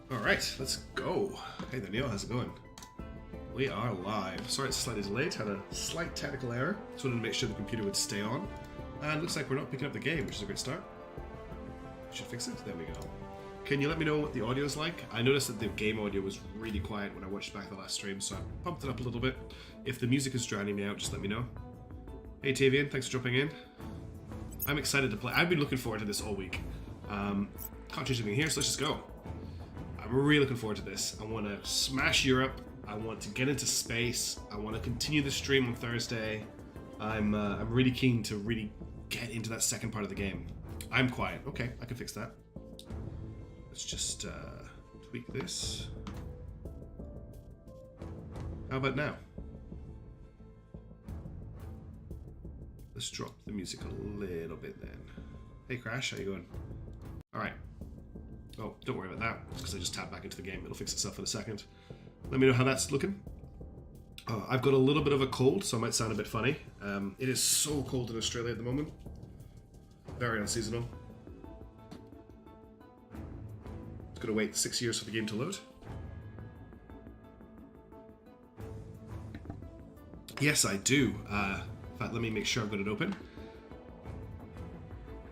Alright, let's go. Hey there, Neil, how's it going? We are live. Sorry it's slightly delayed, had a slight technical error. Just wanted to make sure the computer would stay on. And looks like we're not picking up the game, which is a great start. Should fix it. There we go. Can you let me know what the audio is like? I noticed that the game audio was really quiet when I watched back the last stream, so I pumped it up a little bit. If the music is drowning me out, just let me know. Hey Tavian, thanks for dropping in. I'm excited to play. I've been looking forward to this all week. Can't change anything here, so let's just go. I'm really looking forward to this. I want to smash Europe. I want to get into space. I want to continue the stream on Thursday. I'm really keen to really get into that second part of the game. I'm quiet. Okay, I can fix that. Let's just tweak this. How about now? Let's drop the music a little bit then. Hey Crash, how you going? Alright. Oh, don't worry about that. It's because I just tapped back into the game. It'll fix itself in a second. Let me know how that's looking. I've got a little bit of a cold, so I might sound a bit funny. It is so cold in Australia at the moment. Very unseasonal. It's going to wait 6 years for the game to load. Yes, I do. In fact, let me make sure I've got it open.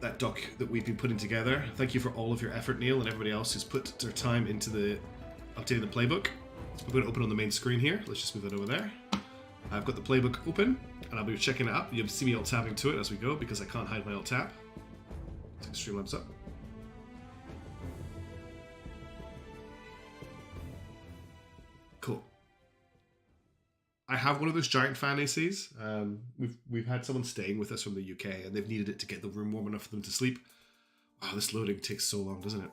That doc that we've been putting together. Thank you for all of your effort, Neil, and everybody else who's put their time into the updating the playbook. We're going to open on the main screen here. Let's just move that over there. I've got the playbook open, and I'll be checking it up. You'll see me alt tabbing to it as we go because I can't hide my alt tab. Take the Streamlabs up. Cool. I have one of those giant fan ACs. We've had someone staying with us from the UK, and they've needed it to get the room warm enough for them to sleep. Wow, this loading takes so long, doesn't it?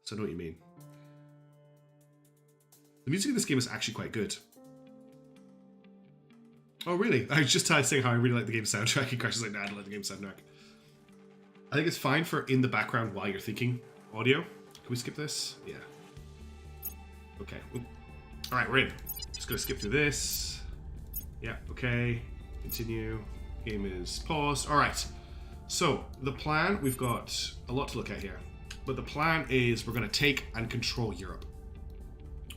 So I know what you mean. The music in this game is actually quite good. Oh, really? I was just saying how I really like the game soundtrack. And Crash is like, nah, I don't like the game soundtrack. I think it's fine for in the background while you're thinking audio. Can we skip this? Yeah. Okay. Alright, we're in. Just gonna skip through this. Yeah, okay. Continue. Game is paused. Alright. So, the plan, we've got a lot to look at here. But the plan is we're gonna take and control Europe.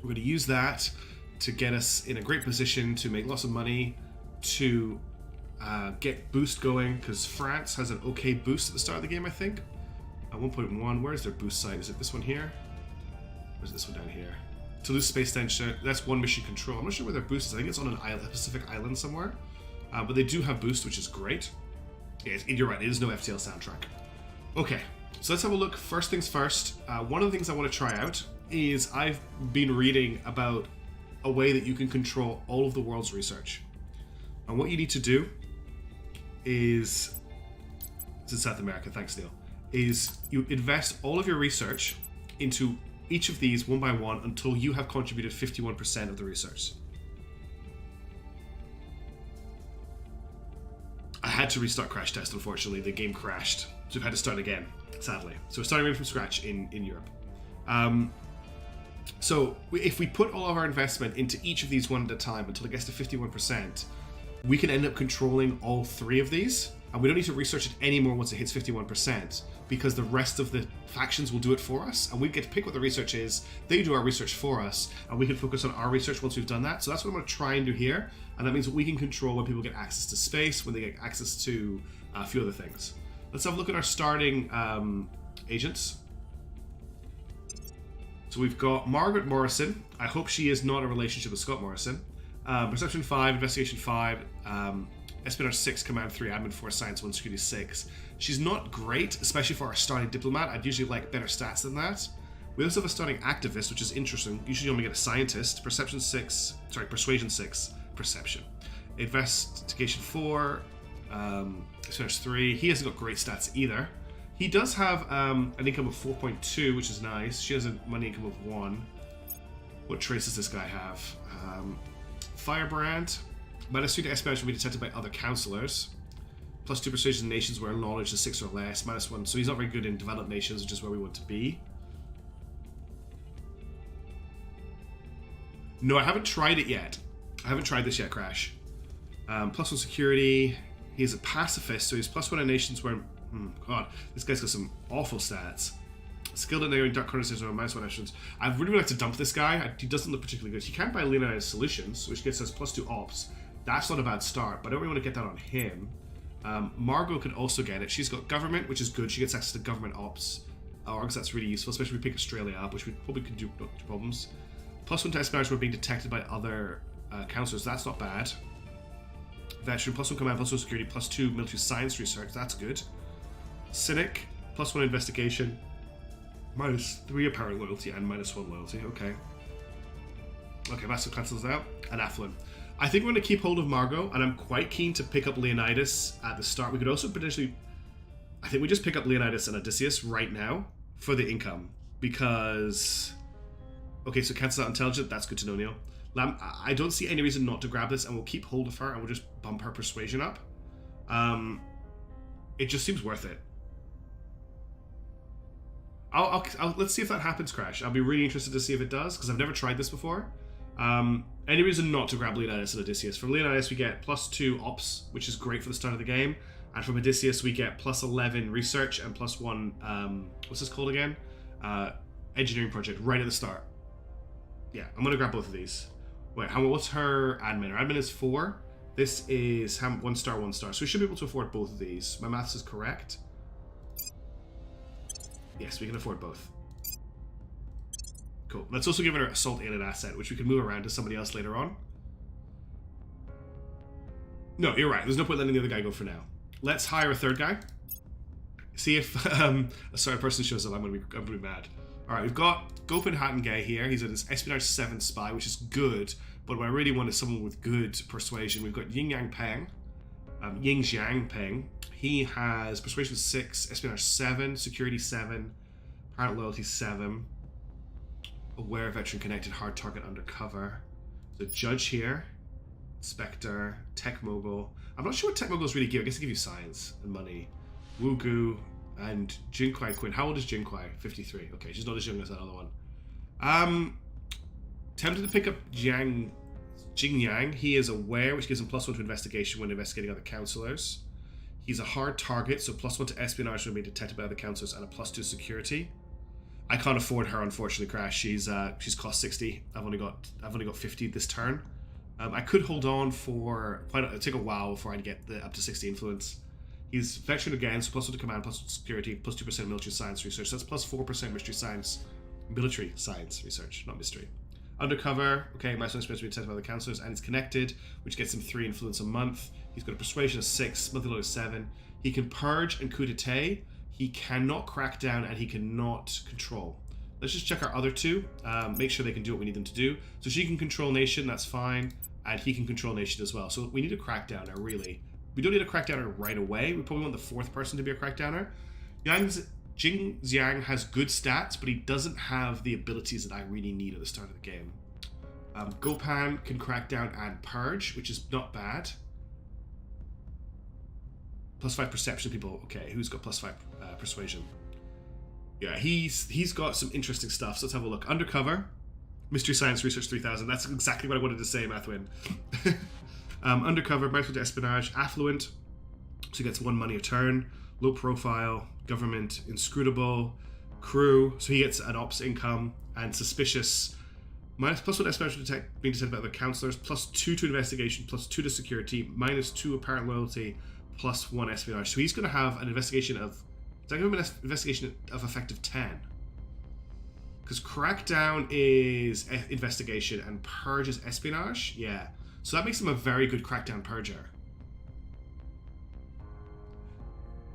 We're gonna use that to get us in a great position to make lots of money, to get boost going, because France has an okay boost at the start of the game, I think. At 1.1, where's their boost site? Is it this one here? Or is it this one down here? Toulouse Space Station, that's one mission control. I'm not sure where their boost is. I think it's on an island, a Pacific island somewhere. But they do have boost, which is great. Yeah, you're right, it is no FTL soundtrack. Okay, so let's have a look. First things first, one of the things I want to try out is I've been reading about a way that you can control all of the world's research. And what you need to do is, it's in South America, thanks Neil, is you invest all of your research into each of these one by one until you have contributed 51% of the research. I had to restart Crash Test, unfortunately. The game crashed, so we've had to start again, sadly. So we're starting from scratch in Europe. So if we put all of our investment into each of these one at a time until it gets to 51%, we can end up controlling all three of these. And we don't need to research it anymore once it hits 51%, because the rest of the factions will do it for us, and we get to pick what the research is. They do our research for us, and we can focus on our research once we've done that. So that's what I'm going to try and do here, and that means that we can control when people get access to space, when they get access to a few other things. Let's have a look at our starting agents. So we've got Margaret Morrison. I hope she is not a relationship with Scott Morrison. Perception 5, Investigation 5, Espionage 6, Command 3, Admin 4, Science 1, Security 6. She's not great, especially for our starting diplomat. I'd usually like better stats than that. We also have a starting activist, which is interesting. Usually you only get a scientist. Persuasion 6, Perception. Investigation 4, Espionage 3. He hasn't got great stats either. He does have an income of 4.2, which is nice. She has a money income of 1. What traits does this guy have? Firebrand. -3 to espionage will be detected by other counselors. +2 persuasion in nations where knowledge is 6 or less. -1. So he's not very good in developed nations, which is where we want to be. No, I haven't tried it yet. I haven't tried this yet, Crash. +1 security. He's a pacifist, so he's +1 in nations where... God, this guy's got some awful stats. Skilled at narrowing dark corners or -1 actions. I really would like to dump this guy. He doesn't look particularly good. He can buy Leonidas Solutions, which gets us +2 ops. That's not a bad start, but I don't really want to get that on him. Margot could also get it. She's got government, which is good. She gets access to government ops. Orgs, that's really useful, especially if we pick Australia up, which we probably could do no problems. +1 to espionage when being detected by other councillors. That's not bad. Veteran, +1 command, +1 security, +2 military science research. That's good. Cynic, +1 investigation. -3 apparent loyalty and -1 loyalty. Okay. Okay, Massive cancels out. And Affluent. I think we're going to keep hold of Margot, and I'm quite keen to pick up Leonidas at the start. We could also potentially... I think we just pick up Leonidas and Odysseus right now for the income. Because... Okay, so cancels out Intelligent. That's good to know, Neil. I don't see any reason not to grab this, and we'll keep hold of her, and we'll just bump her persuasion up. It just seems worth it. Let's see if that happens, Crash. I'll be really interested to see if it does, because I've never tried this before. Any reason not to grab Leonidas and Odysseus? From Leonidas, we get +2 ops, which is great for the start of the game. And from Odysseus, we get +11 research and +1, what's this called again? Engineering project, right at the start. Yeah, I'm going to grab both of these. Wait, what's her admin? Her admin is 4. This is 1 star, 1 star. So we should be able to afford both of these. My maths is correct. Yes, we can afford both. Cool. Let's also give her Assault Alien Asset, which we can move around to somebody else later on. No, you're right. There's no point letting the other guy go for now. Let's hire a third guy. See if a certain person shows up. I'm gonna be mad. All right, we've got Gopin Hattengay here. He's an Espionage 7 spy, which is good. But what I really want is someone with good persuasion. We've got Ying Jiang Peng. He has Persuasion 6, Espionage 7, Security 7, Apparent Loyalty 7, Aware, Veteran Connected, Hard Target, Undercover. The Judge here, Spectre, Tech Mogul. I'm not sure what Tech Moguls really give. I guess they give you science and money. Wugu and Jinquai Quinn. How old is Jinquai? 53. Okay, she's not as young as that other one. Tempted to pick up Jing Yang. He is Aware, which gives him +1 to investigation when investigating other councillors. He's a hard target, so +1 to espionage when being detected by other councillors, and a +2 security. I can't afford her, unfortunately, Crash. She's cost 60. I've only got 50 this turn. I could hold on for it'll take a while before I get the up to 60 influence. He's veteran again, so +1 to command, +1 to security, +2% military science research. That's +4% military science research, not mystery. Undercover, okay, my son's supposed to be detected by the councillors, and he's connected, which gets him 3 influence a month. He's got a persuasion of 6, monthly load of 7. He can purge and coup d'etat. He cannot crack down, and he cannot control. Let's just check our other two, make sure they can do what we need them to do. So she can control nation, that's fine, and he can control nation as well. So we need a crackdowner, really. We don't need a crackdowner right away. We probably want the 4th person to be a crackdowner. Jing Xiang has good stats, but he doesn't have the abilities that I really need at the start of the game. Gopan can crack down and purge, which is not bad. +5 perception people. Okay, who's got +5 persuasion? Yeah, he's got some interesting stuff. So let's have a look. Undercover, mystery science research 3000. That's exactly what I wanted to say, Mathwin. Undercover, mindful to espionage, affluent, so he gets 1 money a turn. Low profile, government, inscrutable, crew, so he gets an ops income, and suspicious. +1 espionage being detected by other councillors, +2 to investigation, +2 to security, -2 apparent loyalty, +1 espionage. So he's going to have an investigation of. Does I give him an investigation of effective 10? Because crackdown is investigation and purge is espionage. Yeah, so that makes him a very good crackdown purger.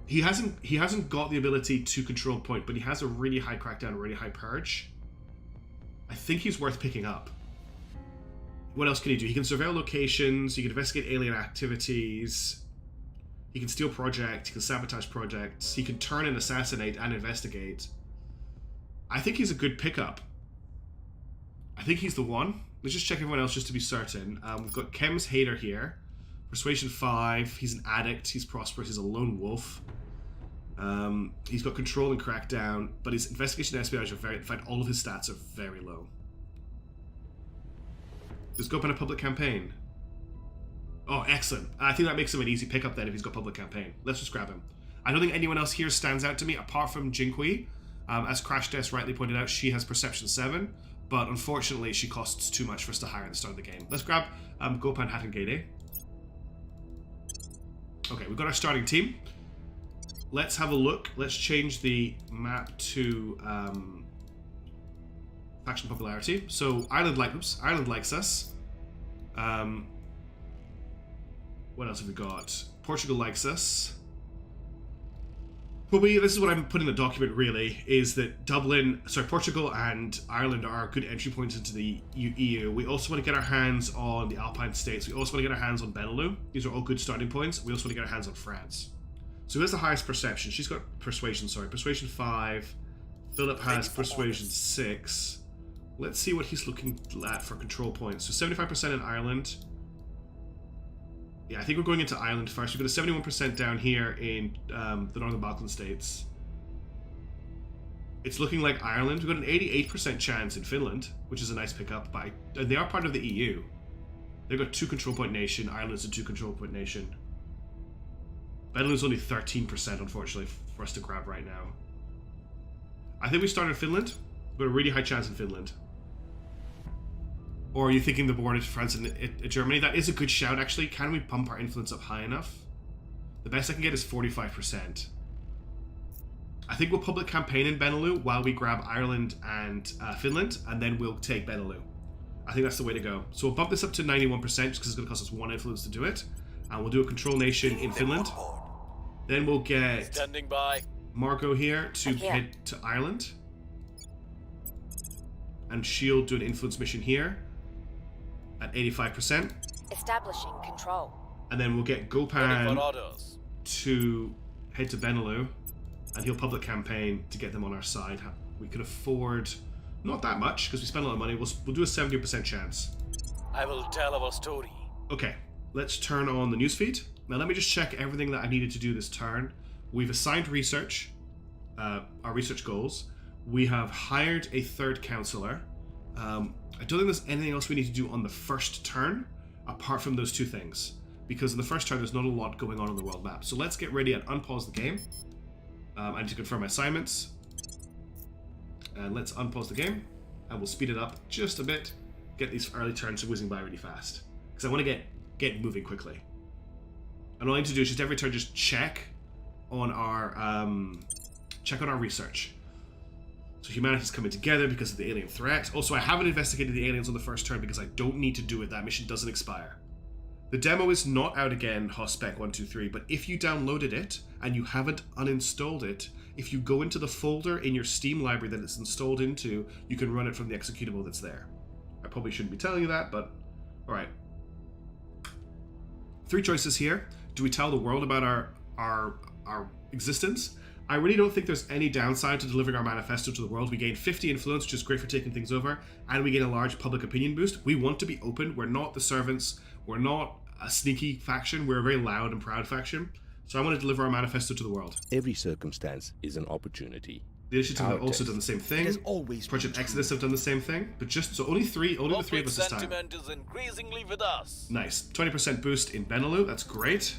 He hasn't got the ability to control point, but he has a really high crackdown, a really high purge. I think he's worth picking up. What else can he do? He can surveil locations, he can investigate alien activities, he can steal projects, he can sabotage projects, he can turn and assassinate and investigate. I think he's a good pickup. I think he's the one. Let's just check everyone else just to be certain. We've got Chem's Hater here. Persuasion 5, he's an addict, he's prosperous, he's a lone wolf. He's got control and crackdown, but his investigation and espionage are in fact, all of his stats are very low. Let's go up on a public campaign. Oh, excellent. I think that makes him an easy pickup then if he's got public campaign. Let's just grab him. I don't think anyone else here stands out to me apart from Jinqui. As Crash Test rightly pointed out, she has Perception 7, but unfortunately she costs too much for us to hire at the start of the game. Let's grab Gopan, Hat, and Gede. Okay, we've got our starting team. Let's have a look. Let's change the map to faction popularity. So Ireland likes us. What else have we got? Portugal likes us. Probably, this is what I'm putting in the document really, is that Portugal and Ireland are good entry points into the EU. We also want to get our hands on the Alpine states. We also want to get our hands on Benelux. These are all good starting points. We also want to get our hands on France. So who has the highest perception? She's got persuasion 5. Philip has persuasion 6. Let's see what he's looking at for control points. So 75% in Ireland. Yeah, I think we're going into Ireland first. We've got a 71% down here in the Northern Balkan states. It's looking like Ireland. We've got an 88% chance in Finland, which is a nice pickup. And they are part of the EU. They've got 2 control point nation. Ireland's a 2 control point nation. Benelux is only 13%, unfortunately, for us to grab right now. I think we start in Finland. We've got a really high chance in Finland. Or are you thinking the border to France and Germany? That is a good shout, actually. Can we pump our influence up high enough? The best I can get is 45%. I think we'll public campaign in Benelux while we grab Ireland and Finland, and then we'll take Benelux. I think that's the way to go. So we'll bump this up to 91% just because it's going to cost us 1 influence to do it. And we'll do a control nation in Finland. Then we'll get standing by Margot here to head to Ireland. And she'll do an influence mission here at 85%. Establishing control. And then we'll get Gopan to head to Benelux, and he'll public campaign to get them on our side. We could afford not that much because we spend a lot of money. We'll do a 70% chance. I will tell our story. Okay, let's turn on the newsfeed. Now let me just check everything that I needed to do this turn. We've assigned research, our research goals. We have hired a 3rd counselor. I don't think there's anything else we need to do on the first turn, apart from those 2 things. Because in the first turn, there's not a lot going on the world map. So let's get ready and unpause the game. I need to confirm my assignments. And let's unpause the game. And we'll speed it up just a bit. Get these early turns whizzing by really fast. Because I want to get moving quickly. And all I need to do is just every turn just check on our research. So humanity's coming together because of the alien threat. Also, I haven't investigated the aliens on the first turn because I don't need to do it. That mission doesn't expire. The demo is not out again, HOSPEC123, but if you downloaded it and you haven't uninstalled it, if you go into the folder in your Steam library that it's installed into, you can run it from the executable that's there. I probably shouldn't be telling you that, but alright. 3 choices here. Do we tell the world about our existence? I really don't think there's any downside to delivering our manifesto to the world. We gain 50 influence, which is great for taking things over, and we gain a large public opinion boost. We want to be open. We're not the servants. We're not a sneaky faction. We're a very loud and proud faction. So I want to deliver our manifesto to the world. Every circumstance is an opportunity. The Initiative have also done the same thing. Project Exodus have done the same thing. But just, so only the 3 of us this time. Sentiment is increasingly with us. Nice. 20% boost in Benelux. That's great.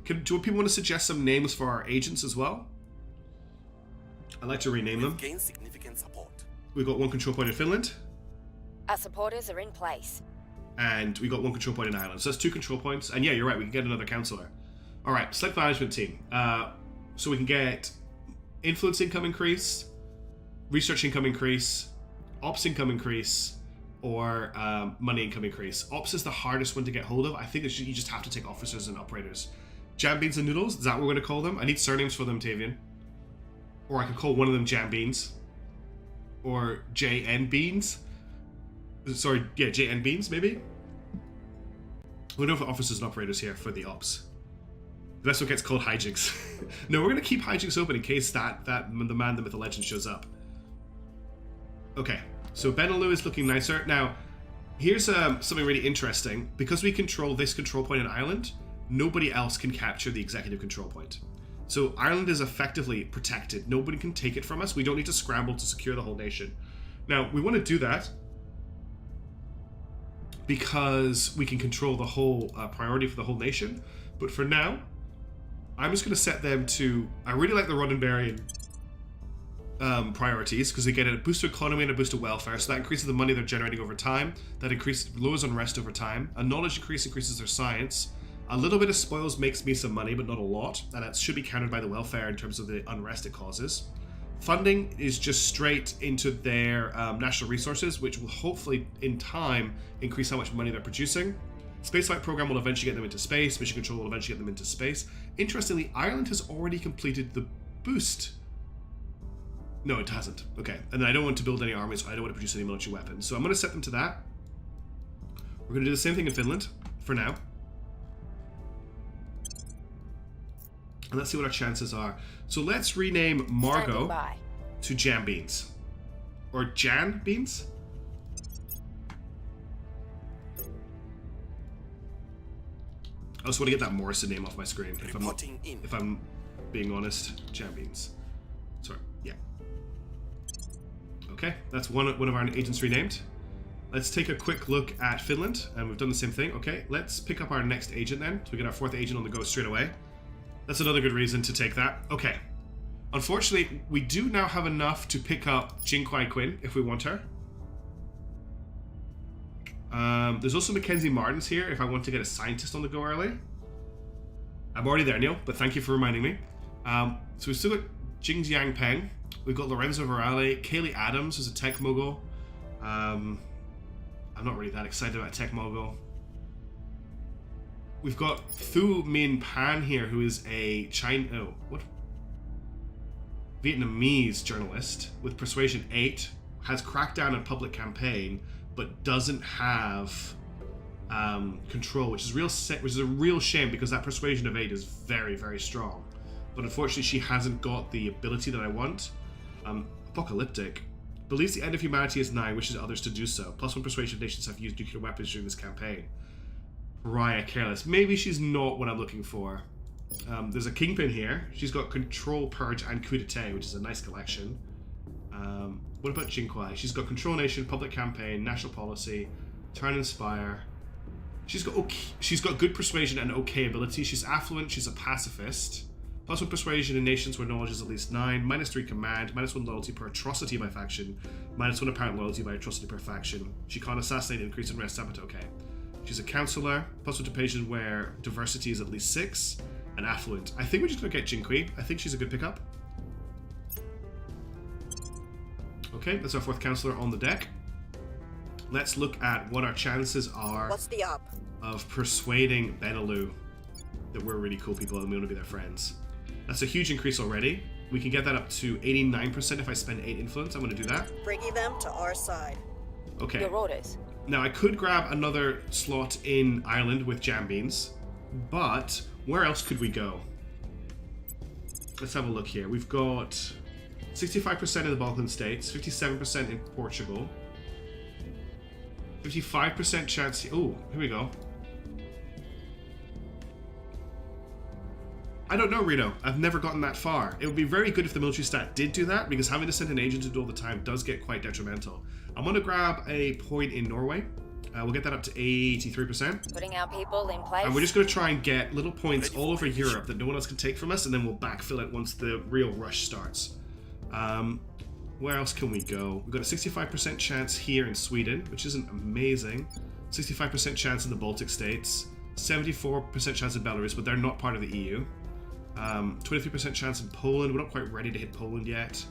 Do people want to suggest some names for our agents as well? I'd like to rename them. Gain significant support. We've got 1 control point in Finland. Our supporters are in place. And we got 1 control point in Ireland. So that's 2 control points. And yeah, you're right, we can get another counselor. Alright, select management team. So we can get influence income increase, research income increase, ops income increase, or money income increase. Ops is the hardest one to get hold of. I think you just have to take officers and operators. Jam Beans and Noodles, is that what we're going to call them? I need surnames for them, Tavian. Or I could call one of them Jam Beans. Or JN Beans. Sorry, yeah, JN Beans, maybe? We'll go for officers and operators here for the ops. The rest of it gets called hijinks. No, we're going to keep hijinks open in case the man, the myth, the legend shows up. Okay, so Benelux is looking nicer. Now, here's something really interesting. Because we control this control point in Ireland, nobody else can capture the executive control point. So Ireland is effectively protected. Nobody can take it from us. We don't need to scramble to secure the whole nation. Now, we want to do that because we can control the whole priority for the whole nation. But for now, I'm just going to set them to... I really like the Roddenberryan priorities because they get a boost to economy and a boost to welfare, so that increases the money they're generating over time. That lowers unrest over time. A knowledge increase increases their science. A little bit of spoils makes me some money, but not a lot, and that should be countered by the welfare in terms of the unrest it causes. Funding is just straight into their national resources, which will hopefully, in time, increase how much money they're producing. Spaceflight program will eventually get them into space. Mission control will eventually get them into space. Interestingly, Ireland has already completed the boost. No, it hasn't. Okay, and then I don't want to build any armies, so I don't want to produce any military weapons. So I'm going to set them to that. We're going to do the same thing in Finland, for now. And let's see what our chances are. So let's rename Margot to Jam Beans. Or Jan Beans? I also want to get that Morrison name off my screen, if I'm being honest. Jam Beans. Sorry, yeah. Okay, that's one of our agents renamed. Let's take a quick look at Finland, and we've done the same thing. Okay, let's pick up our next agent then. So we get our 4th agent on the go straight away. That's another good reason to take that. Okay. Unfortunately, we do now have enough to pick up Jing Kwai Quinn if we want her. There's also Mackenzie Martins here if I want to get a scientist on the go early. I'm already there, Neil, but thank you for reminding me. So we've still got Jing Jiang Peng. We've got Lorenzo Varale. Kaylee Adams, who's a tech mogul. I'm not really that excited about tech mogul. We've got Thu Minh Pan here, who is a Vietnamese journalist with Persuasion 8, has cracked down a public campaign, but doesn't have control, which is a real shame because that Persuasion of 8 is very, very strong. But unfortunately, she hasn't got the ability that I want. Apocalyptic. Believes the end of humanity is nigh, wishes others to do so. +1 persuasion of nations have used nuclear weapons during this campaign. Pariah Careless. Maybe she's not what I'm looking for. There's a Kingpin here. She's got Control, Purge, and Coup d'etat, which is a nice collection. What about Jing Kwai? She's got Control Nation, Public Campaign, National Policy, Turn Inspire. She's got good persuasion and okay ability. She's affluent. She's a pacifist. +1 persuasion in nations where knowledge is at least 9. -3 command. -1 loyalty per atrocity by faction. -1 apparent loyalty by atrocity per faction. She can't assassinate, increase unrest, sabotage. Okay. She's a counselor. +1 to patients where diversity is at least 6. And affluent. I think we're just gonna get Jing Kui. I think she's a good pickup. Okay, that's our 4th counselor on the deck. Let's look at what our chances are. What's the up? Of persuading Benelux that we're really cool people and we want to be their friends. That's a huge increase already. We can get that up to 89% if I spend 8 influence. I'm going to do that. Bringing them to our side. Okay. Your orders. Now I could grab another slot in Ireland with Jam Beans, but where else could we go? Let's have a look here. We've got 65% in the Balkan states, 57% in Portugal, 55% chance. Oh, here we go. I don't know, Rito. I've never gotten that far. It would be very good if the military stat did do that, because having to send an agent to do all the time does get quite detrimental. I'm going to grab a point in Norway. We'll get that up to 83%. Putting our people in place. And we're just going to try and get little points all over Europe that no one else can take from us, and then we'll backfill it once the real rush starts. Where else can we go? We've got a 65% chance here in Sweden, which isn't amazing. 65% chance in the Baltic states. 74% chance in Belarus, but they're not part of the EU. 23% chance in Poland. We're not quite ready to hit Poland yet.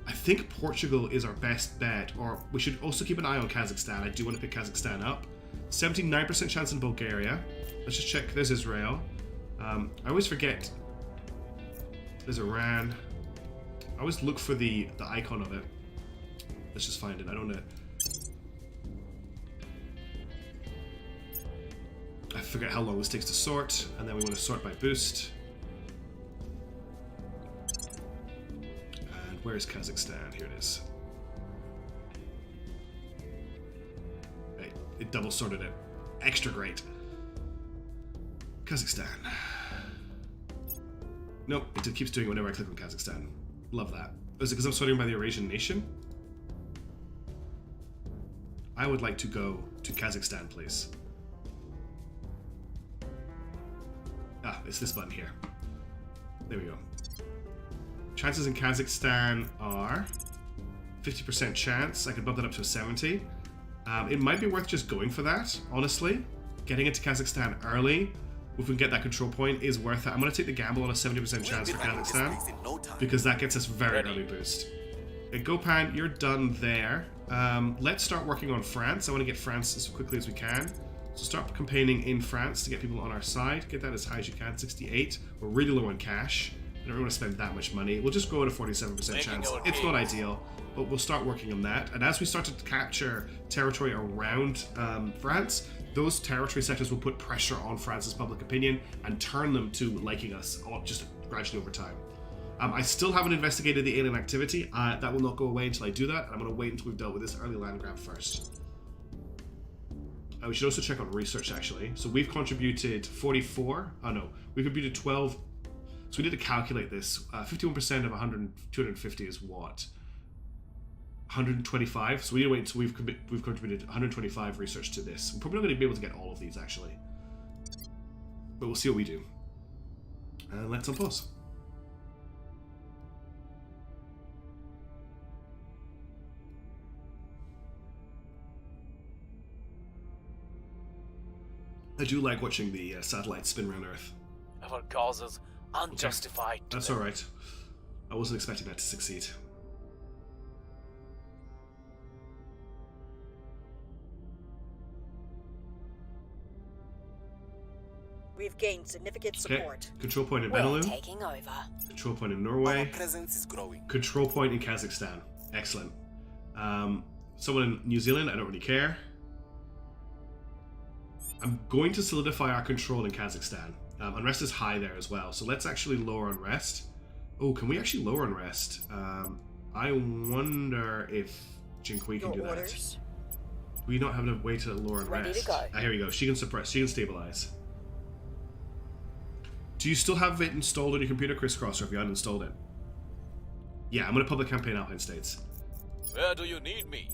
I think Portugal is our best bet, or we should also keep an eye on Kazakhstan. I do want to pick Kazakhstan up. 79% chance in Bulgaria. Let's just check. There's Israel. I always forget. There's Iran. I always look for the icon of it. Let's just find it. I don't know. I forget how long this takes to sort, and then we want to sort by boost. And where is Kazakhstan? Here it is. Right, it double sorted it. Extra great. Kazakhstan. Nope, it keeps doing it whenever I click on Kazakhstan. Love that. Is it because I'm sorting by the Eurasian nation? I would like to go to Kazakhstan, please. Ah, it's this button here. There we go. Chances in Kazakhstan are 50% chance. I could bump that up to a 70. It might be worth just going for that, honestly. Getting into Kazakhstan early, if we can get that control point, is worth it. I'm going to take the gamble on a 70% chance for Kazakhstan, because that gets us very early boost. Okay, Gopan, you're done there. Let's start working on France. I want to get France as quickly as we can. So start campaigning in France to get people on our side. Get that as high as you can, 68. We're really low on cash. I don't want to spend that much money. We'll just go at a 47% chance. It's not ideal, but we'll start working on that. And as we start to capture territory around France, those territory sectors will put pressure on France's public opinion and turn them to liking us just gradually over time. I still haven't investigated the alien activity. That will not go away until I do that. I'm going to wait until we've dealt with this early land grab first. We should also check on research, actually. So we've contributed 44. Oh no, we've contributed 12. So we need to calculate this. 51% of 250 is what? 125. So we need to wait until we've contributed 125 research to this. We're probably not going to be able to get all of these, actually. But we'll see what we do. And let's unpause. I do like watching the satellites spin around Earth. Our causes unjustified. Okay. That's alright. I wasn't expecting that to succeed. We've gained significant support. Control point in We're Benelux. taking over. Control point in Our Norway. presence is growing. Control point in Kazakhstan. Excellent. Someone in New Zealand, I don't really care. I'm going to solidify our control in Kazakhstan. Unrest is high there as well, so let's actually lower unrest. Oh, can we actually lower unrest? I wonder if Jinkui can do that. Do we not have a way to lower unrest? Ready to go. Ah, here we go. She can suppress. She can stabilize. Do you still have it installed on your computer, Crisscross, or have you uninstalled it? Yeah, I'm going to public campaign Alpine States. Where do you need me?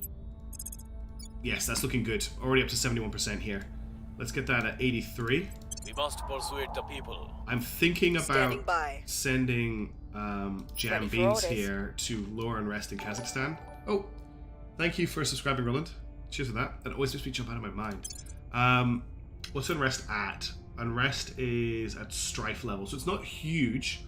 Yes, that's looking good. Already up to 71% here. Let's get that at 83. We must persuade the people. I'm thinking Standing about by. sending Jam Ready for Beans orders. here to lower unrest in Kazakhstan. Oh, thank you for subscribing, Roland. Cheers for that. That always makes me jump out of my mind. What's unrest at? Unrest is at strife level, so it's not huge.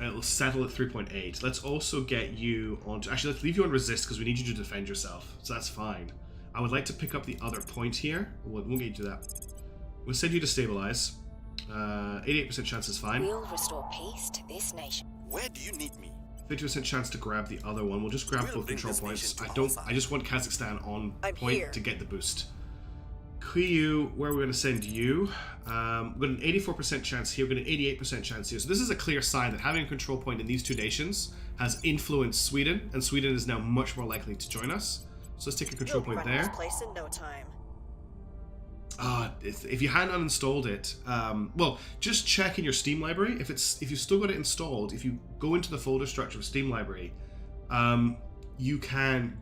It'll settle at 3.8. Let's also get you on... Actually, let's leave you on resist because we need you to defend yourself. So that's fine. I would like to pick up the other point here. We'll get you to that. We'll send you to stabilize. 88% chance is fine. We'll restore peace to this nation. Where do you need me? 50% chance to grab the other one. We'll just grab We'll both bring control this points. nation to our side. I just want Kazakhstan on I'm point here. to get the boost. Kuyu, where are we going to send you? We've got an 84% chance here. We've got an 88% chance here. So this is a clear sign that having a control point in these two nations has influenced Sweden, and Sweden is now much more likely to join us. So let's take a control You'll point run this there. place in no time. If you hadn't uninstalled it, well, just check in your Steam library. If you've still got it installed, if you go into the folder structure of Steam library, you can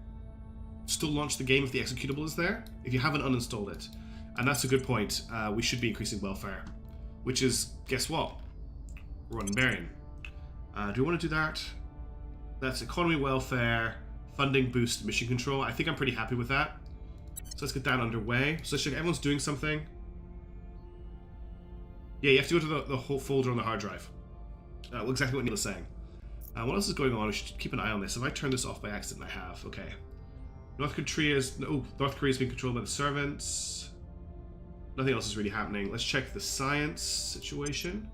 still launch the game if the executable is there, if you haven't uninstalled it. And that's a good point. We should be increasing welfare, which is, guess what? We're on Barian. Do we want to do that? That's economy, welfare, funding, boost, mission control. I think I'm pretty happy with that. So let's get that underway. So let's check everyone's doing something. Yeah, you have to go to the whole folder on the hard drive. Well, exactly what Neil is saying. What else is going on? We should keep an eye on this. If I turn this off by accident, I have. Okay. North Korea's being controlled by the servants. Nothing else is really happening. Let's check the science situation.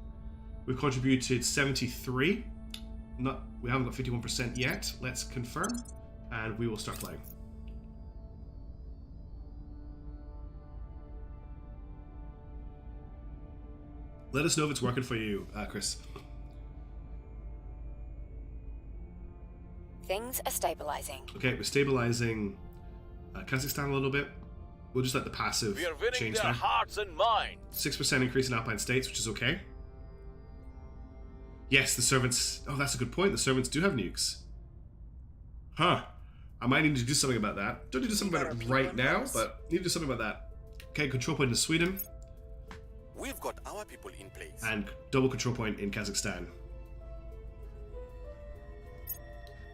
We've contributed 73. We haven't got 51% yet. Let's confirm, and we will start playing. Let us know if it's working for you, Chris. Things are stabilizing. Okay, we're stabilizing Kazakhstan a little bit. We'll just let the passive We are winning change their now. hearts and minds. 6% increase in Alpine States, which is okay. Yes, the servants... Oh, that's a good point. The servants do have nukes. Huh. I might need to do something about that. Don't need to do something about it right now, but need to do something about that. Okay, control point in Sweden. We've got our people in place. And double control point in Kazakhstan.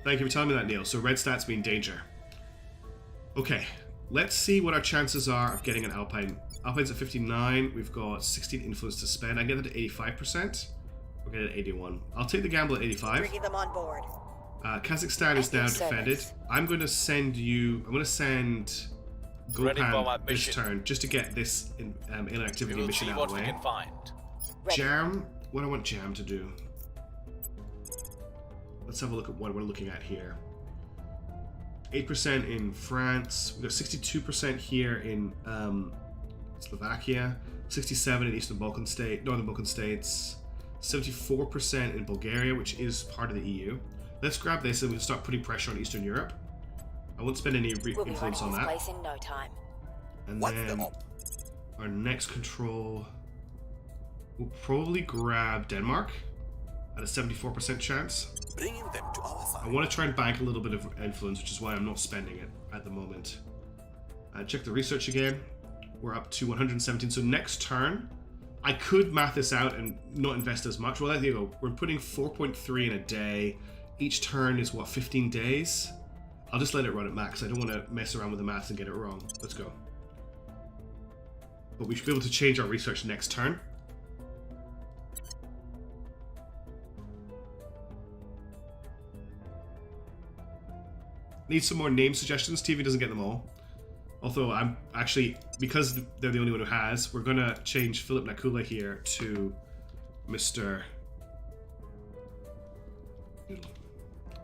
Thank you for telling me that, Neil. So red stats mean danger. Okay, let's see what our chances are of getting an Alpine. Alpine's at 59. We've got 16 influence to spend. I get that to 85%. We'll get it at 81. I'll take the gamble at 85. Bringing them on board. Kazakhstan is now defended. I'm going to send you... I'm going to send Ready for my Gopan this mission. turn just to get this inactivity We will mission see out what of the we way. can find. Jam. What do I want Jam to do? Let's have a look at what we're looking at here. 8% in France. We've got 62% here in Slovakia. 67% in Northern Balkan states. 74% in Bulgaria, which is part of the EU. Let's grab this and we'll start putting pressure on Eastern Europe. I won't spend any We'll be running influence on this that. place in no time. And What's the then op? our next control, we'll probably grab Denmark at a 74% chance. Bringing them to our I side. want to try and bank a little bit of influence, which is why I'm not spending it at the moment. Check the research again. We're up to 117. So next turn, I could math this out and not invest as much. Well, there you go. We're putting 4.3 in a day. Each turn is, what, 15 days? I'll just let it run at max. I don't want to mess around with the maths and get it wrong. Let's go. But we should be able to change our research next turn. Need some more name suggestions. TV doesn't get them all. Although I'm actually, because they're the only one who has, we're gonna change Philip Nakula here to Mr. Noodle.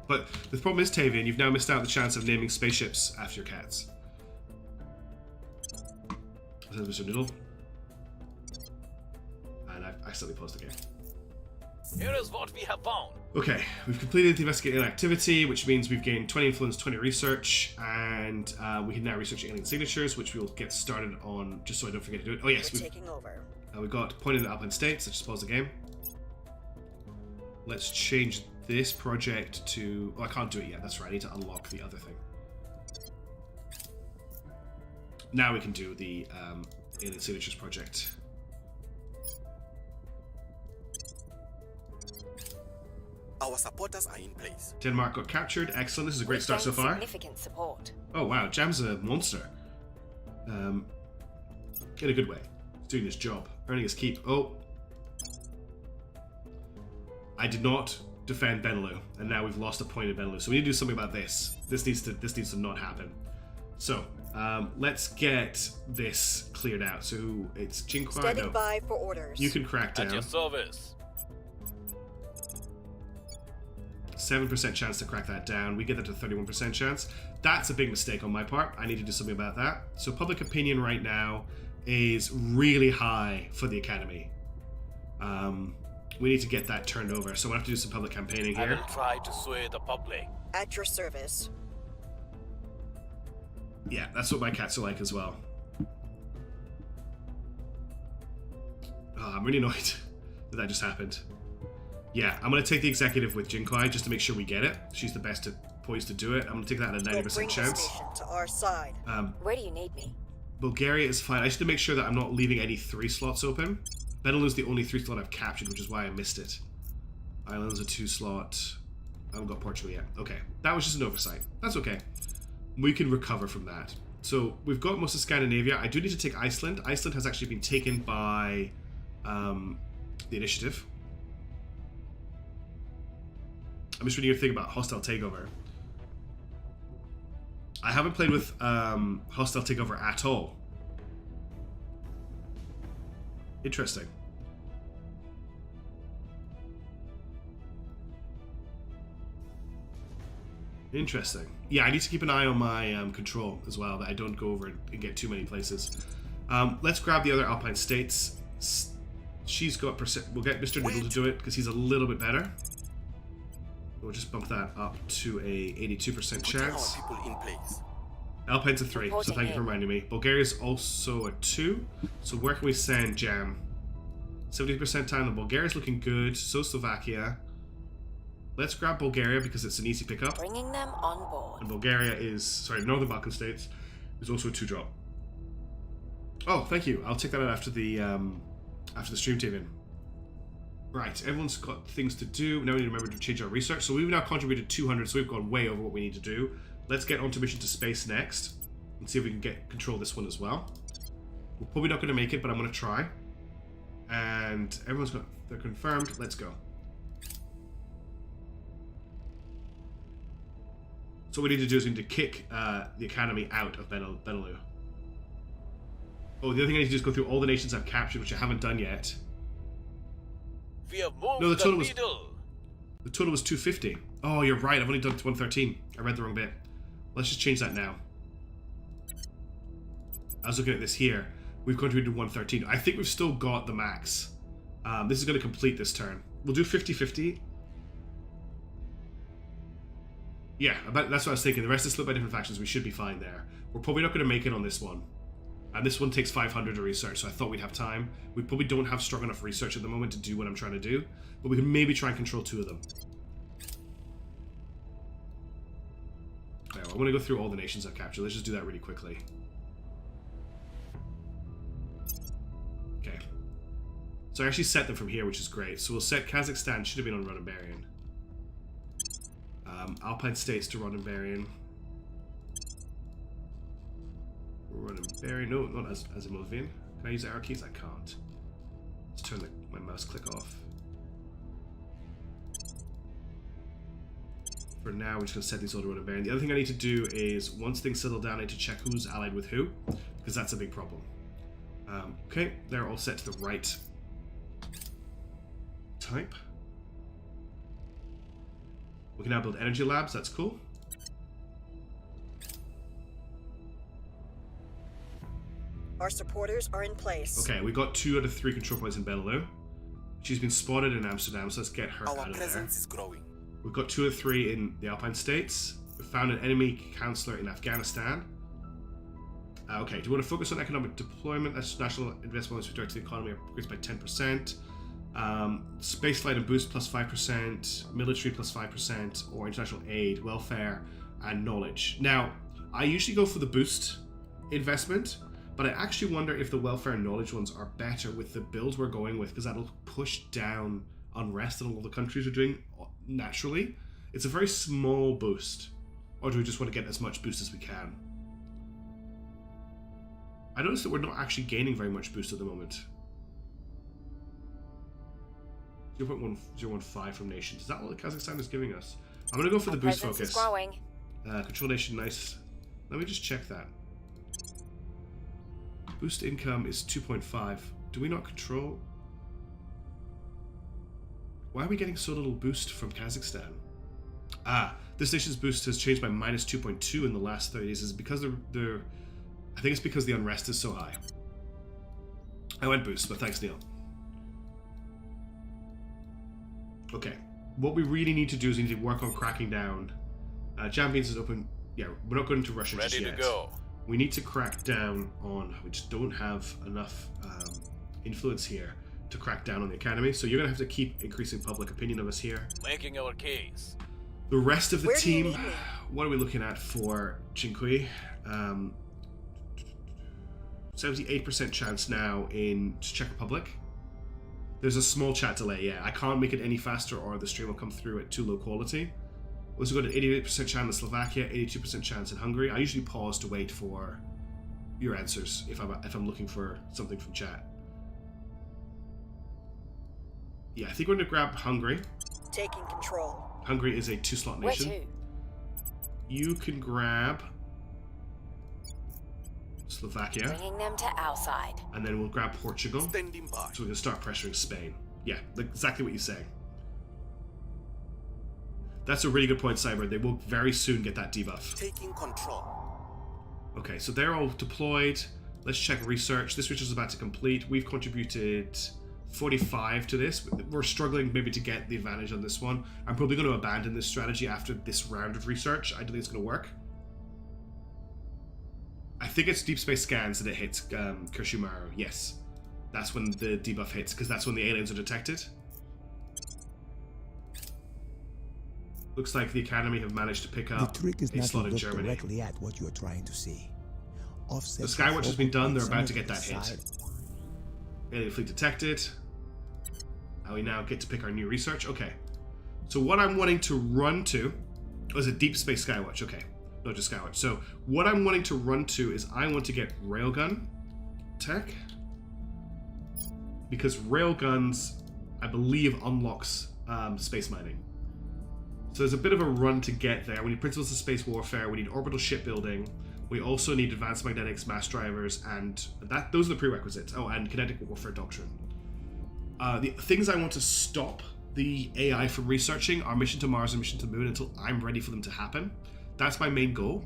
But the problem is, Tavian, you've now missed out the chance of naming spaceships after your cats. This is Mr. Noodle. And I've accidentally paused the game. Here is what we have found. Okay, we've completed the investigating activity, which means we've gained 20 influence, 20 research, and we can now research alien signatures, which we'll get started on, just so I don't forget to do it. Oh yes, We're we've taking over. got point in the Alpine States. Let's just pause the game. Let's change this project to... Oh, I can't do it yet. That's right. I need to unlock the other thing. Now we can do the alien signatures project. Our supporters are in place. Denmark got captured. Excellent. This is a great We've start so gained far. Significant support. Oh wow, Jam's a monster. In a good way. He's doing his job. Earning his keep. Oh. I did not defend Benelux, and now we've lost a point in Benelux. So we need to do something about this. This needs to not happen. So, let's get this cleared out. So it's Jinqua. Standing No. by for orders. You can crack At your down. service. 7% chance to crack that down. We get that to 31% chance. That's a big mistake on my part. I need to do something about that. So public opinion right now is really high for the Academy. We need to get that turned over. So we'll have to do some public campaigning I here. will try to sway the public. At your service. Yeah, that's what my cats are like as well. Oh, I'm really annoyed that just happened. Yeah, I'm going to take the executive with Jinqua just to make sure we get it. She's the best poised to do it. I'm going to take that at a We'll 90% bring the chance. station to our side. Where do you need me? Bulgaria is fine. I just have to make sure that I'm not leaving any 3 slots open. Benelux is the only 3 slot I've captured, which is why I missed it. Ireland's a 2 slot. I haven't got Portugal yet. Okay, that was just an oversight. That's okay. We can recover from that. So we've got most of Scandinavia. I do need to take Iceland. Iceland has actually been taken by the initiative. I'm just reading your thing about hostile takeover. I haven't played with hostile takeover at all. Interesting. Interesting. Yeah, I need to keep an eye on my control as well, that I don't go over and get too many places. Let's grab the other Alpine states. She's got We'll get Mr. Noodle to do it because he's a little bit better. We'll just bump that up to a 82% Putting chance. our people in place. Alpine's a 3, so Reporting thank you for in. reminding me. Bulgaria's also a 2. So where can we send Jam? 70% time. The Bulgaria's looking good. So Slovakia. Let's grab Bulgaria because it's an easy pickup. Bringing them on board. And Bulgaria is, sorry, Northern Balkan states is also a 2-drop. Oh, thank you. I'll take that out after the stream, Tavian. Right, everyone's got things to do. Now we need to remember to change our research. So we've now contributed 200, so we've gone way over what we need to do. Let's get onto mission to space next and see if we can get control of this one as well. We're probably not going to make it, but I'm going to try. And everyone's got, they're confirmed. Let's go. So what we need to do is we need to kick the Academy out of Benelux. Oh, the other thing I need to do is go through all the nations I've captured, which I haven't done yet. We have moved No, the total was needle. the total was 250. Oh, you're right. I've only done 113. I read the wrong bit. Let's just change that now. I was looking at this here. We've contributed 113. I think we've still got the max. This is going to complete this turn. We'll do 50-50. Yeah, that's what I was thinking. The rest is split by different factions. We should be fine there. We're probably not going to make it on this one. And this one takes 500 to research, so I thought we'd have time. We probably don't have strong enough research at the moment to do what I'm trying to do, but we can maybe try and control 2 of them. Right, well, I'm going to go through all the nations I've captured. Let's just do that really quickly. Okay. So I actually set them from here, which is great. So we'll set Kazakhstan, should have been on Roddenberryan. Alpine States to Roddenberryan. Roddenberryan, no, not Azimovian. Can I use the arrow keys? I can't. Let's turn my mouse click off. For now, we're just going to set these all to Roddenberryan. The other thing I need to do is, once things settle down, I need to check who's allied with who, because that's a big problem. Okay, they're all set to the right type. We can now build energy labs, that's cool. Our supporters are in place. Okay, we got 2 out of 3 control points in Benelux. She's been spotted in Amsterdam, so let's get her Our out of there. presence is growing. We've got 2 out of 3 in the Alpine States. We found an enemy counselor in Afghanistan. Okay, do you want to focus on economic deployment? That's national investment to direct the economy increased by 10%. Spaceflight and boost plus 5%, military plus 5%, or international aid, welfare, and knowledge. Now, I usually go for the boost investment, but I actually wonder if the welfare and knowledge ones are better with the builds we're going with, because that'll push down unrest in all the countries we're doing naturally. It's a very small boost. Or do we just want to get as much boost as we can? I noticed that we're not actually gaining very much boost at the moment. 0.1015 from nations. Is that what Kazakhstan is giving us? I'm going to go for the boost Presence focus. is growing. Control nation, nice. Let me just check that. Boost income is 2.5. Do we not control? Why are we getting so little boost from Kazakhstan? This nation's boost has changed by minus 2.2 in the last 30 days. Is it because they're I think it's because the unrest is so high. I went boost, but thanks, Neil. Okay, what we really need to do is we need to work on cracking down. Champions is open. Yeah, we're not going to Russia just Ready yet. to go. We need to crack down on. We just don't have enough influence here to crack down on the academy. So you're gonna have to keep increasing public opinion of us here. Making our case. The rest of the Where do you team. need me? What are we looking at for Cinque? 78% chance now in Czech Republic. There's a small chat delay, yeah. I can't make it any faster or the stream will come through at too low quality. We also got an 88% chance in Slovakia, 82% chance in Hungary. I usually pause to wait for your answers if I'm looking for something from chat. Yeah, I think we're going to grab Hungary. Taking control. Hungary is a 2-slot Where nation. to? You can grab Slovakia, Bringing them to our side. and then we'll grab Portugal. Standing by. So we can start pressuring Spain. Yeah, exactly what you say. That's a really good point, Cyber. They will very soon get that debuff. Taking control. Okay, so they're all deployed. Let's check research. This research is about to complete. We've contributed 45 to this. We're struggling maybe to get the advantage on this one. I'm probably going to abandon this strategy after this round of research. I don't think it's going to work. I think it's deep space scans that it hits Kirshimaru. Yes. That's when the debuff hits, because that's when the aliens are detected. Looks like the Academy have managed to pick The up trick is a not to slot in look Germany. directly at what you're trying to see. Offset The Skywatch has been done, they're about to get that side. hit. Alien fleet detected. And we now get to pick our new research. Okay. So what I'm wanting to run to is a Deep Space Skywatch. Okay. Not just Skywatch. So what I'm wanting to run to is I want to get railgun tech. Because railguns, I believe, unlocks space mining. So there's a bit of a run to get there. We need principles of space warfare. We need orbital shipbuilding. We also need advanced magnetics, mass drivers, and those are the prerequisites. Oh, and kinetic warfare doctrine. The things I want to stop the AI from researching are mission to Mars and mission to the Moon until I'm ready for them to happen. That's my main goal.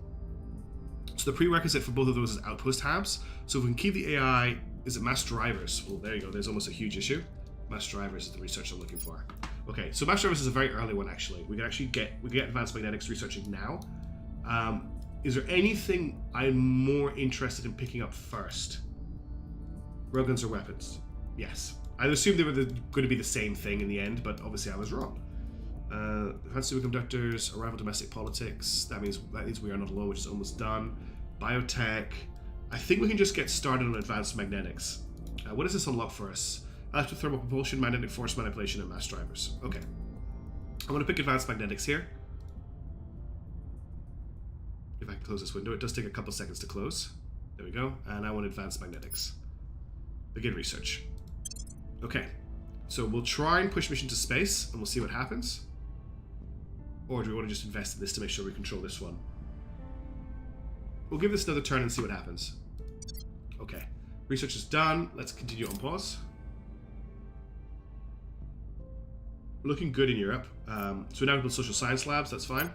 So the prerequisite for both of those is outpost habs. So if we can keep the AI, is it mass drivers? Well, there you go. There's almost a huge issue. Mass drivers is the research I'm looking for. Okay, so mass drivers is a very early one actually. We get advanced magnetics researching now. Is there anything I'm more interested in picking up first? Railguns or weapons? Yes. I assumed they were going to be the same thing in the end, but obviously I was wrong. Advanced superconductors, arrival domestic politics. That means we are not alone, which is almost done. Biotech. I think we can just get started on advanced magnetics. What does this unlock for us? Electrothermal propulsion, magnetic force manipulation, and mass drivers. Okay. I'm going to pick advanced magnetics here. If I can close this window, it does take a couple seconds to close. There we go. And I want advanced magnetics. Begin research. Okay. So we'll try and push mission to space, and we'll see what happens. Or do we want to just invest in this to make sure we control this one? We'll give this another turn and see what happens. Okay. Research is done. Let's continue on pause. Looking good in Europe. So we now build social science labs, that's fine.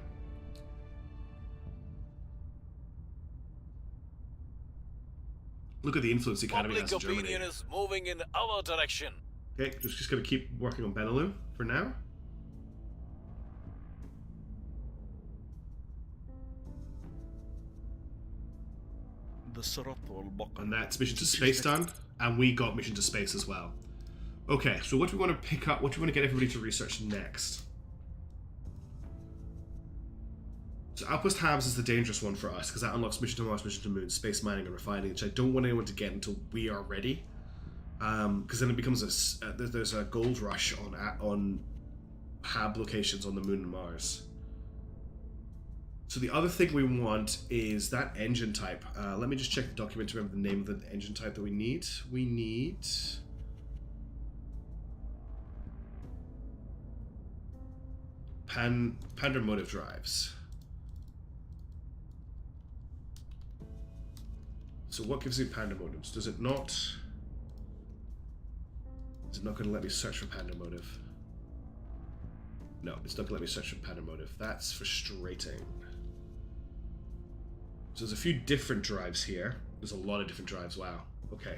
Look at the influence the Academy has in Public Germany. opinion is moving in our direction. Okay, just going to keep working on Benelux for now. And that's mission to space done, and we got mission to space as well. Okay, so what do we want to pick up? What do we want to get everybody to research next? So Outpost Habs is the dangerous one for us, because that unlocks mission to Mars, mission to Moon, space mining, and refining, which I don't want anyone to get until we are ready. Because then it becomes there's a gold rush on hab locations on the Moon and Mars. So the other thing we want is that engine type. Let me just check the document to remember the name of the engine type that we need. We need... Panda motive drives. So what gives me panda motives? Does it not... Is it not going to let me search for panda motive? No, it's not going to let me search for panda motive. That's frustrating. So there's a few different drives here. There's a lot of different drives. Wow. Okay.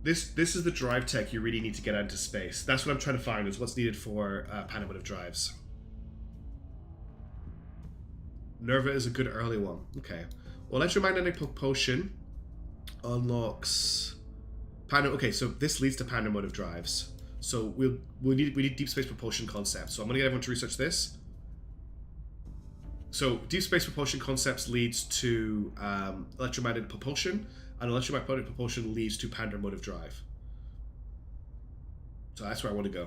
This is the drive tech you really need to get out into space. That's what I'm trying to find, is what's needed for panda motive drives. Nerva is a good early one. Okay. Well, electromagnetic propulsion unlocks panda. Okay, so this leads to panda motive drives. So we need deep space propulsion concepts. So I'm gonna get everyone to research this. So deep space propulsion concepts leads to electromagnetic propulsion, and electromagnetic propulsion leads to panda motive drive. So that's where I want to go.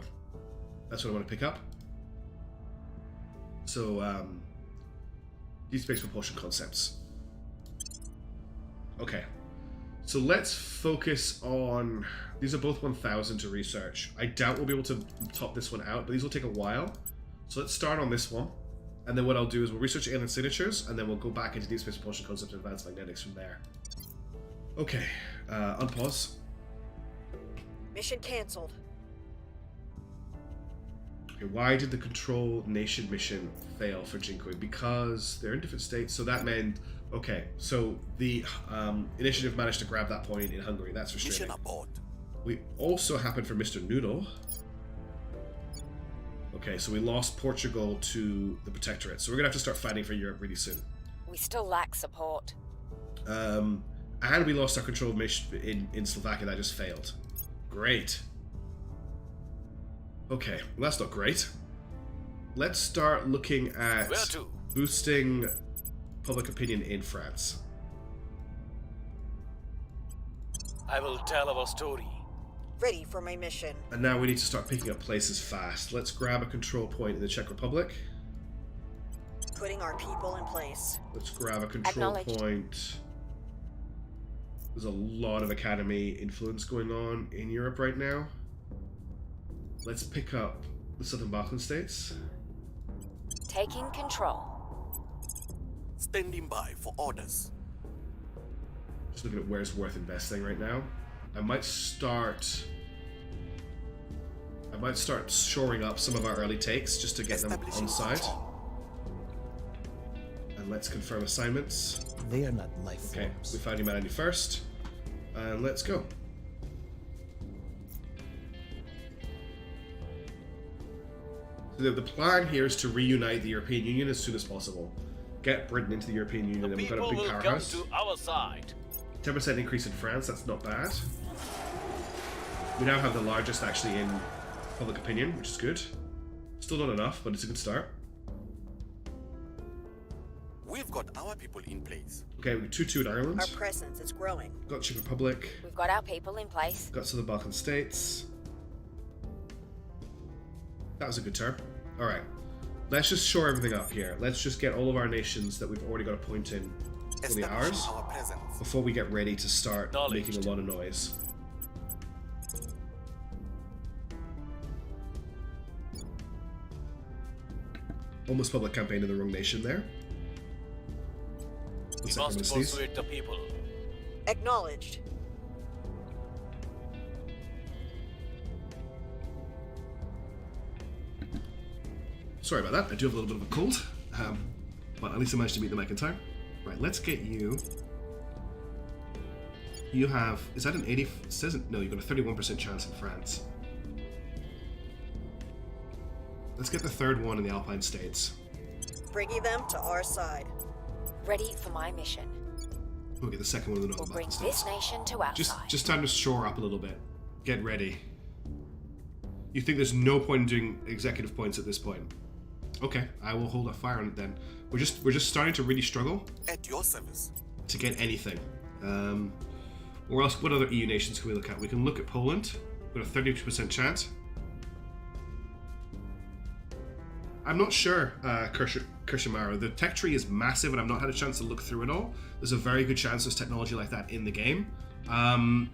That's what I want to pick up. So deep space propulsion concepts. Okay, so let's focus on, these are both 1,000 to research. I doubt we'll be able to top this one out, but these will take a while. So let's start on this one. And then what I'll do is we'll research alien signatures, and then we'll go back into deep space propulsion concepts and advanced magnetics from there. Okay, unpause. Mission cancelled. Okay, why did the Control Nation mission fail for Jinkui? Because they're in different states, so that meant... Okay, so the initiative managed to grab that point in Hungary. That's frustrating. Mission abort. We also happened for Mr. Noodle. Okay, so we lost Portugal to the Protectorate, so we're gonna have to start fighting for Europe really soon. We still lack support. And we lost our control of mission in Slovakia. That just failed. Great. Okay, well that's not great. let's start looking at Where to? boosting public opinion in France. I will tell our story. Ready for my mission. And now we need to start picking up places fast. Let's grab a control point in the Czech Republic. Putting our people in place. Let's grab a control Acknowledged. point. There's a lot of academy influence going on in Europe right now. Let's pick up the Southern Balkan states. Taking control. Standing by for orders. Just looking at where it's worth investing right now. I might start shoring up some of our early takes just to get them Establishing on side. control. And let's confirm assignments. They are not life Okay, forms. we found humanity first. And let's go. So the plan here is to reunite the European Union as soon as possible. Get Britain into the European Union, The and we've got a people big will come powerhouse. to our side. 10% increase in France, that's not bad. We now have the largest actually in public opinion, which is good. Still not enough, but it's a good start. We've got our people in place. Okay, we're 2-2 in Ireland. Our presence is growing. Got Czech Republic. We've got our people in place. Got Southern Balkan states. That was a good turn. Alright. Let's just shore everything up here. Let's just get all of our nations that we've already got a point in for the Establishing hours our presence. before we get ready to start Acknowledged. making a lot of noise. Almost public campaign in the wrong nation there. We Let's must implement these. persuade the people. Acknowledged. Sorry about that, I do have a little bit of a cold, but at least I managed to meet the mic in time. Right, let's get you. You have, is that an 80? It says, no, you've got a 31% chance in France. Let's get the third one in the Alpine states. Bringing them to our side. Ready for my mission. We'll get the second one in the We'll Northern bring Balkan this states. nation to our side. Just time to shore up a little bit. Get ready. You think there's no point in doing executive points at this point? Okay, I will hold a fire on it then. We're just starting to really struggle At your service. to get anything. Or else, what other EU nations can we look at? We can look at Poland. We've got a 32% chance. I'm not sure, Kirshimara. The tech tree is massive, and I've not had a chance to look through it all. There's a very good chance there's technology like that in the game. I'm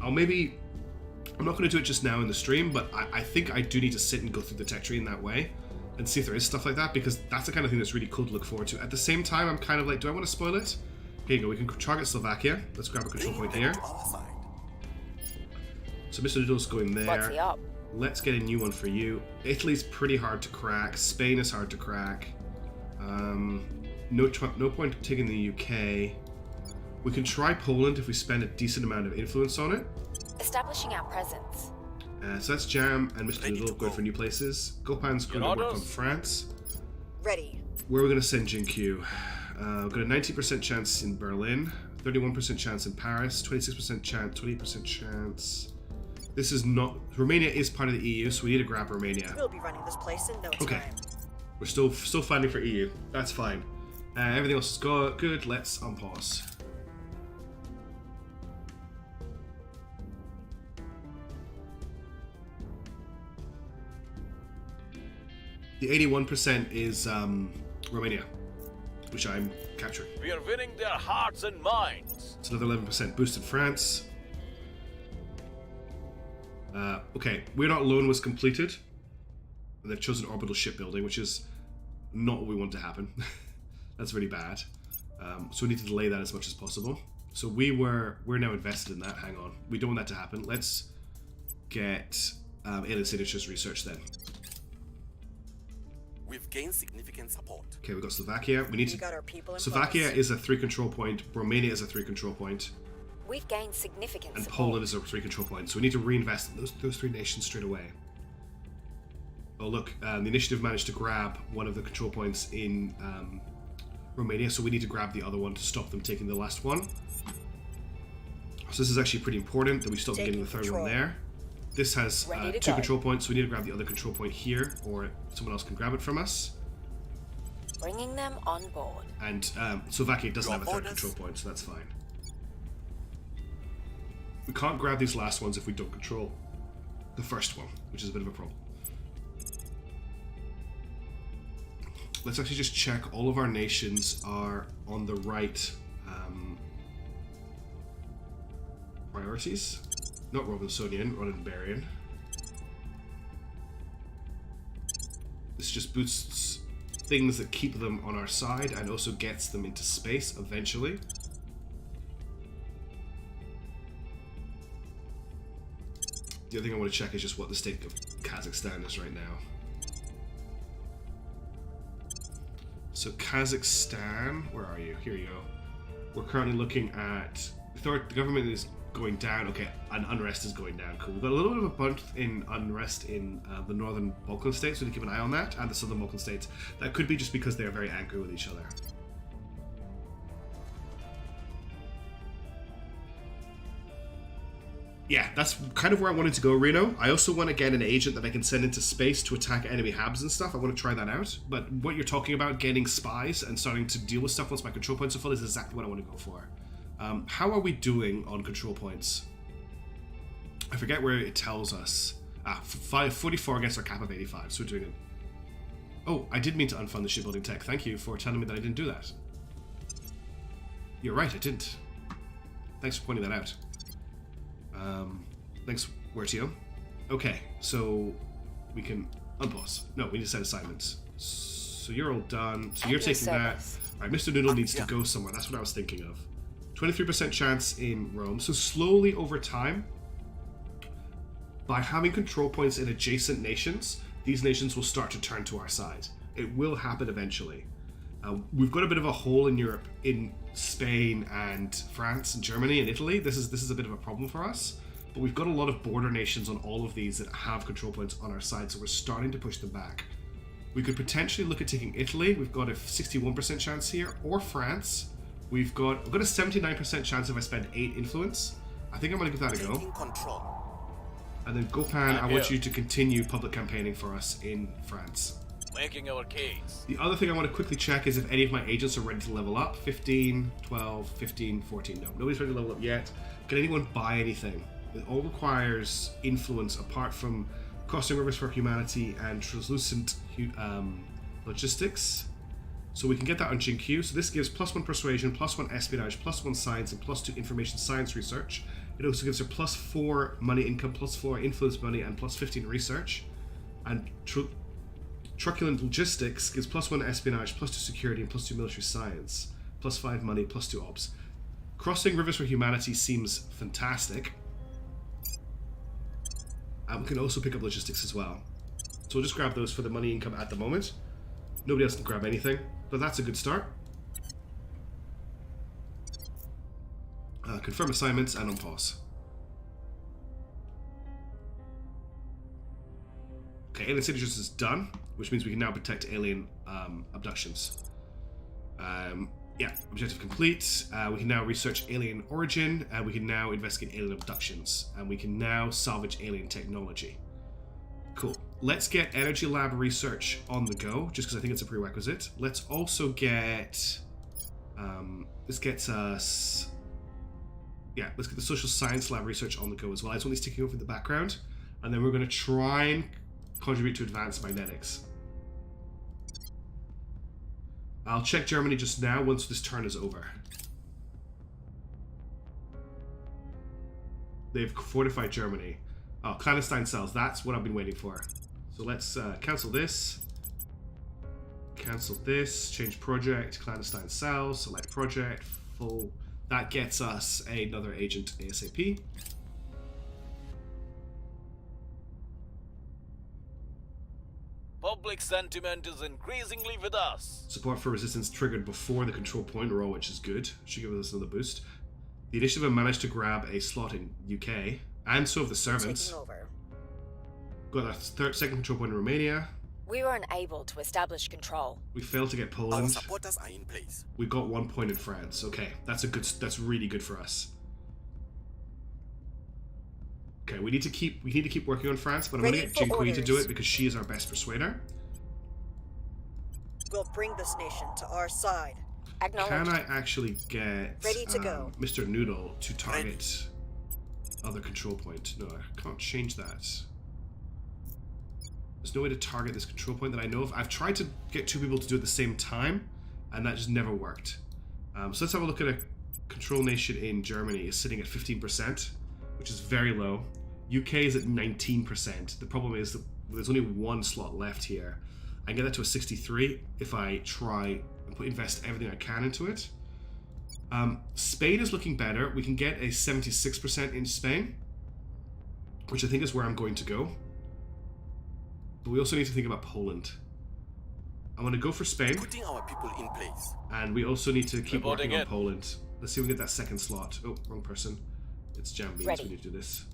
not going to do it just now in the stream, but I think I do need to sit and go through the tech tree in that way and see if there is stuff like that, because that's the kind of thing that's really cool to look forward to. At the same time, I'm kind of like, do I want to spoil it? Here you go, we can target Slovakia. Let's grab a control Bring point them here. to our side. So Mr. Noodle's going there. What's the up? Let's get a new one for you. Italy's pretty hard to crack. Spain is hard to crack. No point taking the UK. We can try Poland if we spend a decent amount of influence on it. Establishing our presence. So that's Jam and Mr. Ready Noodle to going go. for new places. Gopan's going to Your work on orders? France. Ready. Where are we going to send Jinkyu? We've got a 90% chance in Berlin, 31% chance in Paris, 26% chance, 20% chance. This is not... Romania is part of the EU, so we need to grab Romania. We'll be running this place in no Okay. time. We're still fighting for EU. That's fine. Everything else is good. Let's unpause. The 81% is Romania, which I'm capturing. We are winning their hearts and minds. It's another 11% boosted France. Okay, We're Not Alone was completed. And they've chosen orbital shipbuilding, which is not what we want to happen. That's really bad. So we need to delay that as much as possible. So we're now invested in that. Hang on. We don't want that to happen. Let's get alien signatures research then. We've gained significant support. Okay, we've got Slovakia. We need We to... got our people in Slovakia place. is a 3 control point. Romania is a 3 control point. We've gained significant And support. Poland is a 3 control point. So we need to reinvest in those 3 nations straight away. Oh look, the initiative managed to grab one of the control points in Romania, so we need to grab the other one to stop them taking the last one. So this is actually pretty important that we stop them getting the Taking third one control. there. This has Ready to 2 go. control points, so we need to grab the other control point here, or someone else can grab it from us. Bringing them on board. And Slovakia doesn't Your have a third orders. control point, so that's fine. We can't grab these last ones if we don't control the first one, which is a bit of a problem. Let's actually just check all of our nations are on the right priorities. Not Robinson, Roddenberryan. This just boosts things that keep them on our side and also gets them into space eventually. The other thing I want to check is just what the state of Kazakhstan is right now. So Kazakhstan, where are you? Here you go. We're currently looking at the government is going down. Okay, and unrest is going down. Cool. We've got a little bit of a bump in unrest in the northern Balkan states, so we need to keep an eye on that, and the southern Balkan states. That could be just because they are very angry with each other. Yeah, that's kind of where I wanted to go, Reno. I also want to get an agent that I can send into space to attack enemy habs and stuff. I want to try that out. But what you're talking about, getting spies and starting to deal with stuff once my control points are full, is exactly what I want to go for. How are we doing on control points? I forget where it tells us. 44 against our cap of 85, so we're doing it. Oh, I did mean to unfund the shipbuilding tech. Thank you for telling me that I didn't do that. You're right, I didn't. Thanks for pointing that out. Thanks, Wertio. Okay, so we can unpause. No, we need to set assignments. So you're all done. So you're At your taking that. service. Alright, Mr. Noodle needs to yeah. go somewhere. That's what I was thinking of. 23% chance in Rome. So slowly over time, by having control points in adjacent nations, these nations will start to turn to our side. It will happen eventually. We've got a bit of a hole in Europe, in Spain and France and Germany and Italy. This is a bit of a problem for us. But we've got a lot of border nations on all of these that have control points on our side, so we're starting to push them back. We could potentially look at taking Italy. We've got a 61% chance here, or France. We've got a 79% chance if I spend 8 influence. I think I'm going to give that a go. Taking control. And then Gopan, I want you to continue public campaigning for us in France. Making our case. The other thing I want to quickly check is if any of my agents are ready to level up. 15, 12, 15, 14. No, nobody's ready to level up yet. Can anyone buy anything? It all requires influence apart from crossing rivers for humanity and translucent logistics. So we can get that on Jinq. So this gives +1 persuasion, +1 espionage, +1 science, and +2 information science research. It also gives her +4 money income, +4 influence money, and +15 research. And truculent logistics gives +1 espionage, +2 security, and +2 military science, +5 money, +2 ops. Crossing rivers for humanity seems fantastic. And we can also pick up logistics as well. So we'll just grab those for the money income at the moment. Nobody else can grab anything, but that's a good start. Confirm assignments and unpause. Okay, alien signatures is done, which means we can now protect alien abductions. Yeah, objective complete. We can now research alien origin, and we can now investigate alien abductions, and we can now salvage alien technology. Cool. Let's get energy lab research on the go, just because I think it's a prerequisite. Let's also get... this gets us... Yeah, let's get the social science lab research on the go as well. I just want these ticking over in the background, and then we're going to try and contribute to advanced magnetics. I'll check Germany just now once this turn is over. They've fortified Germany. Oh, clandestine cells. That's what I've been waiting for. So let's cancel this. Cancel this. Change project. Clandestine cells. Select project. Full. That gets us another agent ASAP. Public sentiment is increasingly with us. Support for resistance triggered before the control point roll, which is good. Should give us another boost. The initiative have managed to grab a slot in UK, and so have the servants. Taking over. Got a second control point in Romania. We were unable to establish control. We failed to get Our Poland. supporters are in place. We got 1 point in France. Okay, that's really good for us. Okay, Okay, we need to keep working on France, but I'm Ready gonna get for Jinqui to do orders. it because she is our best persuader. We'll bring this nation to our side. Acknowledged. Can I actually get Ready to go. Mr. Noodle to target other control point? No, I can't change that. There's no way to target this control point that I know of. I've tried to get two people to do it at the same time, and that just never worked. So let's have a look at a control nation in Germany. Is sitting at 15%, which is very low. UK is at 19%. The problem is that there's only one slot left here. I can get that to a 63 if I try and invest everything I can into it. Spain is looking better. We can get a 76% in Spain, which I think is where I'm going to go. But we also need to think about Poland. I'm going to go for Spain, Putting our people in place. and we also need to keep Reporting working on in. Poland. Let's see if we can get that second slot. Oh, wrong person. It's Jam Beans. Ready. We need to do this.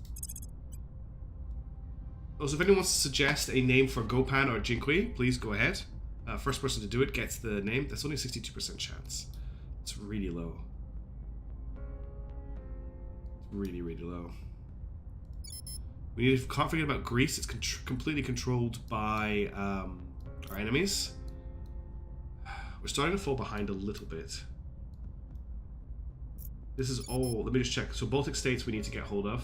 Also, if anyone wants to suggest a name for Gopan or Jinqui, please go ahead. First person to do it gets the name. That's only a 62% chance. It's really low. Really, really low. We need to can't forget about Greece. It's completely controlled by our enemies. We're starting to fall behind a little bit. This is all... Let me just check. So Baltic states we need to get hold of.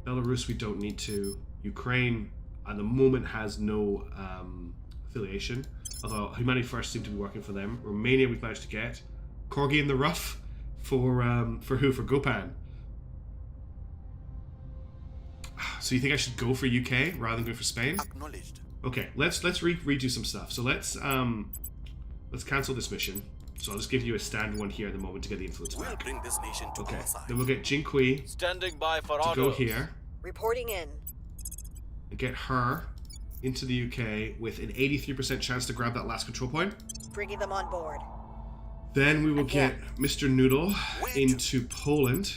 Belarus we don't need to. Ukraine at the moment has no affiliation. Although Humanity First seem to be working for them. Romania we've managed to get. Corgi in the rough for who? For Gopan. So you think I should go for UK rather than go for Spain? Acknowledged. Okay, let's redo some stuff. So let's cancel this mission. So I'll just give you a standard one here at the moment to get the influence We'll back. bring this nation to Okay, our side. then we'll get Jinqui Standing by for to orders. go here Reporting in. and get her into the UK with an 83% chance to grab that last control point. Bringing them on board. Then we will get Mr. Noodle Wait. into Poland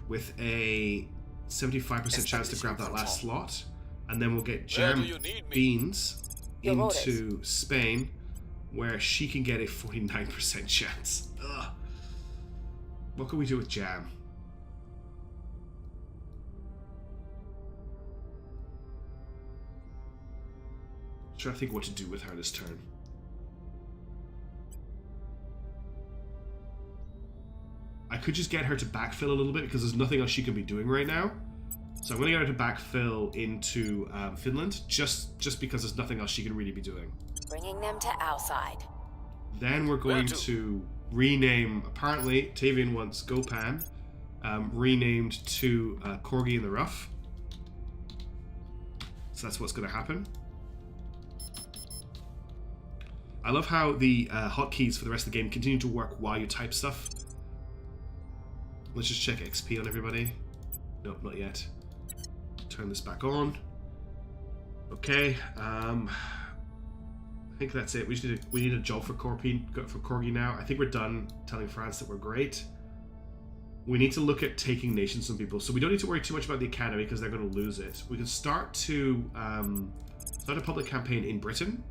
with a 75% chance to grab that last slot. And then we'll get Where Jam do you need me? Beans Your into Spain, where she can get a 49% chance. Ugh. What can we do with Jam? Trying to think what to do with her this turn. I could just get her to backfill a little bit because there's nothing else she can be doing right now. So I'm going to get her to backfill into Finland just because there's nothing else she can really be doing. Bringing them to our side. Then we're going Where to? to rename, apparently, Tavian wants Gopan, renamed to Corgi in the Rough. So that's what's going to happen. I love how the hotkeys for the rest of the game continue to work while you type stuff. Let's just check XP on everybody. Nope, not yet. Turn this back on. Okay, I think that's it. We need a job for Corgi now. I think we're done telling France that we're great. We need to look at taking nations from people. So we don't need to worry too much about the academy because they're going to lose it. We can start to start a public campaign in Britain.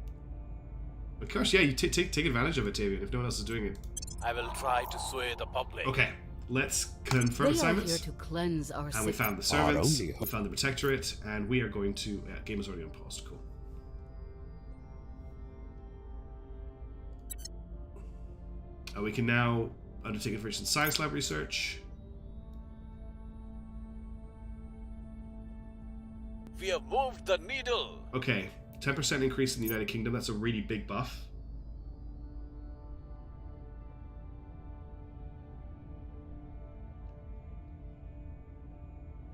Of course, yeah, you take advantage of it, Tavian, if no one else is doing it. I will try to sway the public. Okay, let's confirm We are assignments. here to cleanse our And city. we found the Our servants, only we hope. found the protectorate, and we are going to... game is already on pause, cool. We can now undertake information science lab research. We have moved the needle. Okay, 10% increase in the United Kingdom, that's a really big buff.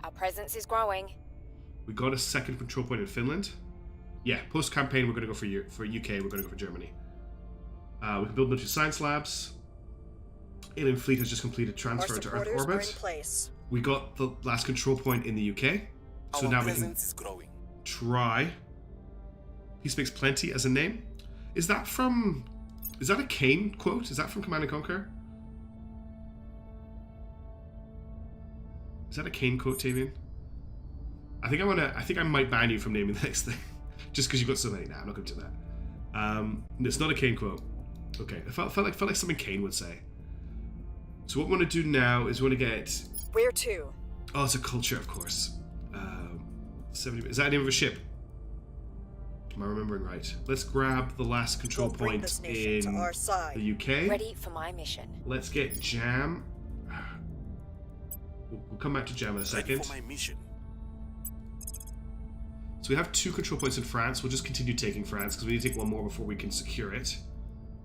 Our presence is growing. We got a second control point in Finland. Yeah, post-campaign we're going to go for UK, we're going to go for Germany. We can build military science labs. Alien Fleet has just completed Our transfer to Earth supporters are in orbit. place. We got the last control point in the UK. So Our now we can presence is growing. try. Peace makes plenty as a name. Is that a Kane quote? Is that from Command and Conquer? Is that a Kane quote, Tavian? I think I might ban you from naming the next thing. Just because you've got so many. Nah, I'm not going to do that. It's not a Kane quote. Okay, it felt like something Kane would say. So what we want to do now is we want to get Where to? Oh, it's a culture, of course. 70. Is that the name of a ship? Am I remembering right? Let's grab the last control We'll bring point this nation to in our side. the UK. Ready for my mission. Let's get Jam. We'll come back to Jam in a Ready second. for my mission. So we have 2 control points in France. We'll just continue taking France because we need to take one more before we can secure it.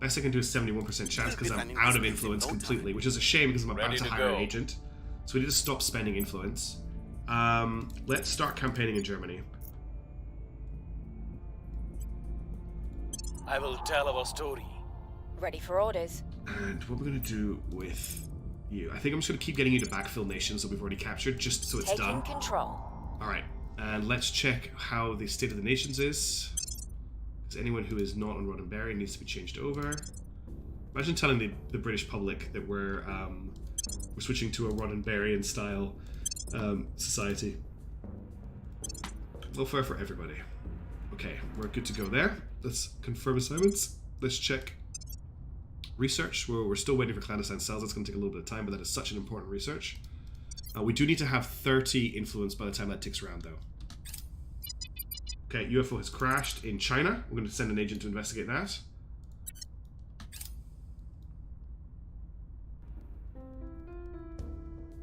Best I can do is 71% chance because I'm out of influence completely, which is a shame because I'm about Ready to to hire an go. agent. So we need to stop spending influence. Let's start campaigning in Germany. I will tell our story. Ready for orders. And what we're going to do with you. I think I'm just going to keep getting you to backfill nations that we've already captured just so it's Taking done. control. Alright, and let's check how the state of the nations is. Because anyone who is not on Roddenberry needs to be changed over. Imagine telling the British public that we're switching to a Roddenberryan style society. Welfare for everybody. Okay, we're good to go there. Let's confirm assignments. Let's check research. We're still waiting for clandestine cells. That's going to take a little bit of time, but that is such an important research. We do need to have 30 influence by the time that ticks around, though. Okay, UFO has crashed in China. We're going to send an agent to investigate that.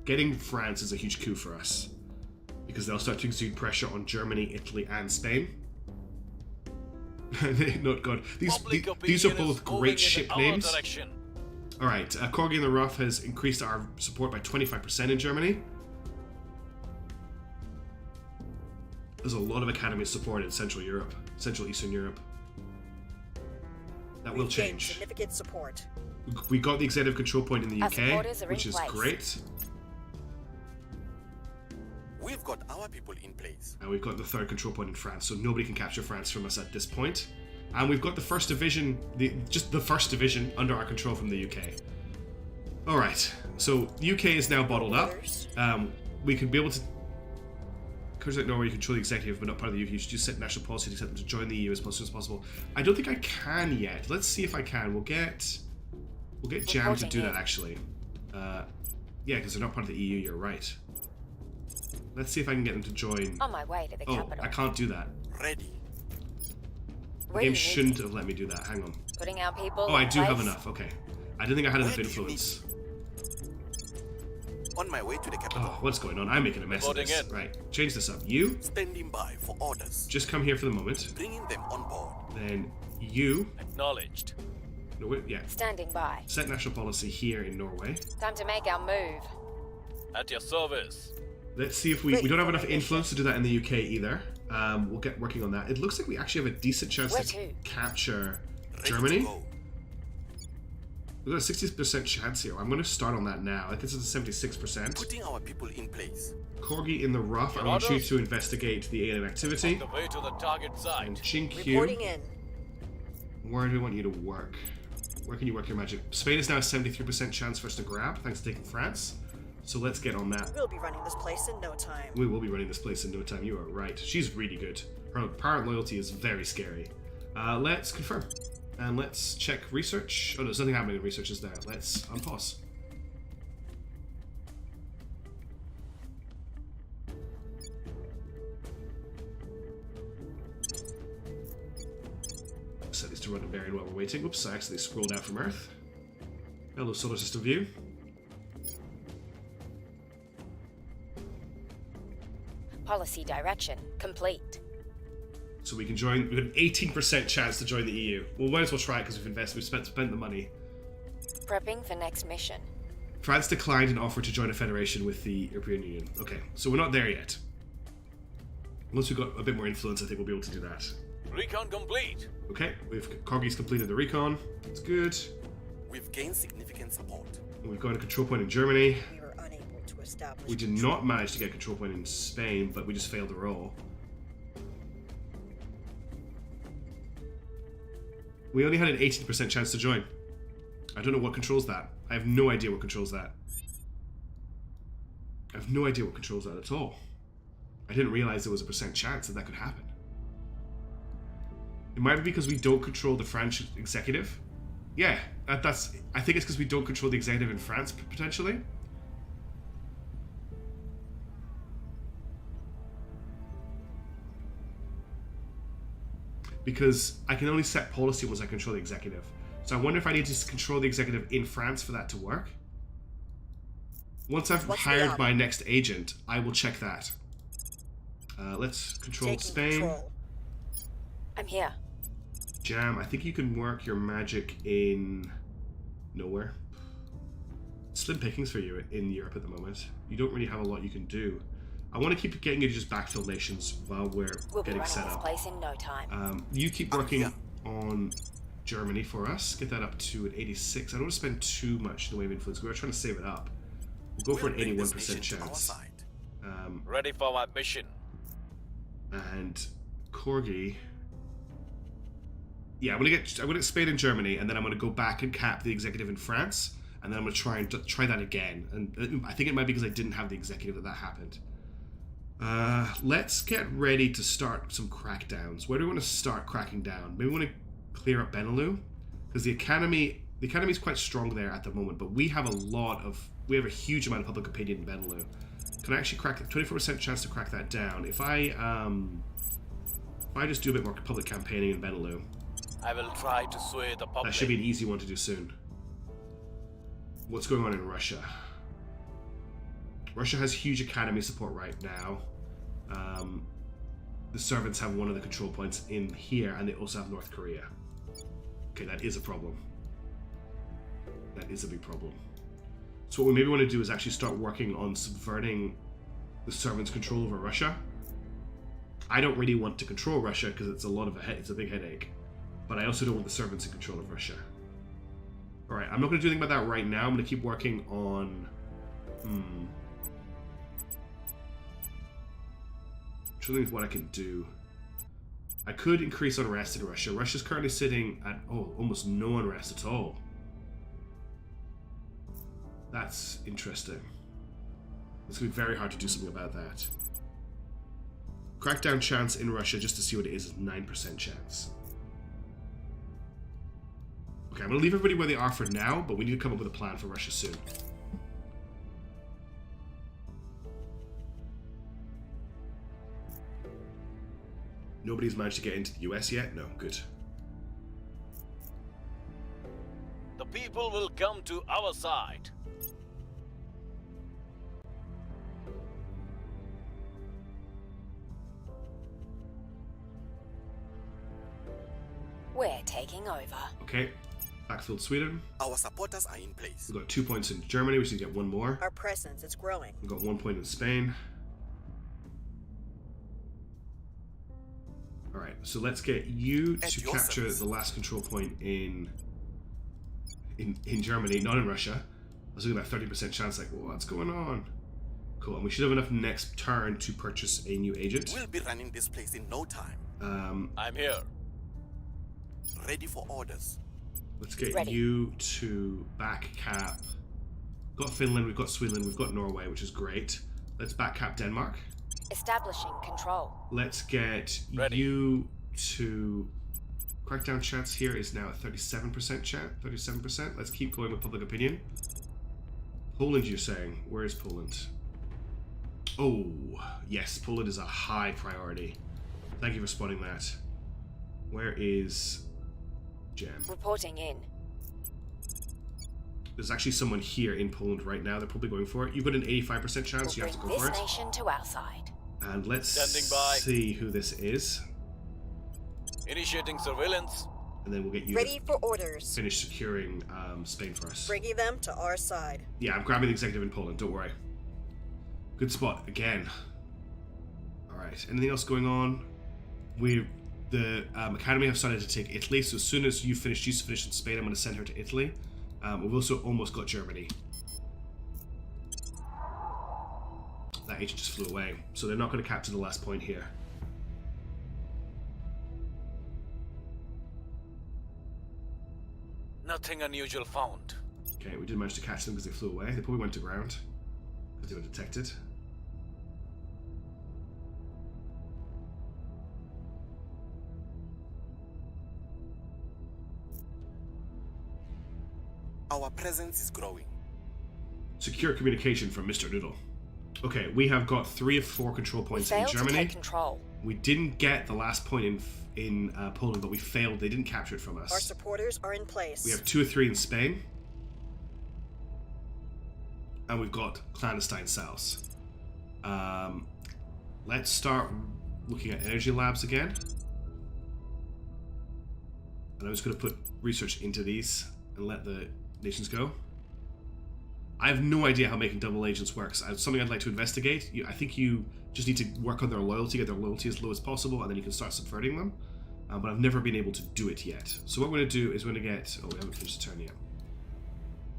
Getting France is a huge coup for us, because they'll start to exude pressure on Germany, Italy, and Spain. Not God. These are Opinion both is moving great in ship our names. direction. Alright, Corgi in the Rough has increased our support by 25% in Germany. There's a lot of academy support in Central Europe, Central Eastern Europe. That will We've gained change. significant support. We got the executive control point in the Our UK, supporters are in which is place. great. We've got our people in place. And we've got the 3rd control point in France, so nobody can capture France from us at this point. And we've got the 1st division, just the 1st division under our control from the UK. Alright, so the UK is now bottled up. We can be able to... Countries like Norway, you control the executive, but not part of the UK. You should just set national policy to set them to join the EU as soon as possible. I don't think I can yet. Let's see if I can. We'll get Jam to do that, actually. Yeah, because they're not part of the EU, you're right. Let's see if I can get them to join. On my way to the Oh, capital. I can't do that. Ready. The Where do game you need shouldn't me? have let me do that. Hang on. Putting our people Oh, I in do have place? enough. Okay. I didn't think I had enough Where do you influence. On my way to the capital. Oh, what's going on? I'm making a mess of Reporting this. in. Right. Change this up. You, Standing by for orders. just come here for the moment. Bringing them on board. Then you... Acknowledged. No, wait, yeah. Standing by. Set national policy here in Norway. Time to make our move. At your service. Let's see if we don't have enough influence to do that in the UK either. We'll get working on that. It looks like we actually have a decent chance Where to to? capture Ready to Germany. go. We've got a 60% chance here. I'm going to start on that now. I think this is a 76%. Putting our people in place. Corgi in the Rough, I Your want you orders? to investigate the alien activity. On the way to the target And site. Chinkyu, Reporting in. where do we want you to work? Where can you work your magic? Spain is now a 73% chance for us to grab, thanks to taking France. So let's get on that. We'll be running this place in no time. We will be running this place in no time. You are right. She's really good. Her power and loyalty is very scary. Let's confirm. And let's check research. Oh no, there's nothing happening in research, is there? Let's unpause. Set these to run a variant while we're waiting. Oops, I accidentally scrolled out from Earth. Hello, solar system view. Policy direction complete. So we can join. We've got an 18% chance to join the EU. Well, might as well try it because we've spent the money. Prepping for next mission. France declined an offer to join a federation with the European Union. Okay, so we're not there yet. Once we've got a bit more influence, I think we'll be able to do that. Recon complete. Okay, Corgi's completed the recon. That's good. We've gained significant support. And we've got a control point in Germany. We were unable to establish. We did not manage to get a control point in Spain, but we just failed the roll. We only had an 18% chance to join. I don't know what controls that. I have no idea what controls that. I have no idea what controls that at all. I didn't realize there was a percent chance that could happen. It might be because we don't control the French executive. Yeah, I think it's because we don't control the executive in France, potentially. because I can only set policy once I control the executive. So I wonder if I need to control the executive in France for that to work. Once I've What's the hired odds? my next agent, I will check that. Let's control Taking Spain. control. I'm here. Jam, I think you can work your magic in nowhere. Slim pickings for you in Europe at the moment. You don't really have a lot you can do. I want to keep getting you to just backfill nations while we're We'll be getting running set this up. place in no time. You keep working here. on Germany for us. Get that up to an 86. I don't want to spend too much in the way of influence. We were trying to save it up. We'll go for an We'll bring this 81% nation to our chance. side. Ready for my mission. And Corgi. Yeah, I'm gonna get Spain and Germany, and then I'm gonna go back and cap the executive in France, and then I'm gonna try that again. And I think it might be because I didn't have the executive that happened. Let's get ready to start some crackdowns. Where do we want to start cracking down? Maybe we want to clear up Benelux, because the academy is quite strong there at the moment, but we have a huge amount of public opinion in Benelux. Can I actually crack 24% chance to crack that down? If I just do a bit more public campaigning in Benelux, I will try to sway the public. that should be an easy one to do soon. What's going on in Russia? Russia has huge academy support right now. The servants have one of the control points in here, and they also have North Korea. Okay, that is a problem. That is a big problem. So what we maybe want to do is actually start working on subverting the servants' control over Russia. I don't really want to control Russia because it's it's a big headache. But I also don't want the servants in control of Russia. Alright, I'm not going to do anything about that right now. I'm going to keep working on... I'm trying to think of what I can do. I could increase unrest in Russia. Russia's currently sitting at, almost no unrest at all. That's interesting. It's going to be very hard to do something about that. Crackdown chance in Russia, just to see what it is 9% chance. Okay, I'm going to leave everybody where they are for now, but we need to come up with a plan for Russia soon. Nobody's managed to get into the US yet? No, good. The people will come to our side. We're taking over. Okay, backfilled Sweden. Our supporters are in place. We've got 2 points in Germany, we should get one more. Our presence is growing. We've got 1 point in Spain. Alright, so let's get you At to your capture service. the last control point in Germany, not in Russia. I was looking at 30% chance, like, what's going on? Cool, and we should have enough next turn to purchase a new agent. We'll be running this place in no time. I'm here. Ready for orders. Let's get Ready. you to back cap. We've got Finland, we've got Sweden, we've got Norway, which is great. Let's back cap Denmark. Establishing control. Let's get Ready. you to... Crackdown chance here is now at 37% chance. 37%. Let's keep going with public opinion. Poland, you're saying. Where is Poland? Oh, yes. Poland is a high priority. Thank you for spotting that. Where is Jam? Reporting in. There's actually someone here in Poland right now. They're probably going for it. You've got an 85% chance. You We'll have to bring go for this it. nation to our side. And let's Standing by. see who this is. Initiating surveillance. And then we'll get you Ready to for orders. finish securing Spain for us. Bringing them to our side. Yeah, I'm grabbing the executive in Poland, don't worry. Good spot, again. Alright, anything else going on? The Academy have started to take Italy, so as soon as she's finished in Spain, I'm going to send her to Italy. We've also almost got Germany. That agent just flew away, so they're not going to capture the last point here. Nothing unusual found. Okay, we did manage to catch them because they flew away. They probably went to ground because they were detected. Our presence is growing. Secure communication from Mr. Noodle. Okay, we have got 3 of 4 control We points in failed to Germany. take control. We didn't get the last point in Poland, but we failed. They didn't capture it from Our us. supporters are in place. We have 2 or 3 in Spain. And we've got clandestine cells. Let's start looking at energy labs again. And I'm just going to put research into these and let the nations go. I have no idea how making double agents works. It's something I'd like to investigate. I think you just need to work on their loyalty, get their loyalty as low as possible, and then you can start subverting them. But I've never been able to do it yet. So what we're going to do is we're going to get... Oh, we haven't finished the turn yet.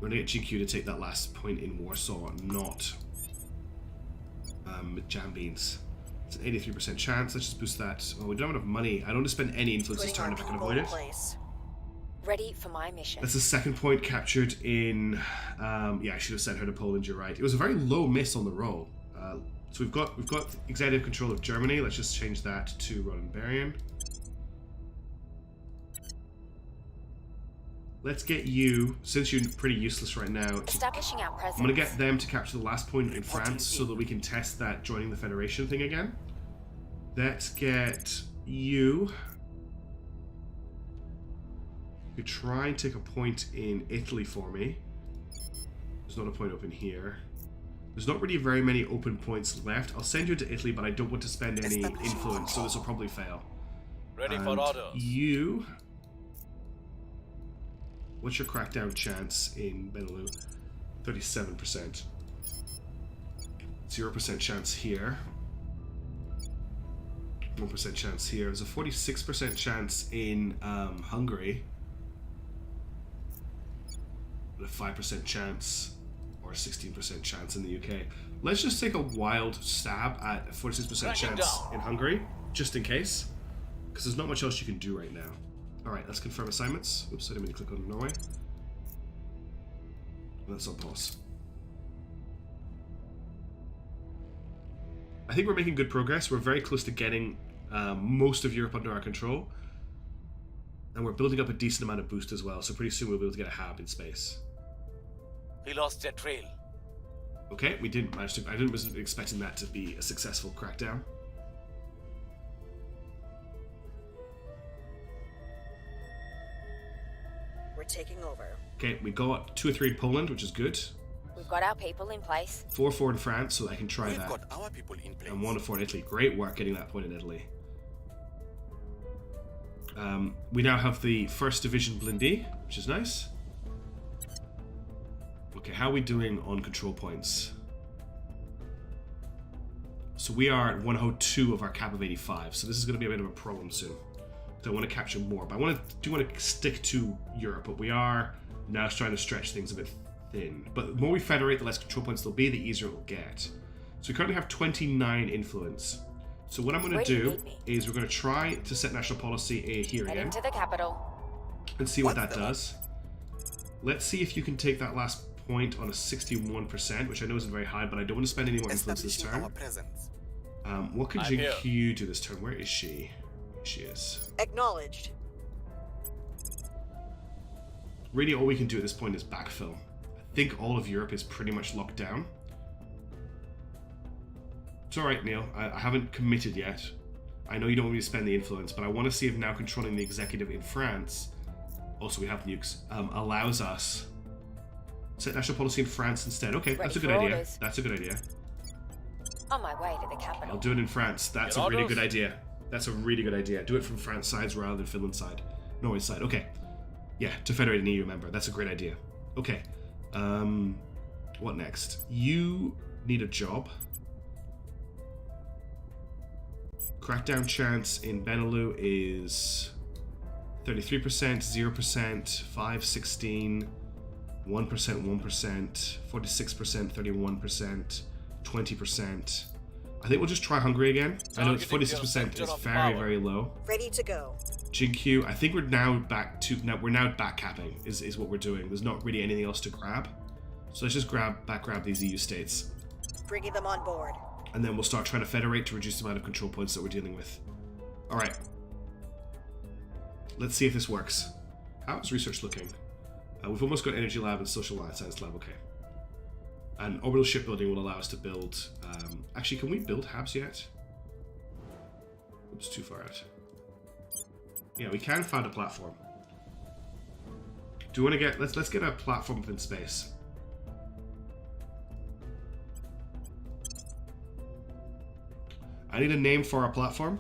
We're going to get GQ to take that last point in Warsaw, not Jam Beans. It's an 83% chance. Let's just boost that. Well, we don't have enough money. I don't want to spend any influence this Putting turn our if I can people avoid in it. place. Ready for my mission. That's the second point captured in... yeah, I should have sent her to Poland, you're right. It was a very low miss on the roll. So we've got executive control of Germany. Let's just change that to Rodenbarian. Let's get you, since you're pretty useless right now, Establishing our presence. I'm going to get them to capture the last point in France so that we can test that joining the Federation thing again. Let's get you... You try and take a point in Italy for me. There's not a point open here. There's not really very many open points left. I'll send you to Italy, but I don't want to spend any influence, so this will probably fail. Ready And for orders. you... What's your crackdown chance in Benelux? 37%. 0% chance here. 1% chance here. There's a 46% chance in Hungary. A 5% chance or a 16% chance in the UK. Let's just take a wild stab at a 46% chance in Hungary, just in case, because there's not much else you can do right now. Alright, let's confirm assignments. Oops, I didn't mean to click on Norway. That's on pause. I think we're making good progress. We're very close to getting most of Europe under our control. And we're building up a decent amount of boost as well, so pretty soon we'll be able to get a hab in space. We lost their trail. Okay, we didn't manage to... I wasn't expecting that to be a successful crackdown. We're taking over. Okay, we got 2 or 3 in Poland, which is good. We've got our people in place. 4 or 4 in France, so I can try We've that. got our people in place. And 1 or 4 in Italy. Great work getting that point in Italy. We now have the 1st Division Blindé, which is nice. Okay, how are we doing on control points? So we are at 102 of our cap of 85, so this is going to be a bit of a problem soon. So I want to capture more, but I do want to stick to Europe, but we are now trying to stretch things a bit thin. But the more we federate, the less control points there'll be, the easier it will get. So we currently have 29 influence. So what I'm going to do is we're going to try to set national policy here Heading again to the capital. and see what that does. Let's see if you can take that last point on a 61%, which I know isn't very high, but I don't want to spend any more influence this Establishing our turn. presence. What could I'm here. JQ do this turn? Where is she? Here she is. Acknowledged. Really, all we can do at this point is backfill. I think all of Europe is pretty much locked down. It's alright, Neil. I haven't committed yet. I know you don't want me to spend the influence, but I want to see if now controlling the executive in France, also we have nukes, allows us set national policy in France instead. Okay, that's a Ready good for idea. orders. That's a good idea. On my way to the capital. I'll do it in France. That's Get a really orders? good idea. That's a really good idea. Do it from France sides rather than Finland side. Norway side. Okay. Yeah, to federate an EU member. That's a great idea. Okay. What next? You need a job. Crackdown chance in Benelux is 33%, 0%, 5, 16, 1%, 1%, 46%, 31%, 20%. I think we'll just try Hungary again. I know it's 46% is very, very low. Ready to go. JinQ, I think we're now back capping is what we're doing. There's not really anything else to grab. So let's just grab these EU states. Bringing them on board. And then we'll start trying to federate to reduce the amount of control points that we're dealing with. Alright. Let's see if this works. How is research looking? We've almost got Energy Lab and Social Science Lab, okay. And orbital shipbuilding will allow us to build... actually, can we build HABs yet? Oops, too far out. Yeah, we can find a platform. Do you want to get... Let's get a platform up in space. I need a name for our platform.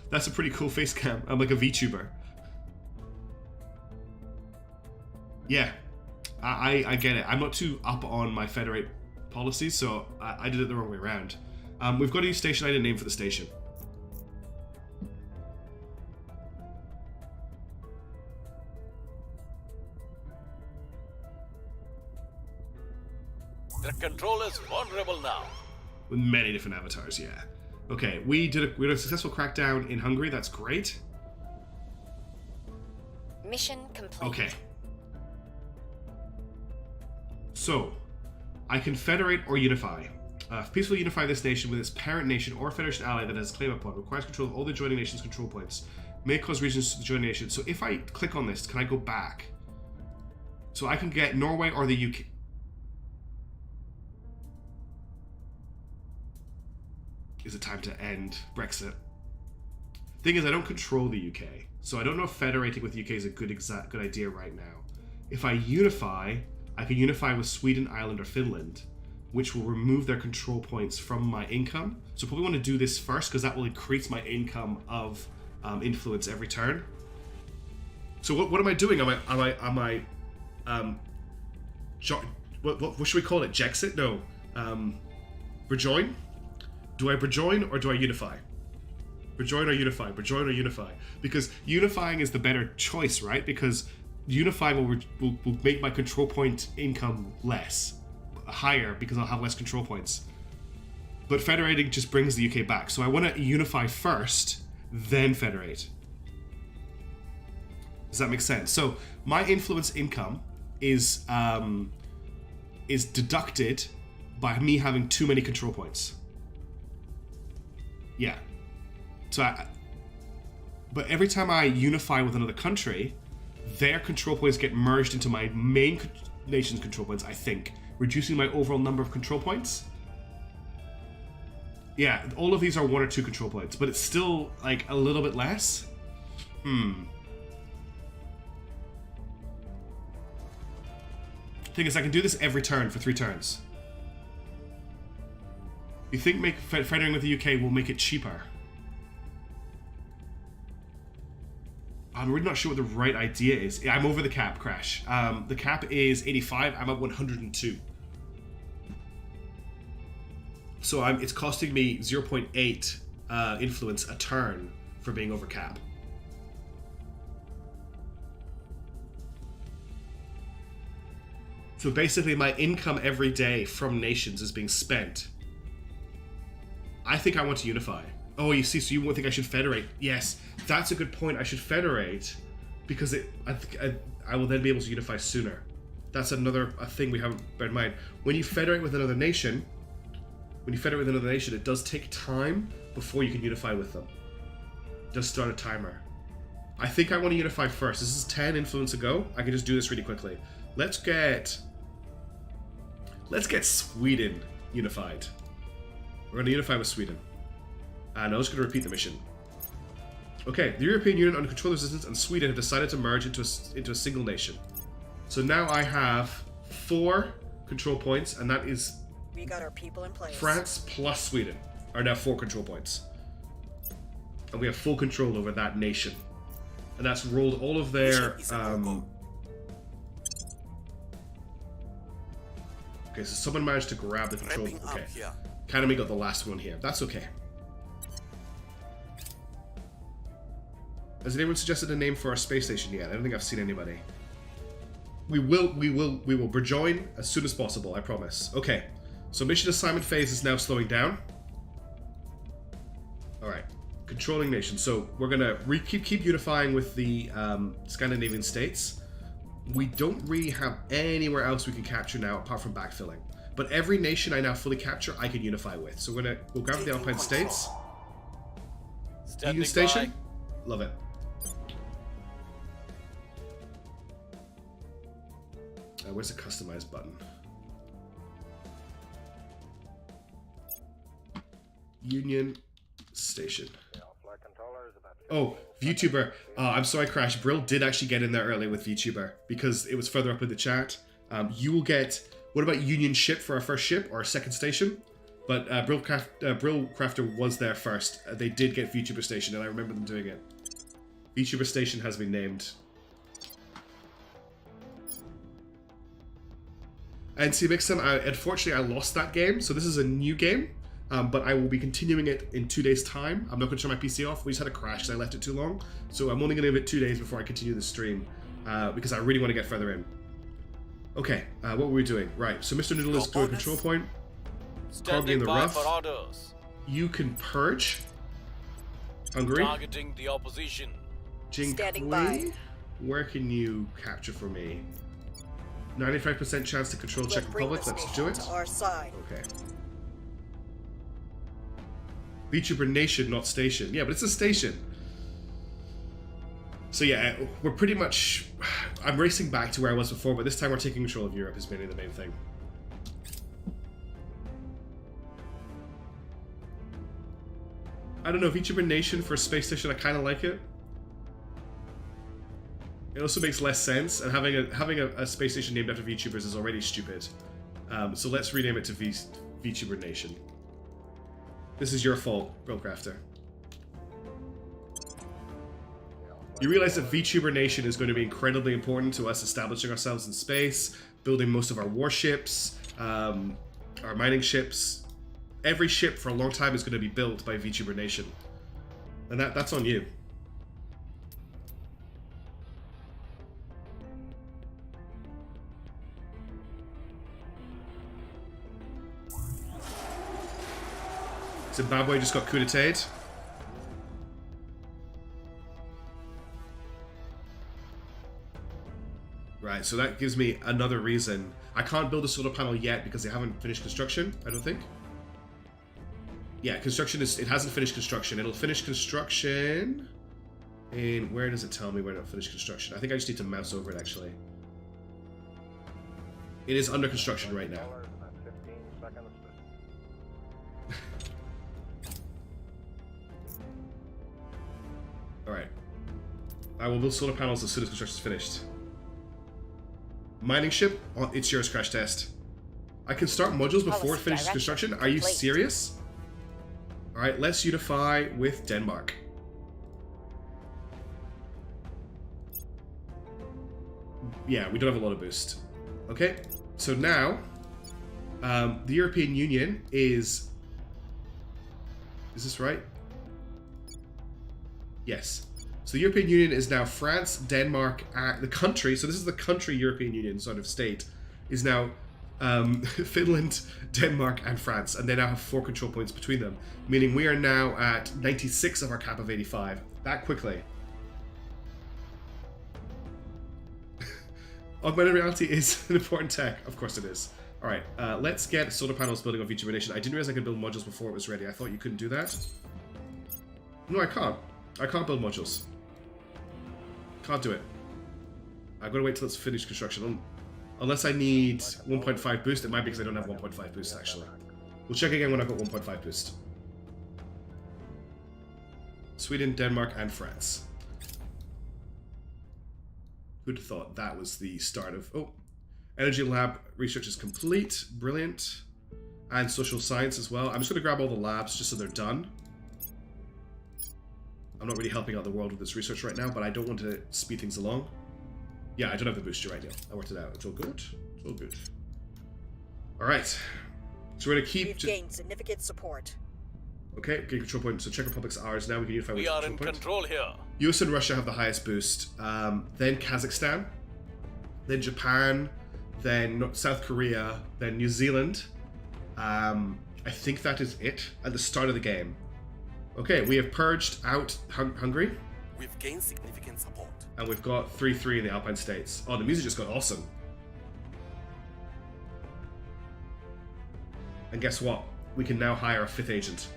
That's a pretty cool face cam. I'm like a VTuber. Yeah. I get it. I'm not too up on my federate policies, so I did it the wrong way around. We've got a new station. I need a name for the station. The control is vulnerable now. With many different avatars, yeah. Okay, we did a successful crackdown in Hungary. That's great. Mission complete. Okay. So, I can federate or unify. Peacefully unify this nation with its parent nation or Federation ally that has claim upon. Requires control of all the joining nations' control points. May cause regions to the joining nation. So if I click on this, can I go back? So I can get Norway or the UK. Is it time to end Brexit? Thing is, I don't control the UK. So I don't know if federating with the UK is a good idea right now. If I unify, I can unify with Sweden, Ireland, or Finland, which will remove their control points from my income. So probably want to do this first because that will increase my income of influence every turn. So what am I doing? What should we call it? Jexit? No. Rejoin? Do I rejoin or do I unify? Rejoin or unify? Rejoin or unify? Because unifying is the better choice, right? Because unifying will make my control point income higher because I'll have less control points. But federating just brings the UK back. So I want to unify first, then federate. Does that make sense? So my influence income is deducted by me having too many control points. Yeah. So but every time I unify with another country, their control points get merged into my main nation's control points, I think, reducing my overall number of control points. Yeah, all of these are 1 or 2 control points, but it's still like a little bit less. Thing is, I can do this every turn for 3 turns. You think federating with the UK will make it cheaper? I'm really not sure what the right idea is. I'm over the cap, Crash. The cap is 85. I'm at 102. So it's costing me 0.8 influence a turn for being over cap. So basically my income every day from nations is being spent. I think I want to unify. Oh, you see, so you won't think I should federate. Yes, that's a good point. I should federate because I will then be able to unify sooner. That's a thing we haven't bear in mind. When you federate with another nation, it does take time before you can unify with them. It does start a timer. I think I want to unify first. This is 10 influence ago. I can just do this really quickly. Let's get Sweden unified. We're going to unify with Sweden. And I'm just going to repeat the mission. Okay, the European Union under control resistance and Sweden have decided to merge into a single nation. So now I have 4 control points, and that is We got our people in place. France plus Sweden are now 4 control points. And we have full control over that nation. And that's rolled all of their... Okay, so someone managed to grab the control. Okay. Academy got the last one here. That's okay. Has anyone suggested a name for our space station yet? I don't think I've seen anybody. We will rejoin as soon as possible, I promise. Okay. So mission assignment phase is now slowing down. Alright. Controlling nation. So we're gonna keep unifying with the Scandinavian states. We don't really have anywhere else we can capture now apart from backfilling. But every nation I now fully capture, I can unify with. So we'll grab the Alpine states. Union station. Love it. Where's the customize button? Union Station. Oh, VTuber. I'm sorry, Crash. Brill did actually get in there early with VTuber because it was further up in the chat. You will get... What about Union Ship for our first ship or our second station? But Brill Crafter was there first. They did get VTuber Station, and I remember them doing it. VTuber Station has been named. And see, Mixum, unfortunately, I lost that game, so this is a new game. But I will be continuing it in 2 days' time. I'm not going to turn my PC off. We just had a crash because I left it too long. So I'm only going to give it 2 days before I continue the stream because I really want to get further in. Okay, what were we doing? Right, so Mr. Noodle is going control point. Probably in the rough. For orders. You can purge. Hungary. Targeting the opposition. Standing by. Where can you capture for me? 95% chance to control Czech Republic. Let's do it. To our side. Okay. VTuber Nation, not station. Yeah, but it's a station. So yeah, we're pretty much... I'm racing back to where I was before, but this time we're taking control of Europe is mainly the main thing. I don't know, VTuber Nation for a space station, I kind of like it. It also makes less sense, and having a space station named after VTubers is already stupid. So let's rename it to VTuber Nation. This is your fault, Brillcrafter. You realize that VTuber Nation is going to be incredibly important to us establishing ourselves in space, building most of our warships, our mining ships. Every ship for a long time is going to be built by VTuber Nation. And that's on you. Zimbabwe just got coup d'etat. Right, so that gives me another reason. I can't build a solar panel yet because they haven't finished construction, I don't think. Yeah, construction it hasn't finished construction. It'll finish construction in, where does it tell me where it'll finish construction? I think I just need to mouse over it actually. It is under construction right now. Alright. I will build solar panels as soon as construction is finished. Mining ship? Oh, it's yours, Crash Test. I can start modules before it finishes construction? Are you serious? Alright, let's unify with Denmark. Yeah, we don't have a lot of boost. Okay, so now, the European Union is... Is this right? Yes. So the European Union is now France, Denmark, the country, so this is the country European Union sort of state, is now Finland, Denmark, and France, and they now have 4 control points between them, meaning we are now at 96 of our cap of 85. That quickly. Augmented reality is an important tech. Of course it is. Alright, let's get solar panels building on VTuber Nation. I didn't realize I could build modules before it was ready. I thought you couldn't do that. No, I can't. I can't build modules. Can't do it. I've got to wait till it's finished construction. Unless I need 1.5 boost. It might be because I don't have 1.5 boost, actually. We'll check again when I've got 1.5 boost. Sweden, Denmark, and France. Who'd have thought that was the start of... Oh, Energy Lab research is complete. Brilliant. And social science as well. I'm just going to grab all the labs just so they're done. I'm not really helping out the world with this research right now, but I don't want to speed things along. Yeah, I don't have the booster right now. I worked it out. It's all good. It's all good. Alright. So we're going to keep... We've gained significant support. Okay, gain control point. So Czech Republic's ours. Now we can unify with We are in control here. US and Russia have the highest boost. Then Kazakhstan. Then Japan. Then South Korea. Then New Zealand. I think that is it at the start of the game. Okay, we have purged out Hungary. We've gained significant support. And we've got 3-3 in the Alpine States. Oh, the music just got awesome. And guess what? We can now hire a 5th agent.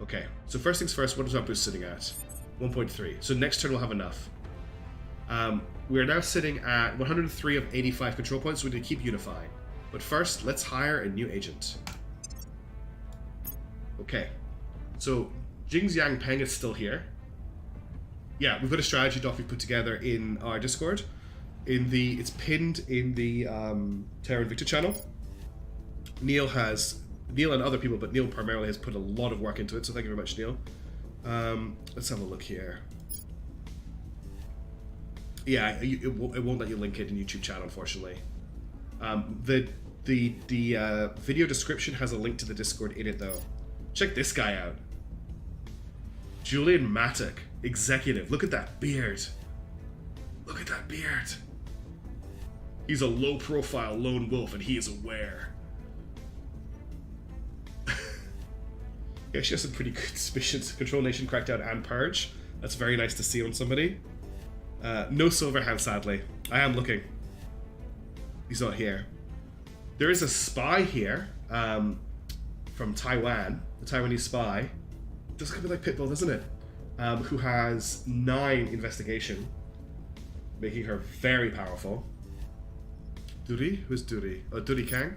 Okay, so first things first, what is our boost sitting at? 1.3. So next turn we'll have enough. We are now sitting at 103 of 85 control points, so we need to keep unifying. But first, let's hire a new agent. Okay. So, Jingxiang Peng is still here. Yeah, we've got a strategy doc we put together in our Discord. It's pinned in the Terra Invicta channel. Neil and other people, but Neil primarily has put a lot of work into it, so thank you very much, Neil. Let's have a look here. Yeah, it won't let you link it in YouTube chat, unfortunately. The video description has a link to the Discord in it, though. Check this guy out. Julian Matic, executive. Look at that beard. Look at that beard. He's a low-profile lone wolf, and he is aware. Yeah, she has some pretty good suspicions. Control Nation, Crackdown, and Purge. That's very nice to see on somebody. No Silverhand, sadly. I am looking. He's not here. There is a spy here from Taiwan, the Taiwanese spy. Does kind of like Pitbull, doesn't it? Who has 9 investigation, making her very powerful. Duri? Who's Duri? Oh, Duri Kang.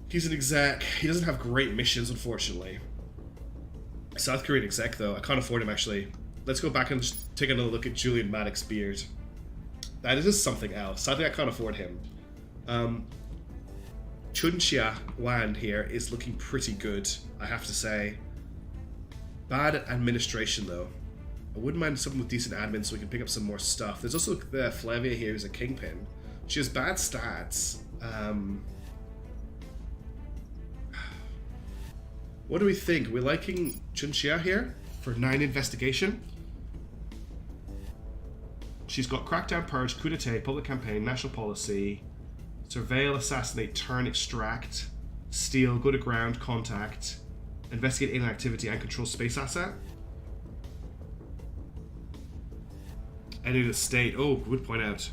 He's an exec. He doesn't have great missions, unfortunately. South Korean exec, though. I can't afford him, actually. Let's go back and just take another look at Julian Maddox's beard. That is something else. Sadly, I can't afford him. Chunxia Wan here is looking pretty good, I have to say. Bad at administration, though. I wouldn't mind someone with decent admin so we can pick up some more stuff. There's also Flavia here who's a kingpin. She has bad stats. What do we think? We're liking Chunxia here for 9 investigation. She's got Crackdown, Purge, Coup d'etat, Public Campaign, National Policy, Surveil, Assassinate, Turn, Extract, Steal, Go to Ground, Contact, Investigate Alien Activity, and Control Space Asset. Enemy the State. Oh, good point out.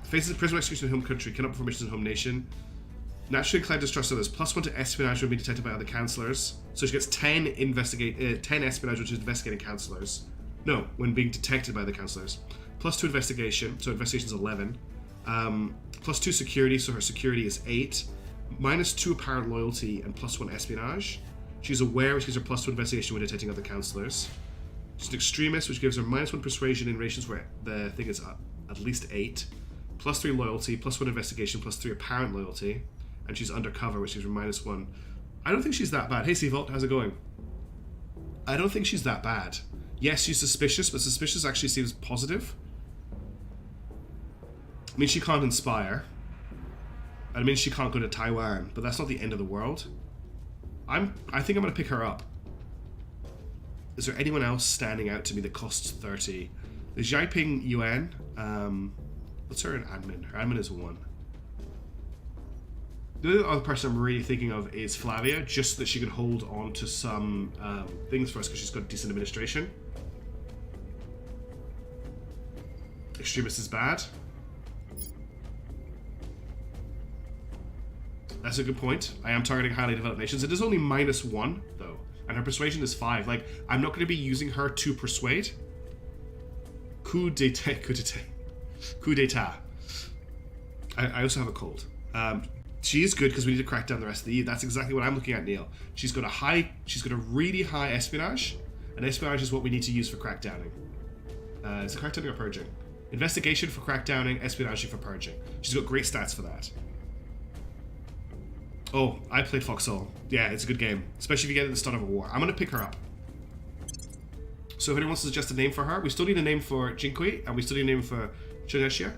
Faces a prisoner execution in home country, cannot perform missions in home nation. Naturally inclined to distrust others. +1 to espionage when being detected by other councillors. So she gets 10 espionage, which is investigating councillors. No, when being detected by the councillors. +2 investigation, so investigation's 11. +2 security, so her security is 8. -2 apparent loyalty and +1 espionage. She's aware, which gives her +2 investigation when detecting other councillors. She's an extremist, which gives her -1 persuasion in nations where the thing is at least 8. +3 loyalty, +1 investigation, +3 apparent loyalty. And she's undercover, which gives her -1. I don't think she's that bad. Hey, Seavolt, how's it going? I don't think she's that bad. Yes, she's suspicious, but suspicious actually seems positive. I mean, she can't inspire. I mean, she can't go to Taiwan, but that's not the end of the world. I think I'm going to pick her up. Is there anyone else standing out to me that costs 30? There's Yaiping Yuan. What's her admin? Her admin is 1. The other person I'm really thinking of is Flavia, just so that she can hold on to some things for us because she's got decent administration. Extremist is bad. That's a good point. I am targeting highly developed nations. It is only -1, though, and her persuasion is 5. Like, I'm not going to be using her to persuade. Coup d'etat. I also have a cold. She is good because we need to crack down the rest of the EU. That's exactly what I'm looking at, Neil. She's got a really high espionage, and espionage is what we need to use for crackdowning. Is it crackdowning or purging? Investigation for crackdowning, espionage for purging. She's got great stats for that. Oh, I played Foxhole. Yeah, it's a good game, especially if you get at the start of a war. I'm going to pick her up. So if anyone wants to suggest a name for her, we still need a name for Jinqui, and we still need a name for Chunxia,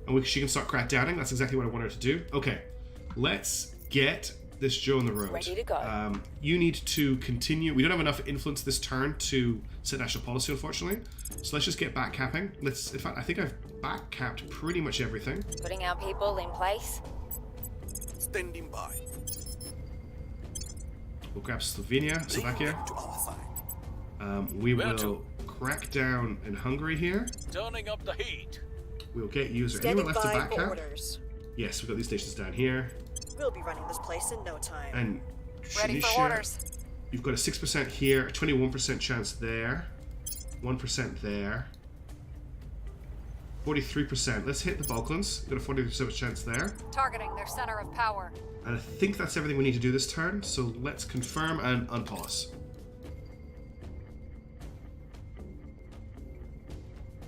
and she can start crackdowning. That's exactly what I want her to do. Okay, let's get this Joe on the road. Ready to go. You need to continue. We don't have enough influence this turn to set national policy, unfortunately. So let's just get back capping. In fact, I think I've back capped pretty much everything. Putting our people in place. Standing by. We'll grab Slovakia. To our side. We Where will to? crack down in Hungary here. Turning up the heat. We'll get user. Standing Anyone left to by back for cap? orders. Yes, we've got these stations down here. We'll be running this place in no time. And Ready for Tunisia, orders. you've got a 6% here, a 21% chance there, 1% there. 43%. Let's hit the Balkans. Got a 43% chance there. Targeting their center of power. And I think that's everything we need to do this turn. So let's confirm and unpause.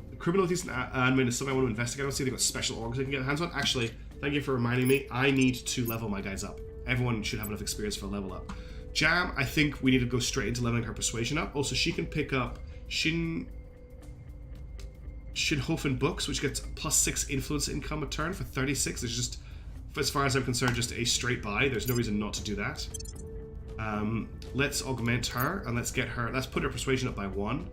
The criminal decent admin is something I want to investigate. I don't see they've got special orgs I can get hands on. Actually, thank you for reminding me. I need to level my guys up. Everyone should have enough experience for a level up. Jam, I think we need to go straight into leveling her persuasion up. Also, she can pick up Shinhofen Books, which gets +6 influence income a turn for 36. It's just, as far as I'm concerned, just a straight buy. There's no reason not to do that. Let's augment her, and let's put her persuasion up by 1.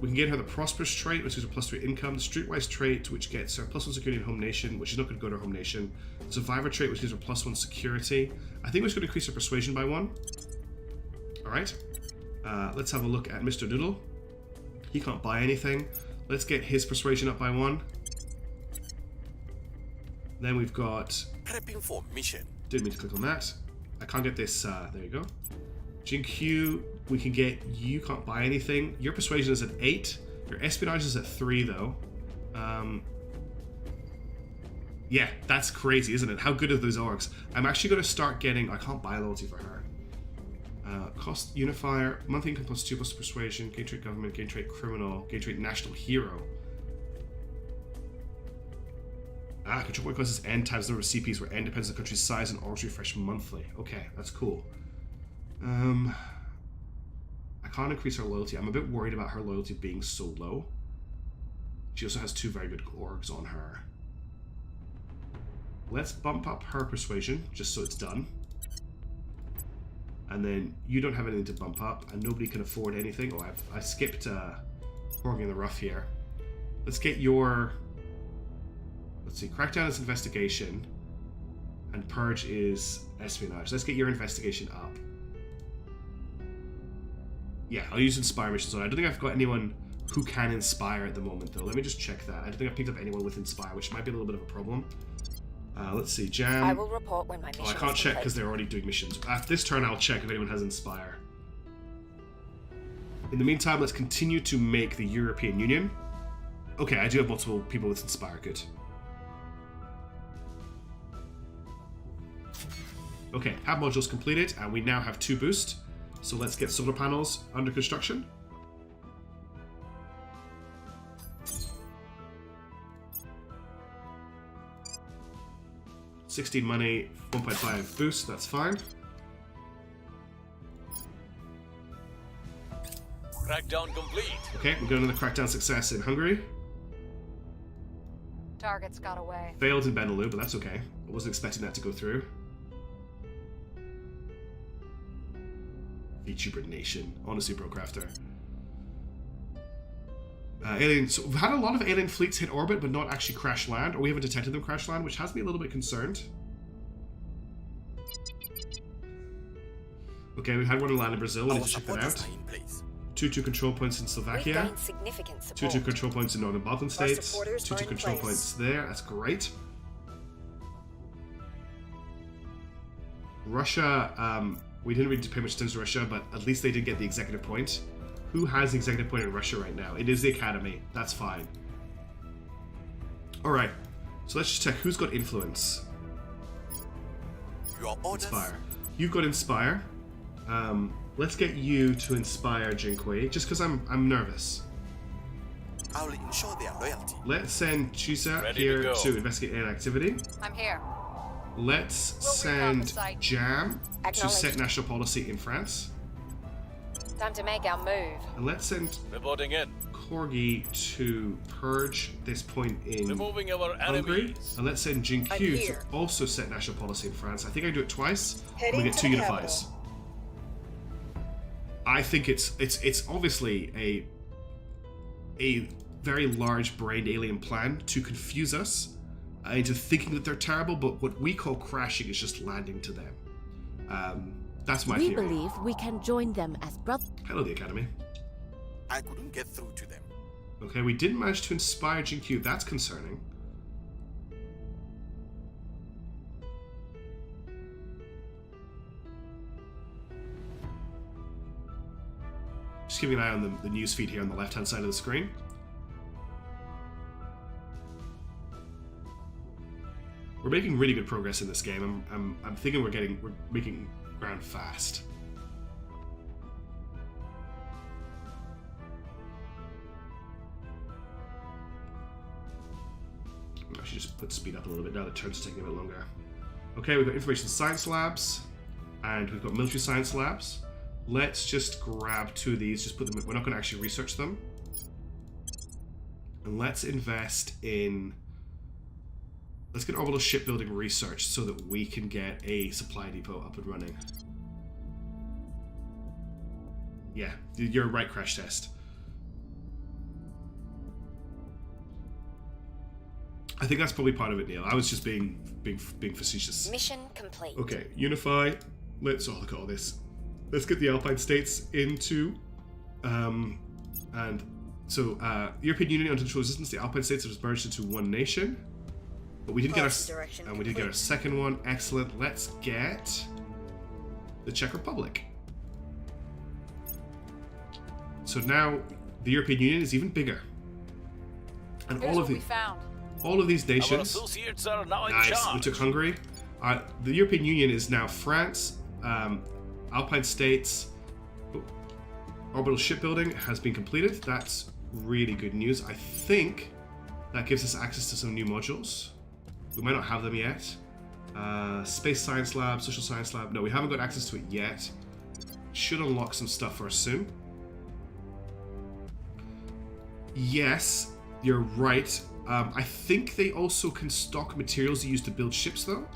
We can get her the Prosperous trait, which is a +3 income. The Streetwise trait, which gets her +1 security in home nation, which is not going to go to her home nation. The Survivor trait, which gives her +1 security. I think we're just going to increase her persuasion by 1. Alright. Let's have a look at Mr. Noodle. He can't buy anything. Let's get his persuasion up by 1. Then we've got... Prepping for mission. Didn't mean to click on that. I can't get this... there you go. Jinq, we can get... You can't buy anything. Your persuasion is at 8. Your espionage is at 3, though. Yeah, that's crazy, isn't it? How good are those orgs? I'm actually going to start getting... I can't buy loyalty for her. Cost unifier, monthly income +2 plus persuasion, gain trait government, gain trait criminal, gain trait national hero. Control point causes N times the number of CPs, where N depends on the country's size and orgs refresh monthly. Okay, that's cool. I can't increase her loyalty. I'm a bit worried about her loyalty being so low. She also has 2 very good orgs on her. Let's bump up her persuasion, just so it's done. And then you don't have anything to bump up, and nobody can afford anything. Oh, I skipped Horging the Rough here. Let's get your... Let's see, Crackdown is investigation, and Purge is espionage. Let's get your investigation up. Yeah, I'll use Inspire missions on. I don't think I've got anyone who can Inspire at the moment, though. Let me just check that. I don't think I've picked up anyone with Inspire, which might be a little bit of a problem. Let's see, Jam. I will report when my mission I can't check because they're already doing missions. After this turn, I'll check if anyone has Inspire. In the meantime, let's continue to make the European Union. Okay, I do have multiple people with Inspire. Good. Okay, hab modules completed, and we now have 2 boost. So let's get solar panels under construction. $16 money, 1.5 boost, that's fine. Crackdown complete. Okay, we're going to the crackdown success in Hungary. Targets got away. Failed in Benelux, but that's okay. I wasn't expecting that to go through. VTuber Nation, honestly, Procrafter. Alien. So we've had a lot of alien fleets hit orbit, but not actually crash land, or we haven't detected them crash land, which has me a little bit concerned. Okay, we've had one in land in Brazil. We need to check that out. 2-2 control points in Slovakia. 2-2 control points in Northern Balkan states. 2-2 control points there. That's great. Russia. We didn't really pay much attention to Russia, but at least they did get the executive point. Who has the executive point in Russia right now? It is the Academy. That's fine. Alright. So let's just check who's got influence. Your orders. Inspire. You've got Inspire. Let's get you to inspire Jinq, just because I'm nervous. I'll ensure their loyalty. Let's send Chisa Ready here to go. to investigate alien activity. I'm here. Let's send Jam to Acknowledged. set national policy in France. Time to make our move. And let's send Reporting in. Corgi to purge this point in Removing our Hungary. enemies. And let's send Jinq I'm to here. also set national policy in France. I think I do it twice. Heading We get to 2 the unifies. capital. I think it's obviously a very large-brained alien plan to confuse us into thinking that they're terrible, but what we call crashing is just landing to them. That's my We theory. believe we can join them as brothers. Hello, the Academy. I couldn't get through to them. Okay, we didn't manage to inspire Jinq. That's concerning. Just keeping an eye on the news feed here on the left-hand side of the screen. making really good progress in this game. I'm thinking we're making ground fast. I should just put speed up a little bit now. The turns are taking a bit longer. Okay, we've got information science labs, and we've got military science labs. Let's just grab 2 of these. Just put them. We're not going to actually research them. And let's invest in. Let's get orbital shipbuilding research so that we can get a supply depot up and running. Yeah, you're right, crash test. I think that's probably part of it, Neil. I was just being facetious. Mission complete. Okay, unify. Let's look at all this. Let's get the Alpine states into, and so European Union under control resistance. The Alpine states have merged into one nation, but we didn't get our second one. Excellent. Let's get the Czech Republic. So now the European Union is even bigger, and Here's what we found. all of these Our nations. associates are now in Nice. charge. We took Hungary. The European Union is now France, Alpine states. Orbital shipbuilding has been completed. That's really good news. I think that gives us access to some new modules. We might not have them yet. Space science lab, social science lab. No, we haven't got access to it yet. Should unlock some stuff for us soon. Yes, you're right. I think they also can stock materials used to build ships, though.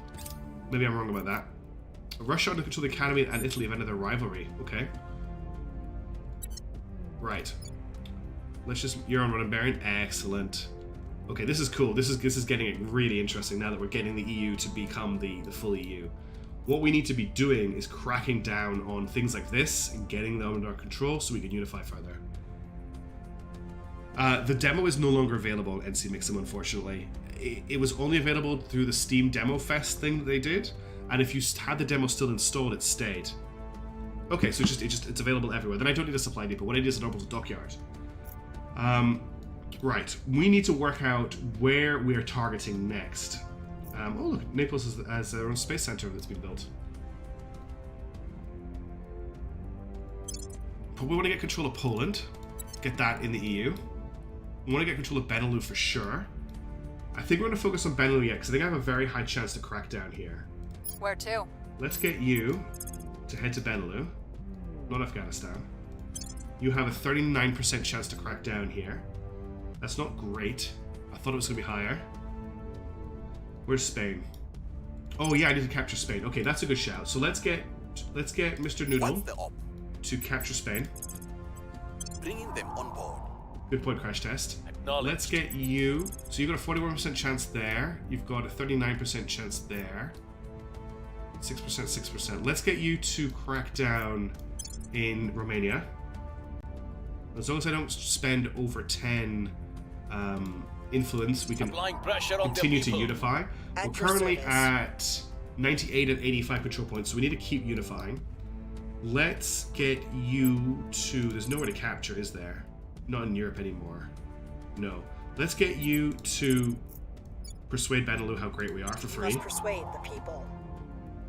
Maybe I'm wrong about that. Russia under control of the Academy and Italy have ended their rivalry. Okay. Right. Let's just... You're on Ronan Baron. Excellent. Okay, this is cool. This is getting it really interesting now that we're getting the EU to become the full EU. What we need to be doing is cracking down on things like this and getting them under our control so we can unify further. The demo is no longer available on NC Mixem, unfortunately. It was only available through the Steam Demo Fest thing that they did, and if you had the demo still installed, it stayed. Okay, so it's available everywhere. Then I don't need a supply depot. What I need is an orbital dockyard. Right, we need to work out where we are targeting next. Oh look, Naples has their own space center that's been built. Probably want to get control of Poland. Get that in the EU. We want to get control of Benelux for sure. I think we're going to focus on Benelux yet, because I think I have a very high chance to crack down here. Where to? Let's get you to head to Benelux, not Afghanistan. You have a 39% chance to crack down here. That's not great. I thought it was going to be higher. Where's Spain? Oh yeah, I need to capture Spain. Okay, that's a good shout. So let's get Mr. Noodle What's the op? to capture Spain. Bringing them on board. Good point, crash test. Acknowledged. Let's get you. So you've got a 41% chance there. You've got a 39% chance there. 6%, 6%. Let's get you to crack down in Romania. As long as I don't spend over 10 influence, we can Applying pressure on continue the to people. unify. At We're your currently service. at 98 and 85 control points, so we need to keep unifying. Let's get you to... There's nowhere to capture, is there? Not in Europe anymore. No. Let's get you to persuade Benelux how great we are for You free. must persuade the people.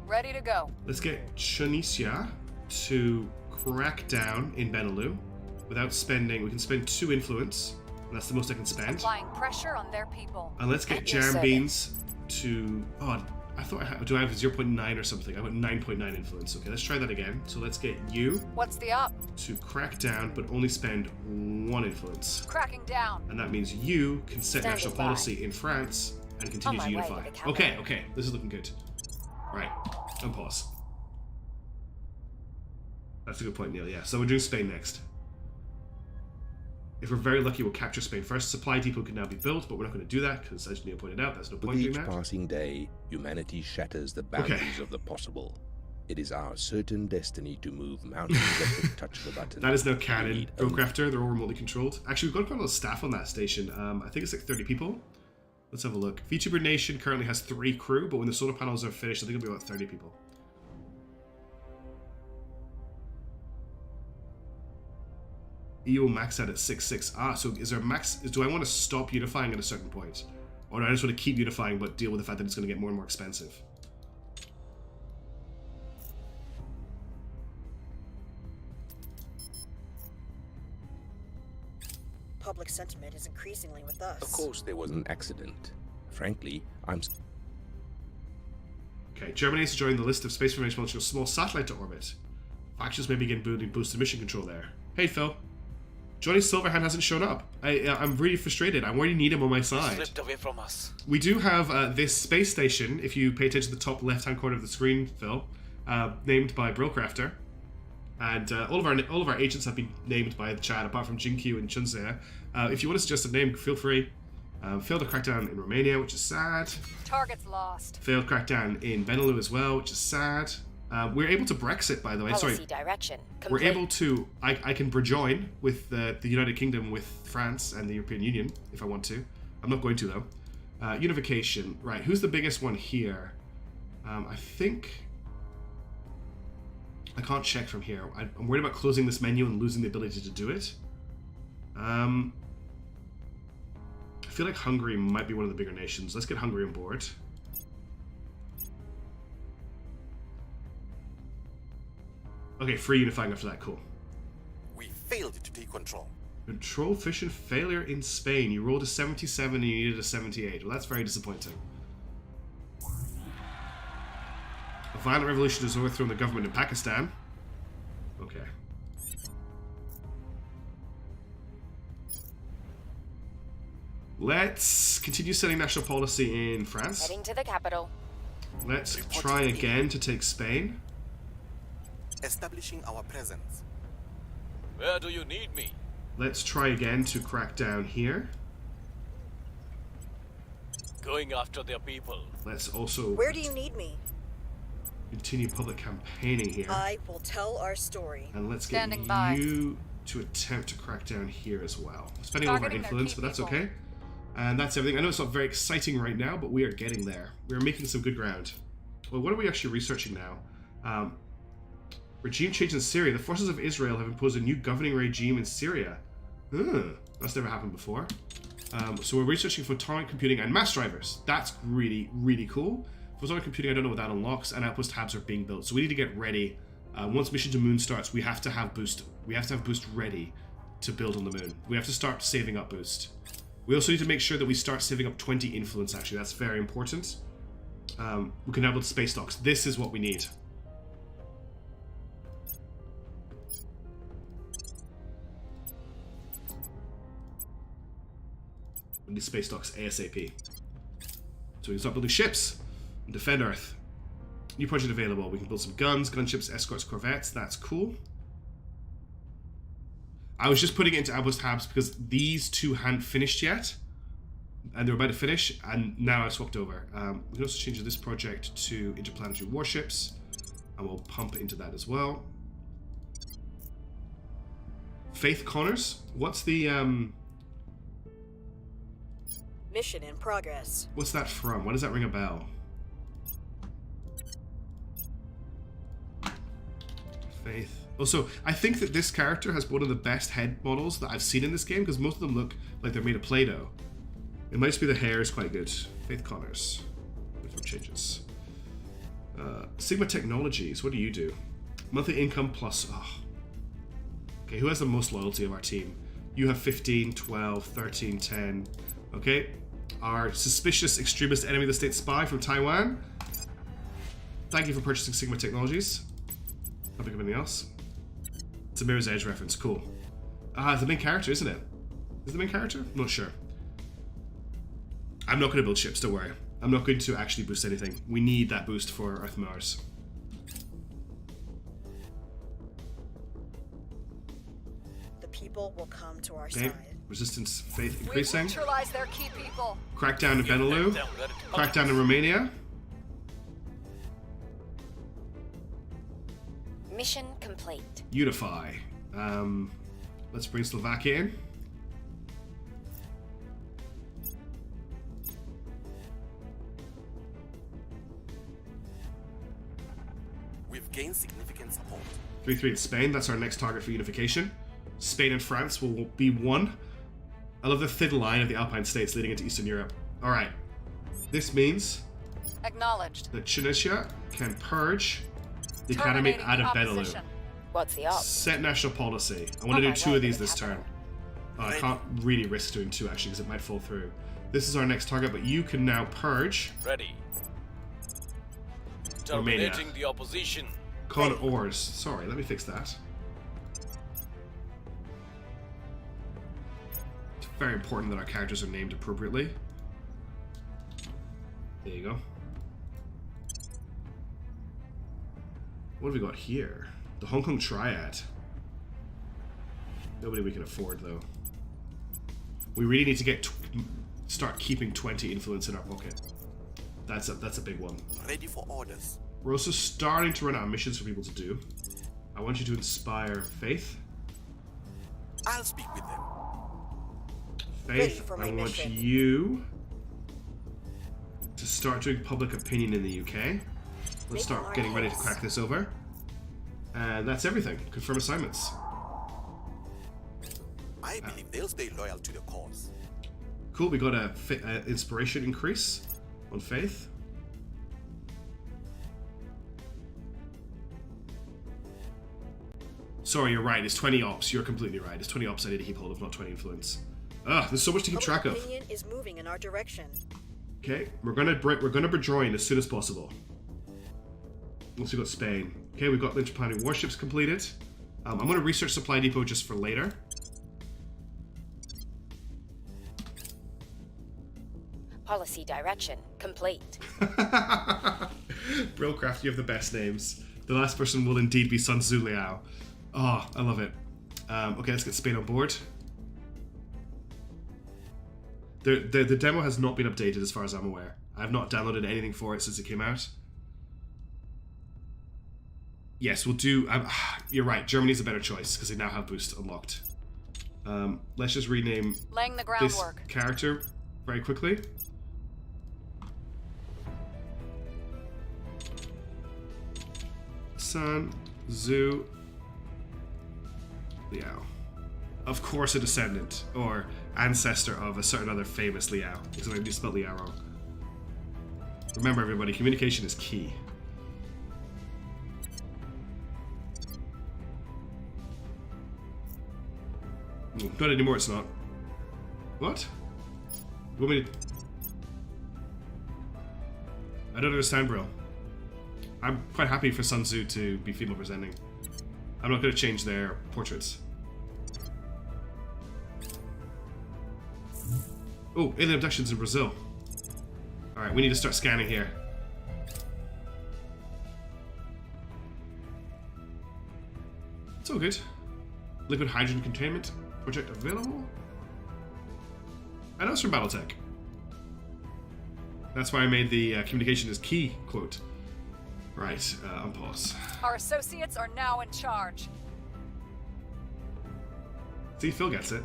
Ready to go. Let's get Tunisia to crack down in Benelux without spending... We can spend 2 influence, and that's the most I can spend. Applying pressure on their people. And let's get At your Jam Beans to... Oh, I thought I had... Do I have 0.9 or something? I got 9.9 influence. Okay, let's try that again. So let's get you What's the up? to crack down, but only spend 1 influence. Cracking down. And that means you can set Standing national by. policy in France and continue On to my way unify. to the capital. Okay, okay. This is looking good. Right. And pause. That's a good point, Neil. Yeah. So we're doing Spain next. If we're very lucky, we'll capture Spain first. Supply depot can now be built, but we're not going to do that because, as Neil pointed out, there's no With point doing each that. passing day, humanity shatters the boundaries of the possible. It is our certain destiny to move mountains at the touch of a button. That is now We canon. need only- Drillcrafter, they're all remotely controlled. Actually, we've got quite a lot of staff on that station. I think it's like 30 people. Let's have a look. VTuber Nation currently has 3 crew, but when the solar panels are finished, I think it'll be about 30 people. EU max out at 6.6. Ah, so is there a max? Do I want to stop unifying at a certain point? Or I just want to keep unifying but deal with the fact that it's going to get more and more expensive. Public sentiment is increasingly with us. Of course, there was an accident. Frankly, I'm... Okay, Germany is joining the list of space formation launching a small satellite to orbit. Factions may begin building boosted mission control there. Hey, Phil. Johnny Silverhand hasn't shown up. I'm really frustrated. I already need him on my side. Slipped away from us. We do have this space station, if you pay attention to the top left-hand corner of the screen, Phil, named by Brillcrafter. And all of our agents have been named by the chat, apart from Jinkyu and Chunse. If you want to suggest a name, feel free. Failed to crack down in Romania, which is sad. Target's lost. Failed crackdown in Benelux as well, which is sad. We're able to Brexit, by the way. Policy Sorry. direction. We're able to... I can rejoin with the United Kingdom with France and the European Union, if I want to. I'm not going to, though. Unification. Right, who's the biggest one here? I think... I can't check from here. I'm worried about closing this menu and losing the ability to do it. I feel like Hungary might be one of the bigger nations. Let's get Hungary on board. Okay, free unifying after that. Cool. We failed to take control. Control fission failure in Spain. You rolled a 77 and you needed a 78. Well, that's very disappointing. A violent revolution has overthrown the government in Pakistan. Okay. Let's continue setting national policy in France. Heading to the capital. Let's try again to take Spain. Establishing our presence. Where do you need me? Let's try again to crack down here. Going after their people. Let's also Where do you need me? continue public campaigning here. I will tell our story. And let's get Standing by. you to attempt to crack down here as well. Spending all of our Targeting their influence, key but that's people. okay. And that's everything. I know it's not very exciting right now, but we are getting there. We're making some good ground. Well, what are we actually researching now? Regime change in Syria. The forces of Israel have imposed a new governing regime in Syria. That's never happened before. So we're researching photonic computing and mass drivers. That's really, really cool. Photonic computing, I don't know what that unlocks, and outpost tabs are being built. So we need to get ready. Once Mission to Moon starts, we have to have boost. We have to have boost ready to build on the moon. We have to start saving up boost. We also need to make sure that we start saving up 20 influence, actually. That's very important. We can now build space docks. This is what we need. We need space docks ASAP. So we can start building ships and defend Earth. New project available. We can build some guns, gunships, escorts, corvettes. That's cool. I was just putting it into outpost tabs because these two hadn't finished yet. And they were about to finish, and now I've swapped over. We can also change this project to interplanetary warships. And we'll pump into that as well. Faith Connors? What's the... Mission in progress. What's that from? Why does that ring a bell? Faith. Also, I think that this character has one of the best head models that I've seen in this game, because most of them look like they're made of Play-Doh. It might just be the hair is quite good. Faith Connors. Before changes. Sigma Technologies. What do you do? Monthly income plus... Oh. Okay, who has the most loyalty of our team? You have 15, 12, 13, 10. Okay. Our suspicious extremist enemy of the state spy from Taiwan. Thank you for purchasing Sigma Technologies. I'll pick up anything else. It's a Mirror's Edge reference. Cool. It's the main character, isn't it? Is it the main character? I'm not sure. I'm not going to build ships, don't worry. I'm not going to actually boost anything. We need that boost for Earth and Mars. The people will come to our Okay. side. Resistance faith We increasing. neutralize their key people. Crackdown in Benelux. Them where it Crackdown in Romania. Mission complete. Unify. Let's bring Slovakia in. We've gained significant support. 3-3 in Spain. That's our next target for unification. Spain and France will be one. I love the thin line of the Alpine states leading into Eastern Europe. Alright. This means Acknowledged. that Tunisia can purge the academy Terminating out of Benelux. opposition. What's the up? Set national policy. I want to On do my 2 way of to these the this turn. capital. I can't really risk doing 2 actually because it might fall through. This is our next target, but you can now purge Ready. Romania. Terminating the opposition. Con Ors. Sorry, let me fix that. It's very important that our characters are named appropriately. There you go. What have we got here? The Hong Kong Triad. Nobody we can afford though. We really need to start keeping 20 influence in our pocket. That's a big one. Ready for orders. We're also starting to run out of missions for people to do. I want you to inspire Faith. I'll speak with them. Ready Faith, for I my want mission. you to start doing public opinion in the UK. Let's Make start our getting ready to case. crack this over. And that's everything. Confirm assignments. I believe they'll stay loyal to the cause. Cool, we got a inspiration increase on Faith. Sorry, you're right. It's 20 ops. You're completely right. It's 20 ops I need to keep hold of, not 20 influence. There's so much to keep track Public of. opinion is moving in our direction. Okay, we're gonna join as soon as possible. Once we've got Spain. Okay, we've got the interplanetary warships completed. I'm gonna research supply depot just for later. Policy direction complete. Brillcraft, you have the best names. The last person will indeed be Sun Tzu Liao. Oh, I love it. Okay, let's get Spain on board. The demo has not been updated as far as I'm aware. I have not downloaded anything for it since it came out. Yes, we'll do... you're right, Germany's a better choice because they now have boost unlocked. Let's just rename Laying the this groundwork. character very quickly. Sun Tzu Liao. Of course a descendant, or ancestor of a certain other famous Liao. Because I just spelled Liao wrong. Remember everybody, communication is key. Not anymore, it's not. What? You want me to... I don't understand, bro. I'm quite happy for Sun Tzu to be female presenting. I'm not going to change their portraits. Oh, alien abductions in Brazil. Alright, we need to start scanning here. It's all good. Liquid hydrogen containment project available. I know it's from Battletech. That's why I made the communication is key quote. Right, unpause. Our associates are now in charge. See, Phil gets it.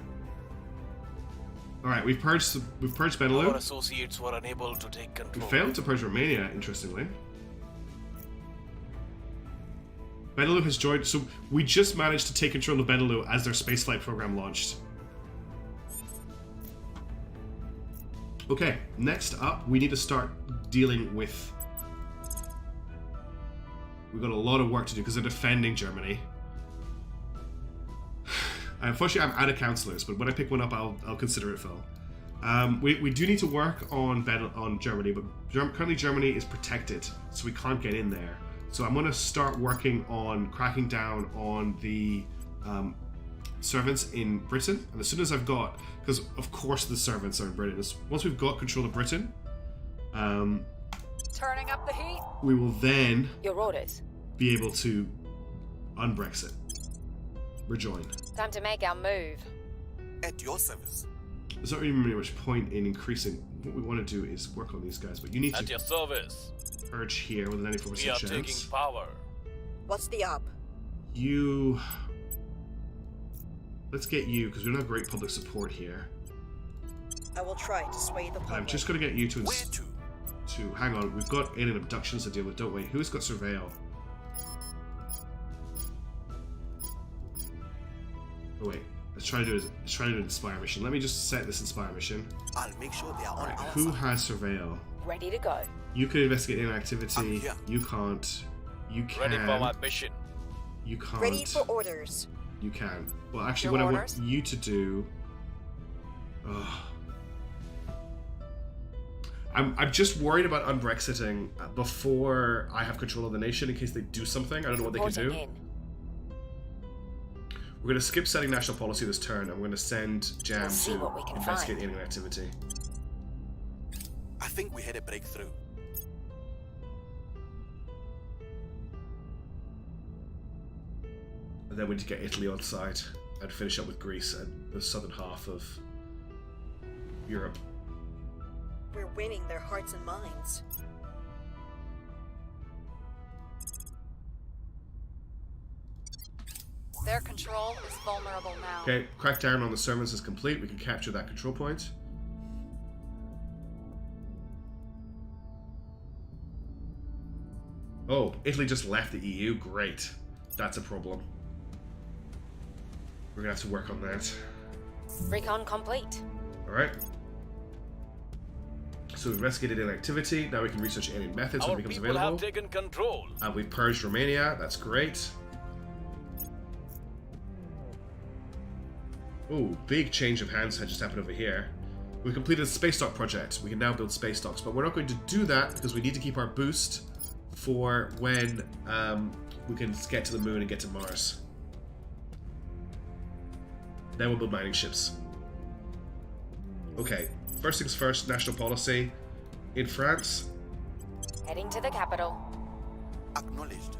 Alright, we've purged Our Benelux. associates were unable to take We control. failed to purge Romania, interestingly. Benelux has joined, so we just managed to take control of Benelux as their spaceflight program launched. Okay, next up, we need to start dealing with... We've got a lot of work to do because they're defending Germany. Unfortunately, I'm out of counselors, but when I pick one up, I'll consider it, Phil. We do need to work on Germany, but currently Germany is protected, so we can't get in there. So I'm going to start working on cracking down on the servants in Britain. And as soon as I've got... Because, of course, the servants are in Britain. Once we've got control of Britain, Turning up the heat. we will then Your orders. be able to un-Brexit. Rejoin. Time to make our move. At your service. There's not really much point in increasing. What we want to do is work on these guys, but you need At to your service. purge here with a 94% We are chance. taking power. What's the up? You... Let's get you, because we don't have great public support here. I will try to sway the public. I'm just going to get you to... Where to? Hang on, we've got alien abductions to deal with, don't we? Who's got surveil? Oh wait, let's try to do an inspire mission. Let me just set this inspire mission. I'll make sure they are on Right, our who side. has surveil? Ready to go. You can investigate any I'm activity. here. You can't. You can. Ready for my mission. You can't. Ready for orders. You can. Well, actually, Your what I orders? want you to do. Ugh. I'm just worried about unbrexiting before I have control of the nation in case they do something. I don't know what they can Reporting do. in. We're going to skip setting national policy this turn, and we're going to send Jam We'll see to what we can investigate find. alien activity. I think we had a breakthrough. And then we need to get Italy on side and finish up with Greece and the southern half of Europe. We're winning their hearts and minds. Their control is vulnerable now. Okay, crackdown on the servants is complete. We can capture that control point. Oh, Italy just left the EU. Great. That's a problem. We're gonna have to work on that. Recon complete. Alright. So we've investigated alien activity. Now we can research alien methods when Our it becomes people available. have taken control. And we've purged Romania. That's great. Oh, big change of hands had just happened over here. We completed a space dock project. We can now build space docks, but we're not going to do that because we need to keep our boost for when we can get to the moon and get to Mars. Then we'll build mining ships. Okay, first things first, national policy. In France, Heading to the capital. Acknowledged.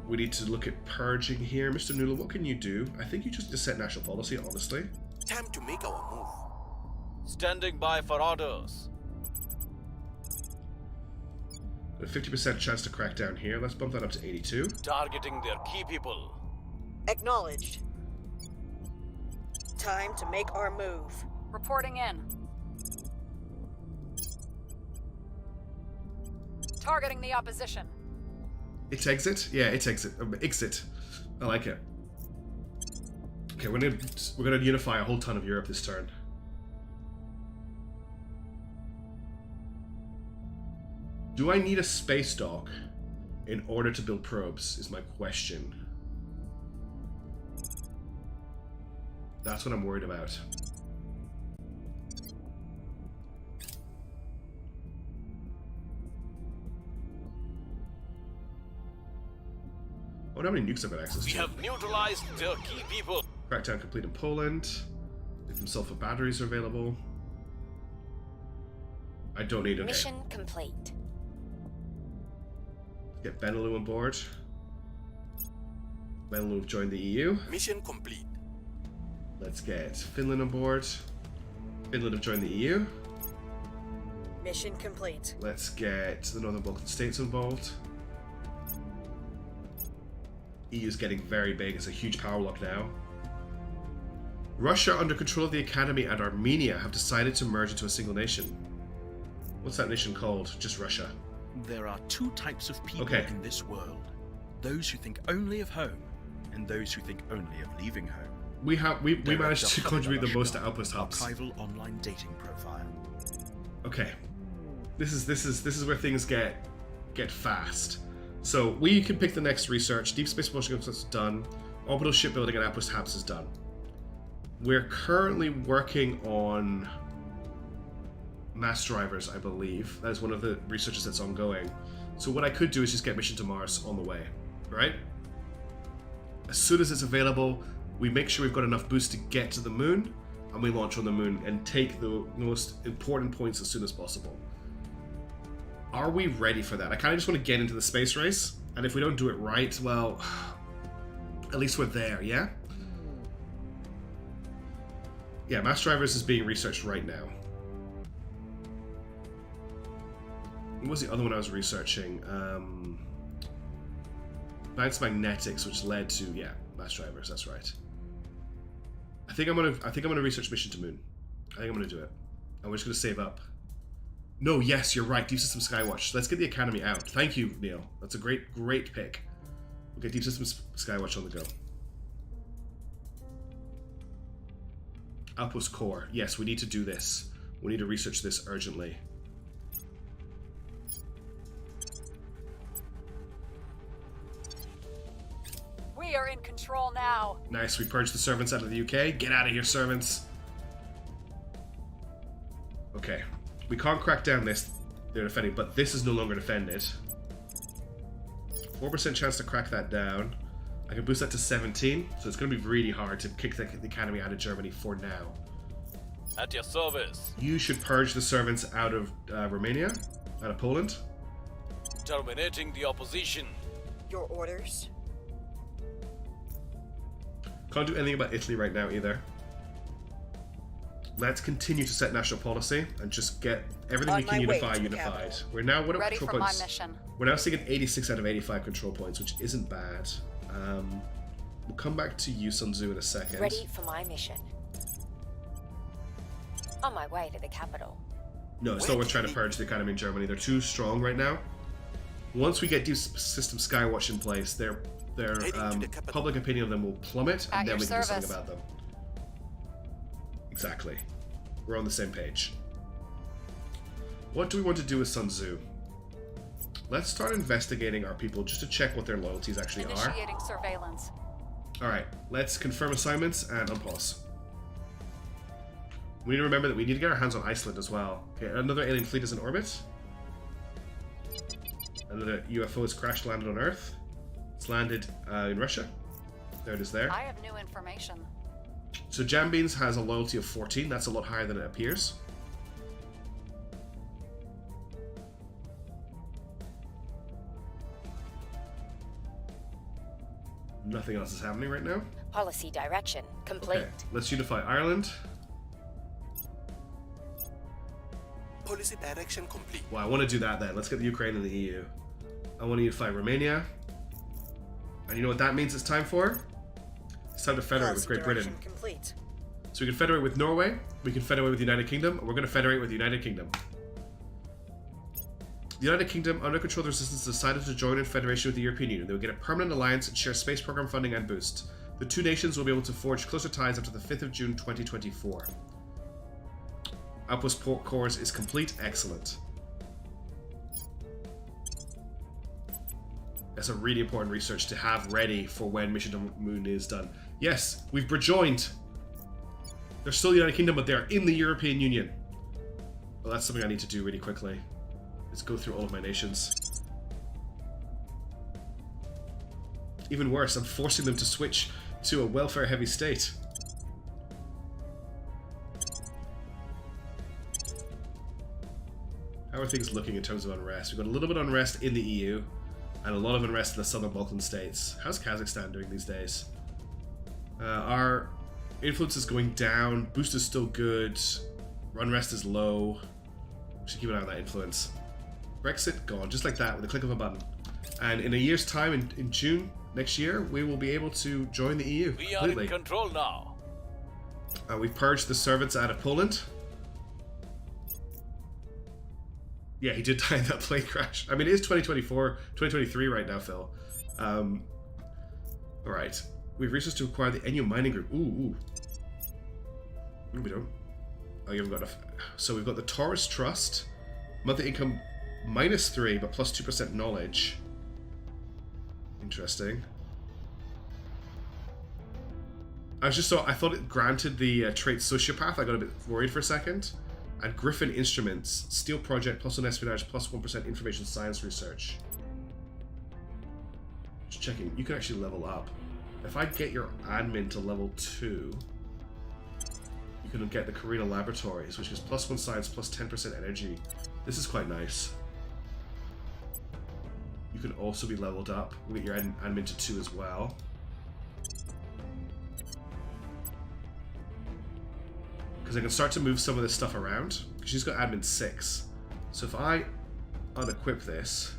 we need to look at purging here. Mr. Noodle, what can you do? I think you just need to set national policy, honestly. Time to make our move. Standing by for orders. A 50% chance to crack down here. Let's bump that up to 82. Targeting their key people. Acknowledged. Time to make our move. Reporting in. Targeting the opposition. It's exit? Yeah, it's exit. Exit. I like it. Okay, we're gonna unify a whole ton of Europe this turn. Do I need a space dock in order to build probes, is my question. That's what I'm worried about. I wonder how many nukes I've got access We to. have neutralized their key people. Crackdown complete in Poland. If some sulfur batteries are available. I don't need, okay. Mission complete. Get Benelux on board. Benelux have joined the EU. Mission complete. Let's get Finland on board. Finland have joined the EU. Mission complete. Let's get the Northern Balkan states involved. EU's getting very big. It's a huge power block now. Russia, under control of the Academy, and Armenia have decided to merge into a single nation. What's that nation called? Just Russia. There are two types of people Okay. in this world. Those who think only of home, and those who think only of leaving home. We There are managed to just contribute the another most to sharp Outpost hubs. Archival online dating profile. Okay. This is where things get fast. So we can pick the next research. Deep space propulsion is done. Orbital shipbuilding and outpost hubs is done. We're currently working on mass drivers, I believe. That is one of the researches that's ongoing. So what I could do is just get mission to Mars on the way, right? As soon as it's available, we make sure we've got enough boost to get to the moon, and we launch on the moon and take the most important points as soon as possible. Are we ready for that? I kind of just want to get into the space race, and if we don't do it right, well, at least we're there, yeah? Yeah, mass drivers is being researched right now. What was the other one I was researching? Advanced magnetics, which led to, yeah, mass drivers. That's right. I think I'm gonna research mission to moon. I think I'm gonna do it. And we're just gonna save up. No, yes, you're right. Deep System Skywatch. Let's get the Academy out. Thank you, Neil. That's a great pick. We'll get Deep System Skywatch on the go. Outpost Core. Yes, we need to do this. We need to research this urgently. We are in control now. Nice, we purged the servants out of the UK. Get out of here, servants. Okay, we can't crack down this. They're defending, but this is no longer defended. 4% chance to crack that down. I can boost that to 17, so it's going to be really hard to kick the academy out of Germany for now. At your service. You should purge the servants out of Romania, out of Poland. Terminating the opposition. Your orders? Can't do anything about Italy right now either. Let's continue to set national policy and just get everything On we can my way unify to the unified. capital. We're now what are Ready control for points? my mission. We're now sitting at 86 out of 85 control points, which isn't bad. We'll come back to you, Sun Tzu, in a second. Ready for my mission. On my way to the capital. No, it's not worth trying to purge the economy in Germany. They're too strong right now. Once we get Deep System Skywatch in place, their public opinion of them will plummet, At and then your we can do something service. about them. Exactly. We're on the same page. What do we want to do with Sun Tzu? Let's start investigating our people just to check what their loyalties actually are. Initiating surveillance. Alright, let's confirm assignments and unpause. We need to remember that we need to get our hands on Iceland as well. Okay, another alien fleet is in orbit. Another UFO has crash landed on Earth. It's landed in Russia. There it is there. I have new information. So Jambeans has a loyalty of 14. That's a lot higher than it appears. Nothing else is happening right now. Policy direction complete. Okay, let's unify Ireland. Policy direction complete. Well, I want to do that then. Let's get the Ukraine and the EU. I want to unify Romania. And you know what that means it's time for? It's time to federate with Policy Great Britain. direction complete. So we can federate with Norway, we can federate with the United Kingdom, and we're going to federate with the United Kingdom. The United Kingdom, under control of the resistance, decided to join in federation with the European Union. They will get a permanent alliance and share space program funding and boost. The two nations will be able to forge closer ties after the 5th of June 2024. Outpost port cores is complete. Excellent. That's a really important research to have ready for when Mission to the Moon is done. Yes, we've rejoined. They're still the United Kingdom, but they're in the European Union. Well, that's something I need to do really quickly. Let's go through all of my nations. Even worse, I'm forcing them to switch to a welfare-heavy state. How are things looking in terms of unrest? We've got a little bit of unrest in the EU, and a lot of unrest in the southern Balkan states. How's Kazakhstan doing these days? Our influence is going down. Boost is still good. Unrest is low. We should keep an eye on that influence. Brexit gone, just like that, with a click of a button. And in a year's time, in June next year, we will be able to join the EU We are completely. in control now. We've purged the servants out of Poland. Yeah, he did die in that plane crash. I mean, it is 2024, 2023 right now, Phil. Alright. We've researched to acquire the Enu mining group. Ooh. No, we don't. Oh, you haven't got enough. So we've got the Taurus Trust. Monthly income -3, but plus 2% knowledge. Interesting. I thought it granted the trait sociopath. I got a bit worried for a second. And Griffin Instruments, Steel Project, +1 Espionage, +1% Information Science Research. Just checking, you can actually level up. If I get your admin to level 2, you can get the Carina Laboratories, which is +1 Science, +10% Energy. This is quite nice. You can also be leveled up. We'll get your admin to 2 as well. Because I can start to move some of this stuff around. She's got admin 6. So if I unequip this,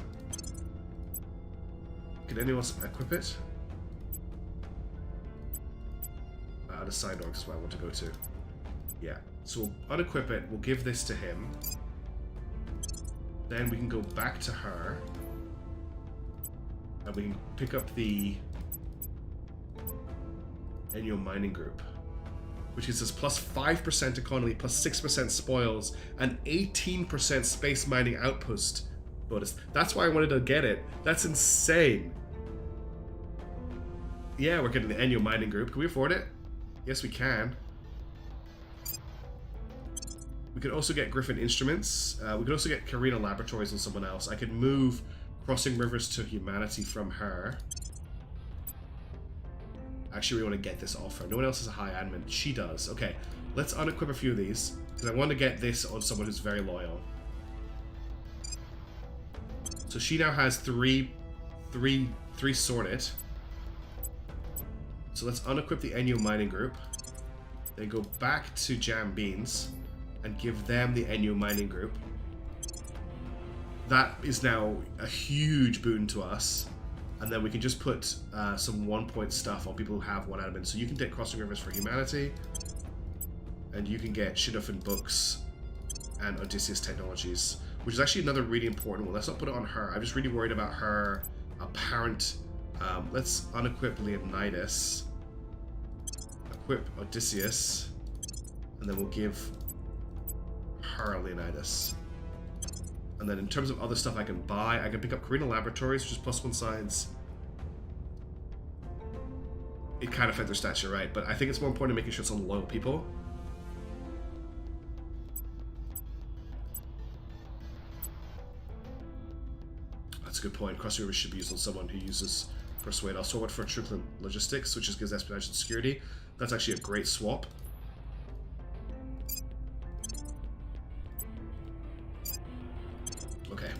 can anyone else equip it? Unassigned orgs is where I want to go to. Yeah. So we'll unequip it. We'll give this to him. Then we can go back to her. And we can pick up the Ennio mining group. which gives us plus 5% economy, plus 6% spoils, and 18% space mining outpost bonus. That's why I wanted to get it. That's insane. Yeah, we're getting the annual mining group. Can we afford it? Yes, we can. We could also get Griffin Instruments. We could also get Carina Laboratories and someone else. I could move Crossing Rivers to Humanity from her. Actually, we want to get this off her. No one else has a high admin. She does. Okay, let's unequip a few of these, because I want to get this on someone who's very loyal. So she now has three sorted. So let's unequip the Enyo Mining Group. Then go back to Jam Beans and give them the Enyo Mining Group. That is now a huge boon to us. And then we can just put some 1-point stuff on people who have 1 admin. So you can take Crossing Rivers for Humanity. And you can get Shidufin Books and Odysseus Technologies, which is actually another really important one. Let's not put it on her. I'm just really worried about her apparent... let's unequip Leonidas. Equip Odysseus. And then we'll give her Leonidas. And then in terms of other stuff I can buy, I can pick up Carina Laboratories, which is +1 science. It kind of affects their stats, you're right, but I think it's more important making sure it's on loyal people. That's a good point. Crossing Rivers should be used on someone who uses Persuade. I'll swap it for Truculent Logistics, which just gives Espionage and Security. That's actually a great swap. Okay.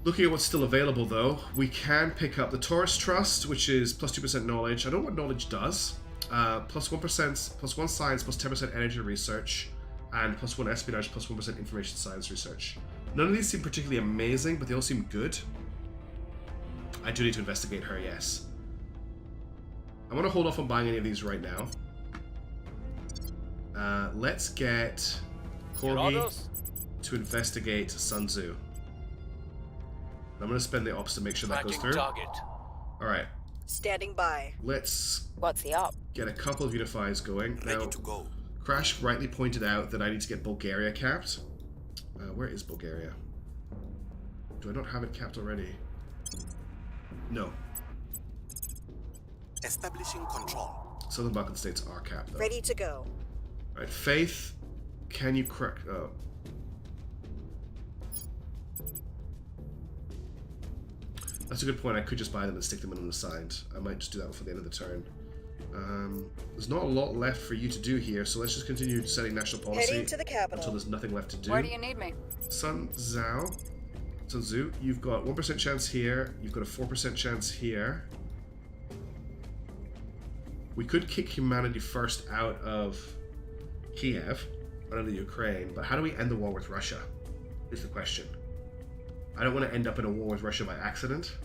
Looking at what's still available, though, we can pick up the Taurus Trust, which is +2% knowledge. I don't know what knowledge does. +1%, +1 science, +10% energy research, and +1 espionage, +1% information science research. None of these seem particularly amazing, but they all seem good. I do need to investigate her, yes. I want to hold off on buying any of these right now. Let's get Corgi to investigate Sun Tzu. I'm going to spend the ops to make sure that goes through. Alright. Standing by. Let's What's the op? get a couple of unifiers going. Ready Now, to go. Crash rightly pointed out that I need to get Bulgaria capped. Where is Bulgaria? Do I not have it capped already? No. Establishing control. Southern Balkan states are capped, though. Ready to go. Alright, Faith, can you correct... Oh. That's a good point. I could just buy them and stick them in unassigned. I might just do that before the end of the turn. There's not a lot left for you to do here, so let's just continue setting national policy Heading to the capital. until there's nothing left to do. Where do you need me? Sun Tzu, you've got 1% chance here. You've got a 4% chance here. We could kick humanity first out of Kiev, out of the Ukraine, but how do we end the war with Russia? Is the question. I don't want to end up in a war with Russia by accident.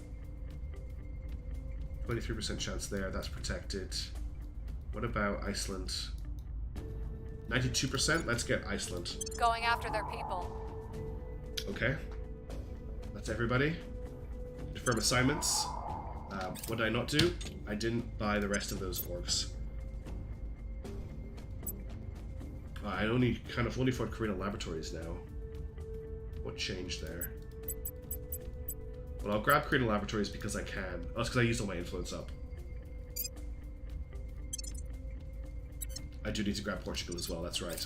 23% chance there, that's protected. What about Iceland? 92%? Let's get Iceland. Going after their people. Okay. That's everybody. Confirm assignments. What did I not do? I didn't buy the rest of those orgs. I only kind of only afford Carina Laboratories now. What changed there? Well, I'll grab Carina Laboratories because I can. Oh, it's because I used all my influence up. I do need to grab Portugal as well, that's right.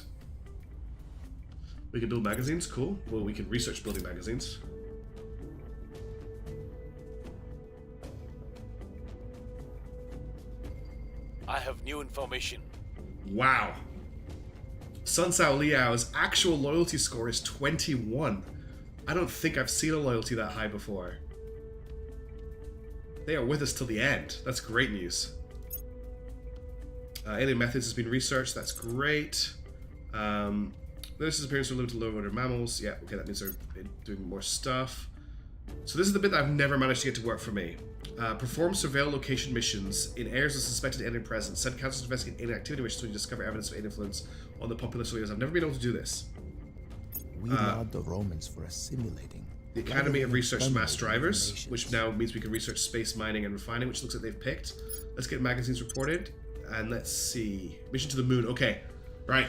We can build magazines, cool. Well, we can research building magazines. I have new information. Wow. Sun Sao Liao's actual loyalty score is 21. I don't think I've seen a loyalty that high before. They are with us till the end. That's great news. Alien Methods has been researched. That's great. This is appearance of limited low-order mammals. Yeah, okay, that means they're doing more stuff. So this is the bit that I've never managed to get to work for me. Perform surveil location missions in areas of suspected alien presence. Send councils to investigate alien activity missions to discover evidence of alien influence on the population areas. I've never been able to do this. We laud the Romans for assimilating. The Academy of Research Mass Drivers, which now means we can research space mining and refining, which looks like they've picked. Let's get magazines reported. and let's see. Mission to the moon. Okay, right.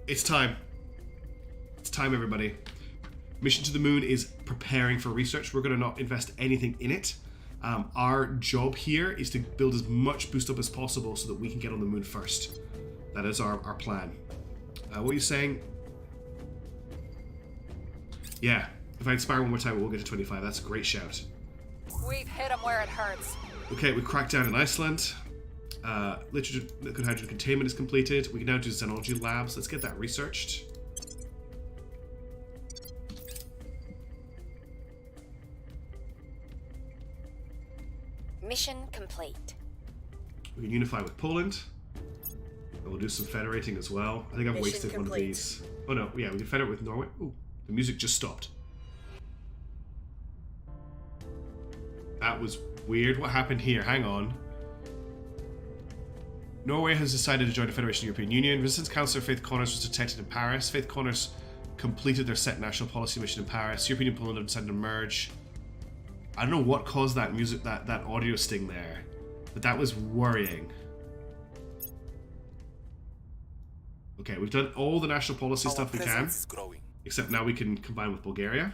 It's time. It's time, everybody. Mission to the moon is preparing for research. We're going to not invest anything in it. Our job here is to build as much boost up as possible so that we can get on the moon first. That is our plan. What are you saying? Yeah, if I inspire one more time, we'll get to 25. That's a great shout. We've hit them where it hurts. Okay, we cracked down in Iceland. Liquid hydrogen containment is completed. We can now do xenology labs. Let's get that researched. Mission complete. We can unify with Poland. And we'll do some federating as well. I think I've Mission wasted one of complete. these. Oh no, yeah, we can federate with Norway. Ooh, the music just stopped. That was weird. What happened here? Hang on. Norway has decided to join the Federation of the European Union. Resistance Councillor Faith Connors was detected in Paris. Faith Connors completed their set national policy mission in Paris. European and Poland have decided to merge. I don't know what caused that music, that audio sting there, but that was worrying. Okay, we've done all the national policy Our stuff we can, presence is growing. except now we can combine with Bulgaria.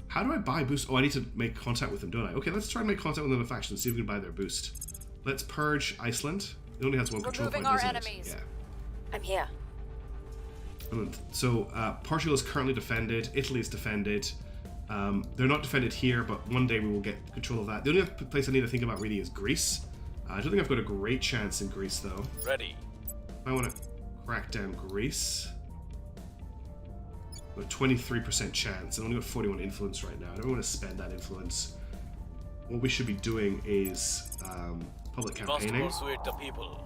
How do I buy boost? Oh, I need to make contact with them, don't I? Okay, let's try and make contact with another faction and see if we can buy their boost. Let's purge Iceland. It only has one control Removing point, our doesn't it? enemies. Yeah. I'm here. So Portugal is currently defended. Italy is defended. They're not defended here, but one day we will get control of that. The only other place I need to think about really is Greece. I don't think I've got a great chance in Greece, though. Ready. I want to crack down Greece. I've got a 23% chance. I've only got 41 influence right now. I don't want to spend that influence. What we should be doing is public Must campaigning. persuade the people.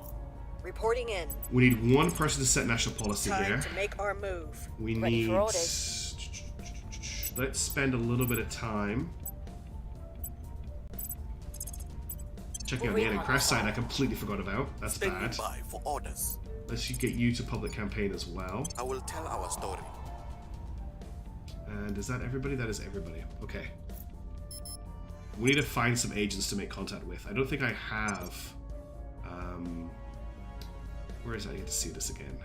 Reporting in. We need one person to set national policy Time here. to make our move. We Ready need. for orders. Let's spend a little bit of time checking out the We'll Alien Crash site I completely forgot about. That's Standing bad. by for orders. Let's get you to public campaign as well. I will tell our story. And is that everybody? That is everybody. Okay. We need to find some agents to make contact with. I don't think I have. Where is I get to see this again?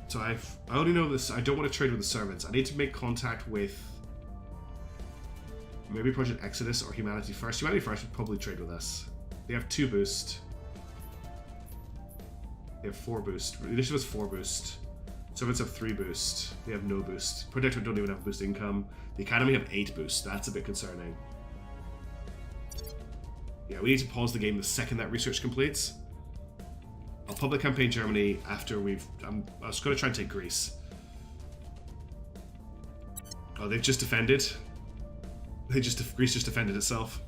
So I only know this. I don't want to trade with the servants. I need to make contact with maybe Project Exodus or Humanity First. Humanity First would probably trade with us. They have 2 boost. They have 4 boost. Initiative has 4 boost. Servants have 3 boost. They have no boost. Protectorate don't even have boost income. The Academy have 8 boost. That's a bit concerning. Yeah, we need to pause the game the second that research completes. I'll public campaign Germany after we've... I was going to try and take Greece. Oh, they've just defended. Greece just defended itself.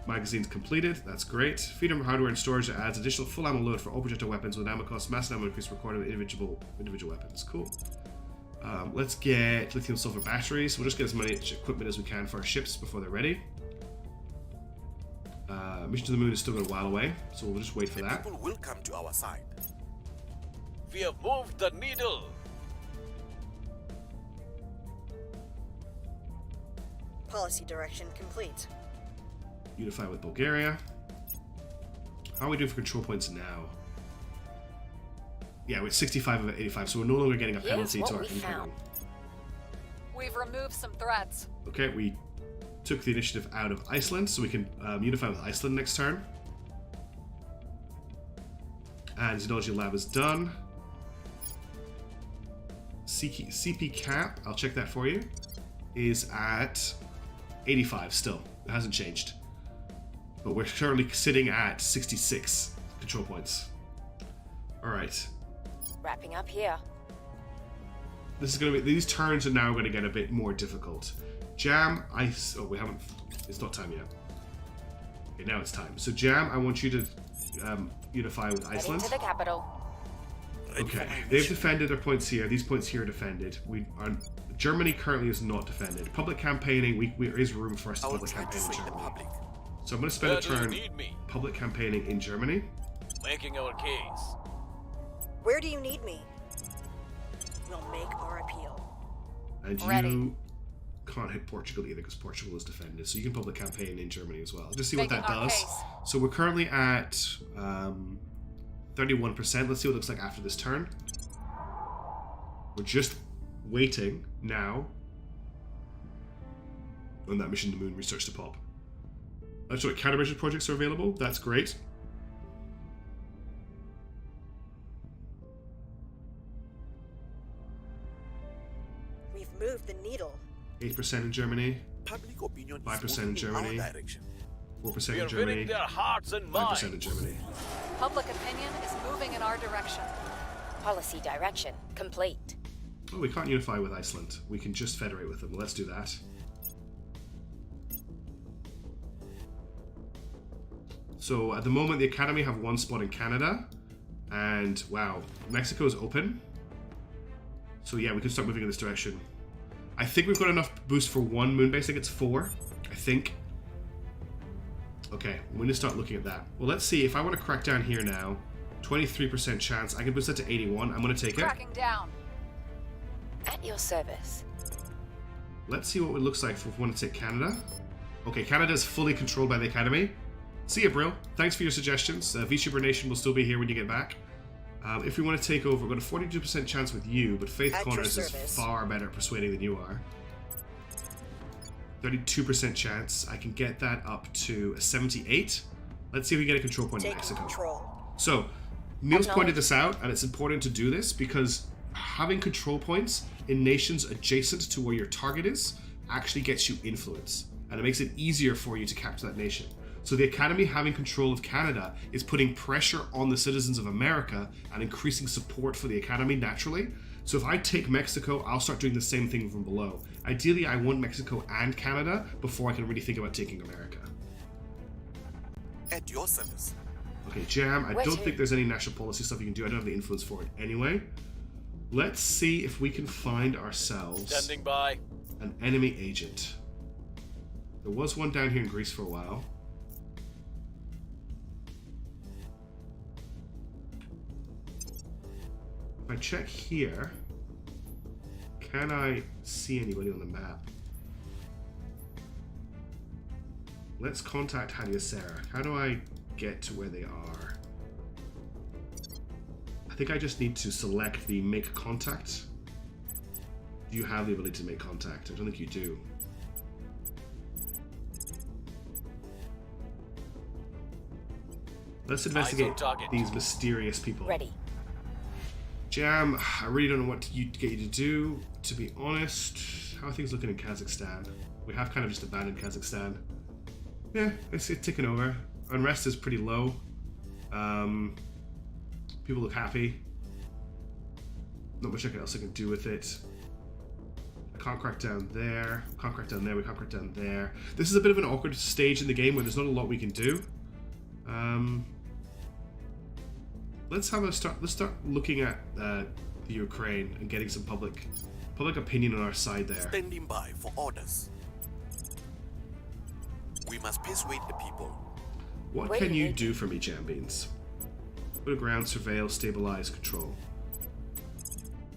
Magazine's completed. That's great. Freedom of hardware and storage that adds additional full ammo load for all projectile weapons with ammo cost, massive ammo increase recorded with individual weapons. Cool. Let's get lithium sulfur batteries. We'll just get as many equipment as we can for our ships before they're ready. Mission to the moon is still got a while away, so we'll just wait for that. People will come to our side. We have moved the needle. Policy direction complete. Unify with Bulgaria. How are we doing for control points now? Yeah, we're at 65 of 85, so we're no longer getting a Here's penalty what to our we incoming. found. We've removed some threats. Okay, we took the initiative out of Iceland, so we can unify with Iceland next turn. And Xenology Lab is done. CP cap, I'll check that for you, is at 85 still. It hasn't changed. But we're currently sitting at 66 control points. Alright. Wrapping up here. This is going to be... These turns are now going to get a bit more difficult. Jam, ice... Oh, we haven't... It's not time yet. Okay, now it's time. So, Jam, I want you to unify with Heading Iceland. to the capital. Ready for Okay, my they've mission. defended their points here. These points here are defended. Germany currently is not defended. Public campaigning, there is room for us to I will public try to campaign in swing the Germany. public. So I'm going to spend a Where do you turn need me? public campaigning in Germany. making our case. Where do you need me? We'll make our appeal. And Ready. you can't hit Portugal either because Portugal is defended. So you can public campaign in Germany as well. Just see what Making that our does. case. So we're currently at 31%. Let's see what it looks like after this turn. We're just waiting now on that mission to moon research to pop. That's right, countermeasure projects are available. That's great. We've moved the needle. 8% in Germany, Public opinion 5% is in moving in Germany. our direction. 4% We in are Germany, winning their hearts and 5% in minds. Germany. Public opinion is moving in our direction. Policy direction complete. Oh, we can't unify with Iceland. We can just federate with them. Well, let's do that. So at the moment, the Academy have one spot in Canada. And wow, Mexico is open. So yeah, we can start moving in this direction. I think we've got enough boost for one moon base. I think it's 4. I think. Okay, I'm going to start looking at that. Well, let's see. If I want to crack down here now, 23% chance. I can boost that to 81. I'm going to take it. Cracking down. At your service. Let's see what it looks like if we want to take Canada. Okay, Canada is fully controlled by the Academy. See ya, Brill. Thanks for your suggestions. VTuber Nation will still be here when you get back. If we want to take over, we've got a 42% chance with you, but Faith At your Connors is service. far better at persuading than you are. 32% chance. I can get that up to a 78. Let's see if we get a control point in Taking Mexico. control. So, Neil's pointed this out, and it's important to do this because having control points in nations adjacent to where your target is actually gets you influence, and it makes it easier for you to capture that nation. So the Academy having control of Canada is putting pressure on the citizens of America and increasing support for the Academy naturally. So if I take Mexico, I'll start doing the same thing from below. Ideally, I want Mexico and Canada before I can really think about taking America. At your service. Okay, Jam, I Where don't to? think there's any national policy stuff you can do. I don't have the influence for it anyway. Let's see if we can find ourselves Standing by. an enemy agent. There was one down here in Greece for a while. If I check here, can I see anybody on the map? Let's contact Hadia Sarah. How do I get to where they are? I think I just need to select the make contact. Do you have the ability to make contact? I don't think you do. Let's investigate target. these mysterious people. Ready. Jam, I really don't know what to get you to do. To be honest, how are things looking in Kazakhstan? We have kind of just abandoned Kazakhstan. Yeah, it's ticking over. Unrest is pretty low. People look happy. Not much else I can do with it. I can't crack down there. Can't crack down there. We can't crack down there. This is a bit of an awkward stage in the game where there's not a lot we can do. Let's start looking at the Ukraine and getting some public opinion on our side there. Standing by for orders. We must persuade the people. What Wait, can you wait. do for me, Jam Beans? Put a ground, surveil, stabilize, control.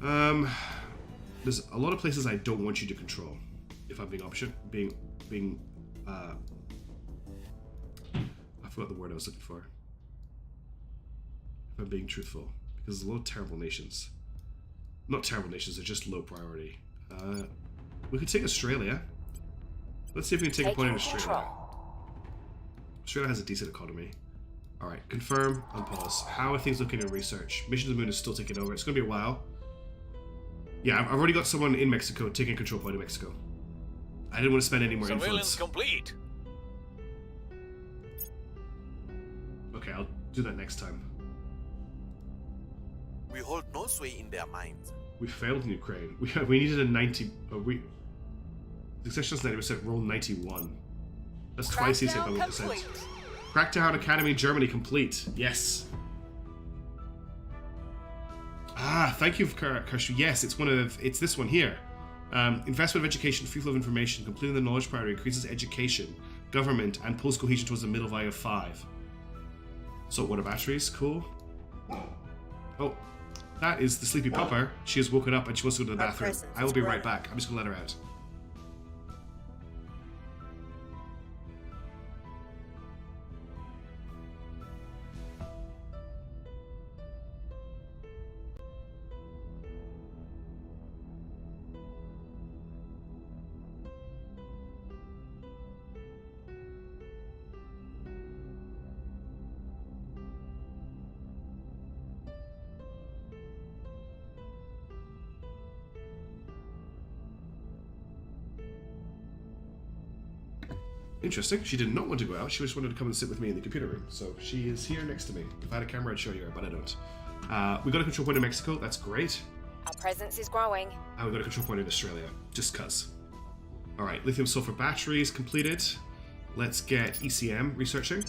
There's a lot of places I don't want you to control. If I'm being I forgot the word I was looking for. If I'm being truthful, because there's a lot of terrible nations. Not terrible nations; they're just low priority. We could take Australia. Let's see if we can take a point in Australia. Control. Australia has a decent economy. All right, confirm, unpause. How are things looking in research? Mission to the Moon is still taking over. It's going to be a while. Yeah, I've already got someone in Mexico taking control point of Mexico. I didn't want to spend any more Surveillance influence. complete. Okay, I'll do that next time. We hold no sway in their minds. We failed in Ukraine. We needed a 90. Succession's 90%, roll 91. That's twice easier than Crackdown 100%. complete. Crackdown Academy Germany complete. Yes. Ah, thank you, Kershu. Yes, it's this one here. Investment of education, free flow of information, completing the knowledge priority increases education, government, and post cohesion towards the middle value of 5. Salt water batteries, cool. Oh, that is the sleepy pupper. She has woken up and she wants to go to the Our bathroom. presence I will is be right growing. back. I'm just gonna let her out. Interesting. She did not want to go out. She just wanted to come and sit with me in the computer room. So she is here next to me. If I had a camera, I'd show you her, but I don't. We got a control point in Mexico. That's great. Our presence is growing. And we got a control point in Australia. Just cuz. Alright, lithium sulfur batteries completed. Let's get ECM researching.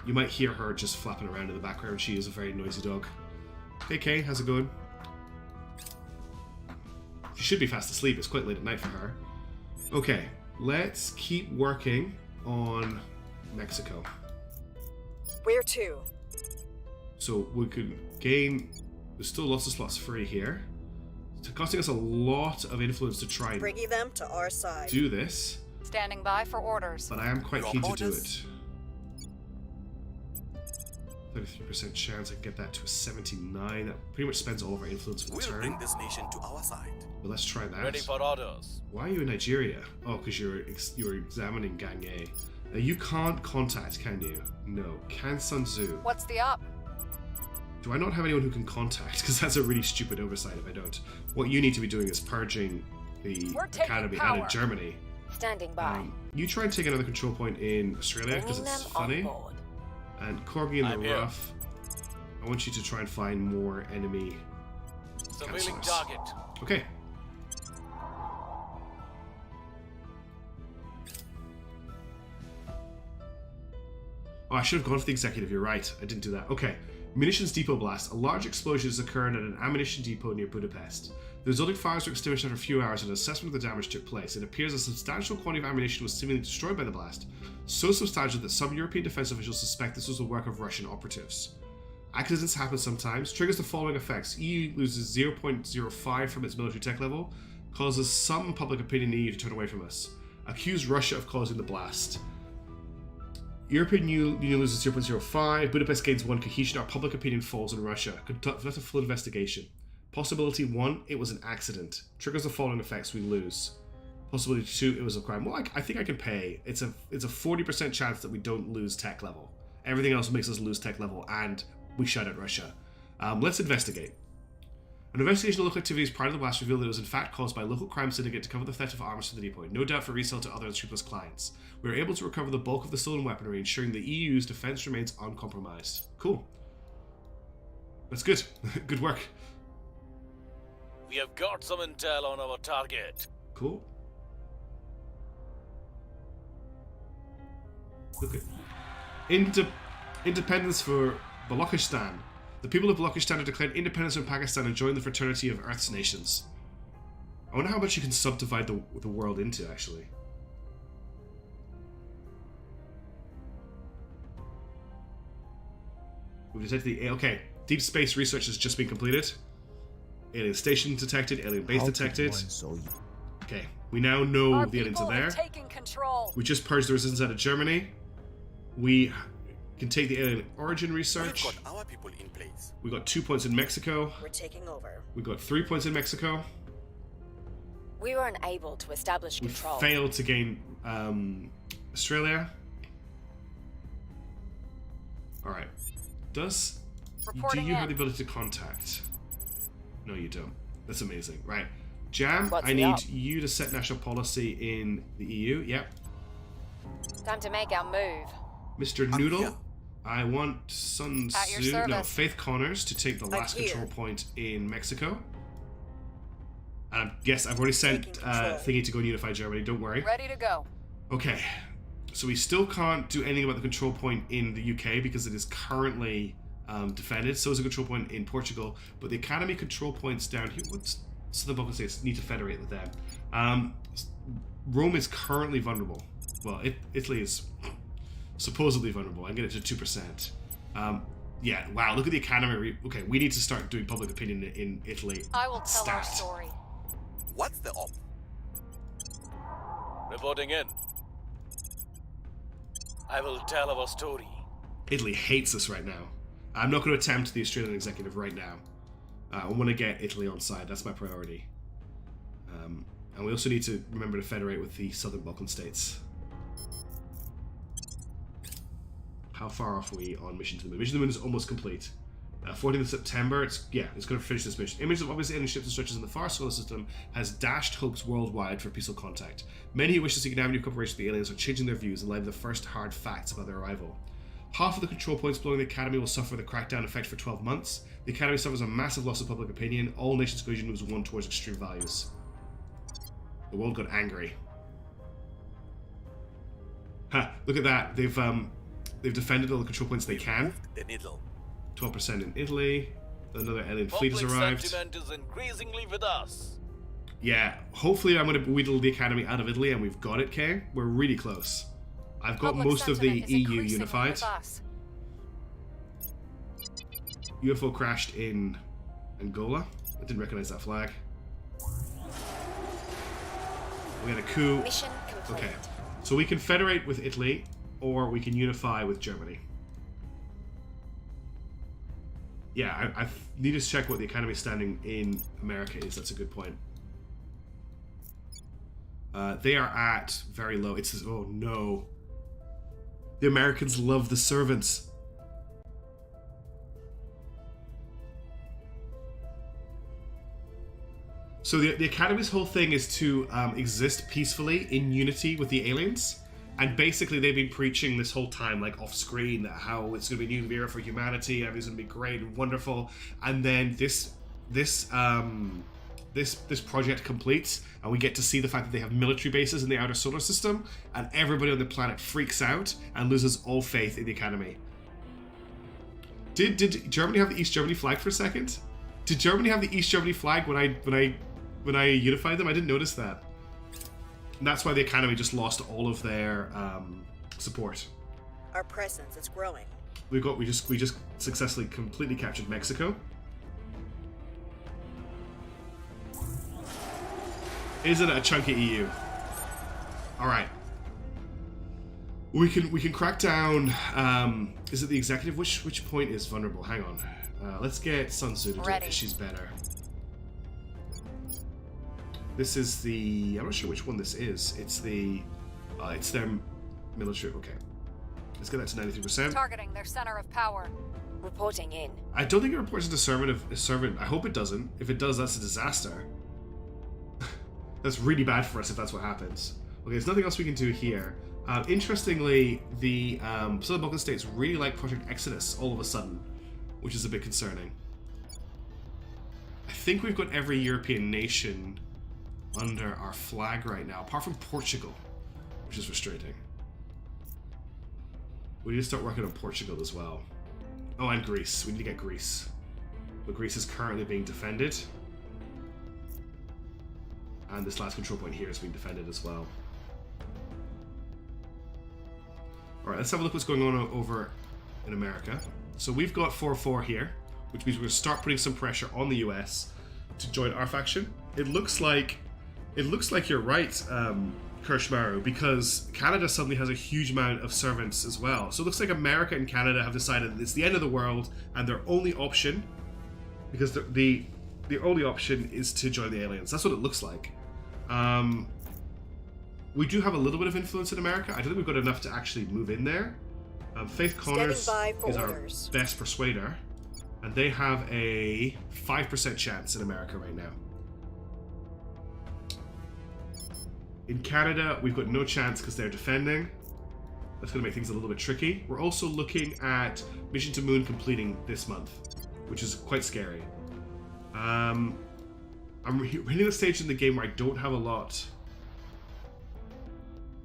You might hear her just flapping around in the background. She is a very noisy dog. Hey Kay, how's it going? She should be fast asleep. It's quite late at night for her. Okay, let's keep working on Mexico. Where to? So we could gain... There's still lots of slots free here. It's costing us a lot of influence to try and Bringing them to our side. do this, Standing by for orders. but I am quite Your keen to do orders? it. 33% chance I can get that to a 79. That pretty much spends all of our influence for the We'll turn. bring this nation to our side. But let's try that. Ready for orders. Why are you in Nigeria? Oh, because you're examining Gang A. Now you can't contact, can you? No. Can Sun Tzu? What's the up? Do I not have anyone who can contact? Because that's a really stupid oversight if I don't. What you need to be doing is purging the We're taking academy out power. of Germany. Standing by. You try and take another control point in Australia because Bringing it's them funny. on board. And Corgi in I'm the here. rough. I want you to try and find more enemy. Surveilling Councillors. target. Okay. Oh, I should have gone for the executive. You're right. I didn't do that. Okay. Munitions depot blast. A large explosion has occurred at an ammunition depot near Budapest. The resulting fires were extinguished after a few hours and an assessment of the damage took place. It appears a substantial quantity of ammunition was seemingly destroyed by the blast, so substantial that some European defense officials suspect this was the work of Russian operatives. Accidents happen sometimes. Triggers the following effects. EU loses 0.05 from its military tech level. Causes some public opinion in the EU to turn away from us. Accuse Russia of causing the blast. European Union loses 0.05. Budapest gains 1 cohesion. Our public opinion falls in Russia. Conduct a full investigation. Possibility 1, it was an accident. Triggers the following effects, we lose. Possibility 2, it was a crime. Well, I think I can pay. It's a 40% chance that we don't lose tech level. Everything else makes us lose tech level, and we shut out Russia. Let's investigate. An investigation of local activities prior to the blast revealed that it was in fact caused by a local crime syndicate to cover the theft of arms from the depot, no doubt for resale to other unscrupulous clients. We were able to recover the bulk of the stolen weaponry, ensuring the EU's defense remains uncompromised. Cool. That's good. Good work. We have got some intel on our target. Cool. Look at independence for Balochistan. The people of Balochistan have declared independence from Pakistan and joined the fraternity of Earth's nations. I wonder how much you can subdivide the world into, actually. We've detected the... Okay, deep space research has just been completed. Alien station detected, alien base How could detected. one so Okay, we now know Our the aliens people are there. are taking control. We just purged the resistance out of Germany. We can take the alien origin We've research. got our people in place. We got 2 points in Mexico. We're taking over. We got 3 points in Mexico. We were unable to establish We control. failed to gain Australia. All right. Do Reporting you have in. the ability to contact? No, you don't. That's amazing. Right. Jam, What's I the need up? you to set national policy in the EU. Yep. Time to make our move. Mr. I'm Noodle, here. I want Sun At your Tzu, no, service. Faith Connors to take the last here. control point in Mexico. Yes, I've already sent Taking control. Thingy to go and unify Germany, don't worry. Ready to go. Okay, so we still can't do anything about the control point in the UK because it is currently defended. So is a control point in Portugal, but the academy control points down here. What's Southern Balkan states need to federate with them. Rome is currently vulnerable. Well, Italy is Supposedly vulnerable. I get it to 2%. Yeah, wow, look at the academy. Okay, we need to start doing public opinion in Italy. I will tell our Stat. story. What's the op? Reporting in. I will tell our story. Italy hates us right now. I'm not going to attempt the Australian executive right now. I want to get Italy on side. That's my priority. And we also need to remember to federate with the Southern Balkan states. How far off are we on Mission to the Moon? Mission to the Moon is almost complete. 14th of September, it's going to finish this mission. Images of obviously alien ships and structures in the far solar system has dashed hopes worldwide for peaceful contact. Many who wish to seek an avenue of cooperation with the aliens are changing their views in light of the first hard facts about their arrival. Half of the control points belonging to the Academy will suffer the crackdown effect for 12 months. The Academy suffers a massive loss of public opinion. All nations' cohesion moves one towards extreme values. The world got angry. Ha! Look at that. They've defended all the control points they can. The needle. 12% in Italy. Another alien fleet has Public arrived. sentiment is increasingly with us. Yeah, hopefully I'm going to wheedle the Academy out of Italy, and we've got it, Kay. We're really close. I've got Public most of the sentiment is EU increasingly unified. with us. UFO crashed in Angola. I didn't recognize that flag. We had a coup. Mission complete. Okay, so we can federate with Italy, or we can unify with Germany. Yeah, I need to check what the Academy standing in America is. That's a good point. They are at very low. It says, oh no. The Americans love the servants. So the Academy's whole thing is to exist peacefully in unity with the aliens. And basically they've been preaching this whole time, like off screen, how it's going to be a new era for humanity, everything's going to be great and wonderful. And then this project completes, and we get to see the fact that they have military bases in the outer solar system, and everybody on the planet freaks out and loses all faith in the Academy. Did Germany have the East Germany flag for a second? Did Germany have the East Germany flag when I unified them? I didn't notice that. And that's why the Academy just lost all of their support. Our presence is growing. We just successfully completely captured Mexico. Isn't it a chunky EU? All right. We can crack down. Is it the executive? Which point is vulnerable? Hang on. Let's get Sun Tzu to do it Ready. because she's better. This is the. I'm not sure which one this is. It's the. It's their military. Okay. Let's get that to 93%. Targeting their center of power. Reporting in. I don't think it reports into servant. I hope it doesn't. If it does, that's a disaster. That's really bad for us if that's what happens. Okay, there's nothing else we can do here. Interestingly, the Southern Balkan states really like Project Exodus all of a sudden, which is a bit concerning. I think we've got every European nation under our flag right now, apart from Portugal, which is frustrating. We need to start working on Portugal as well. Oh, and Greece. We need to get Greece. But Greece is currently being defended. And this last control point here is being defended as well. Alright, let's have a look what's going on over in America. So we've got 4-4 here, which means we're going to start putting some pressure on the US to join our faction. It looks like you're right, Kirschmaru, because Canada suddenly has a huge amount of servants as well. So it looks like America and Canada have decided that it's the end of the world, and their only option, because the only option is to join the aliens. That's what it looks like. We do have a little bit of influence in America. I don't think we've got enough to actually move in there. Faith Connors is our best persuader, and they have a 5% chance in America right now. In Canada, we've got no chance because they're defending. That's going to make things a little bit tricky. We're also looking at Mission to Moon completing this month, which is quite scary. I'm hitting the stage in the game where I don't have a lot.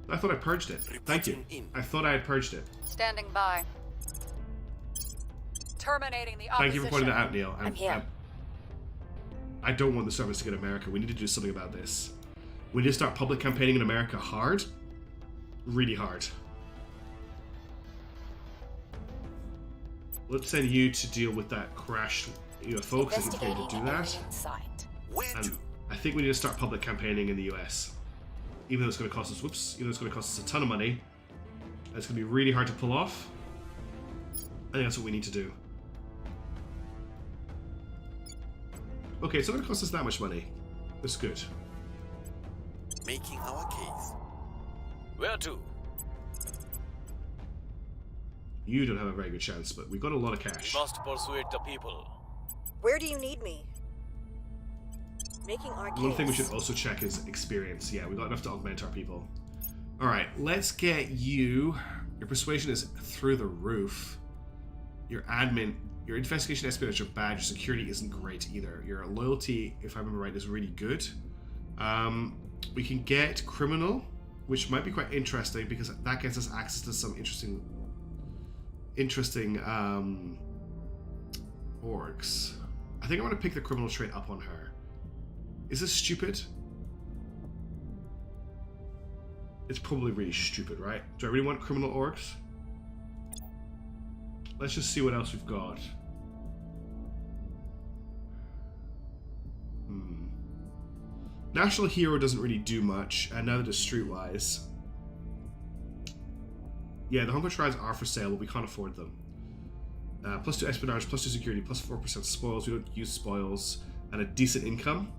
I thought I purged it. Thank you. I thought I had purged it. Standing by. Terminating the opposition. Thank you for pointing that out, Neil. I'm here. I don't want the servers to get America. We need to do something about this. We need to start public campaigning in America hard. Really hard. Let's send you to deal with that crashed UFO because I think we Investigating to do that. alien site. Where And to? I think we need to start public campaigning in the US. Even though it's going to cost us, even though it's going to cost us a ton of money, and it's going to be really hard to pull off. I think that's what we need to do. Okay, it's not going to cost us that much money. That's good. Making our case. Where to? You don't have a very good chance, but we got a lot of We cash. must persuade the people. Where do you need me? Making our case. One thing we should also check is experience. Yeah, we got enough to augment our people. Alright, let's get you. Your persuasion is through the roof. Your admin, your investigation, espionage are bad. Your security isn't great either. Your loyalty, if I remember right, is really good. We can get criminal, which might be quite interesting because that gets us access to some interesting orgs. I think I want to pick the criminal trait up on her. Is this stupid? It's probably really stupid, right? Do I really want criminal orgs? Let's just see what else we've got. National Hero doesn't really do much, and neither does Streetwise. Yeah, the Hunger Trials are for sale, but we can't afford them. Plus 2 espionage, plus 2 security, plus 4% spoils. We don't use spoils, and a decent income.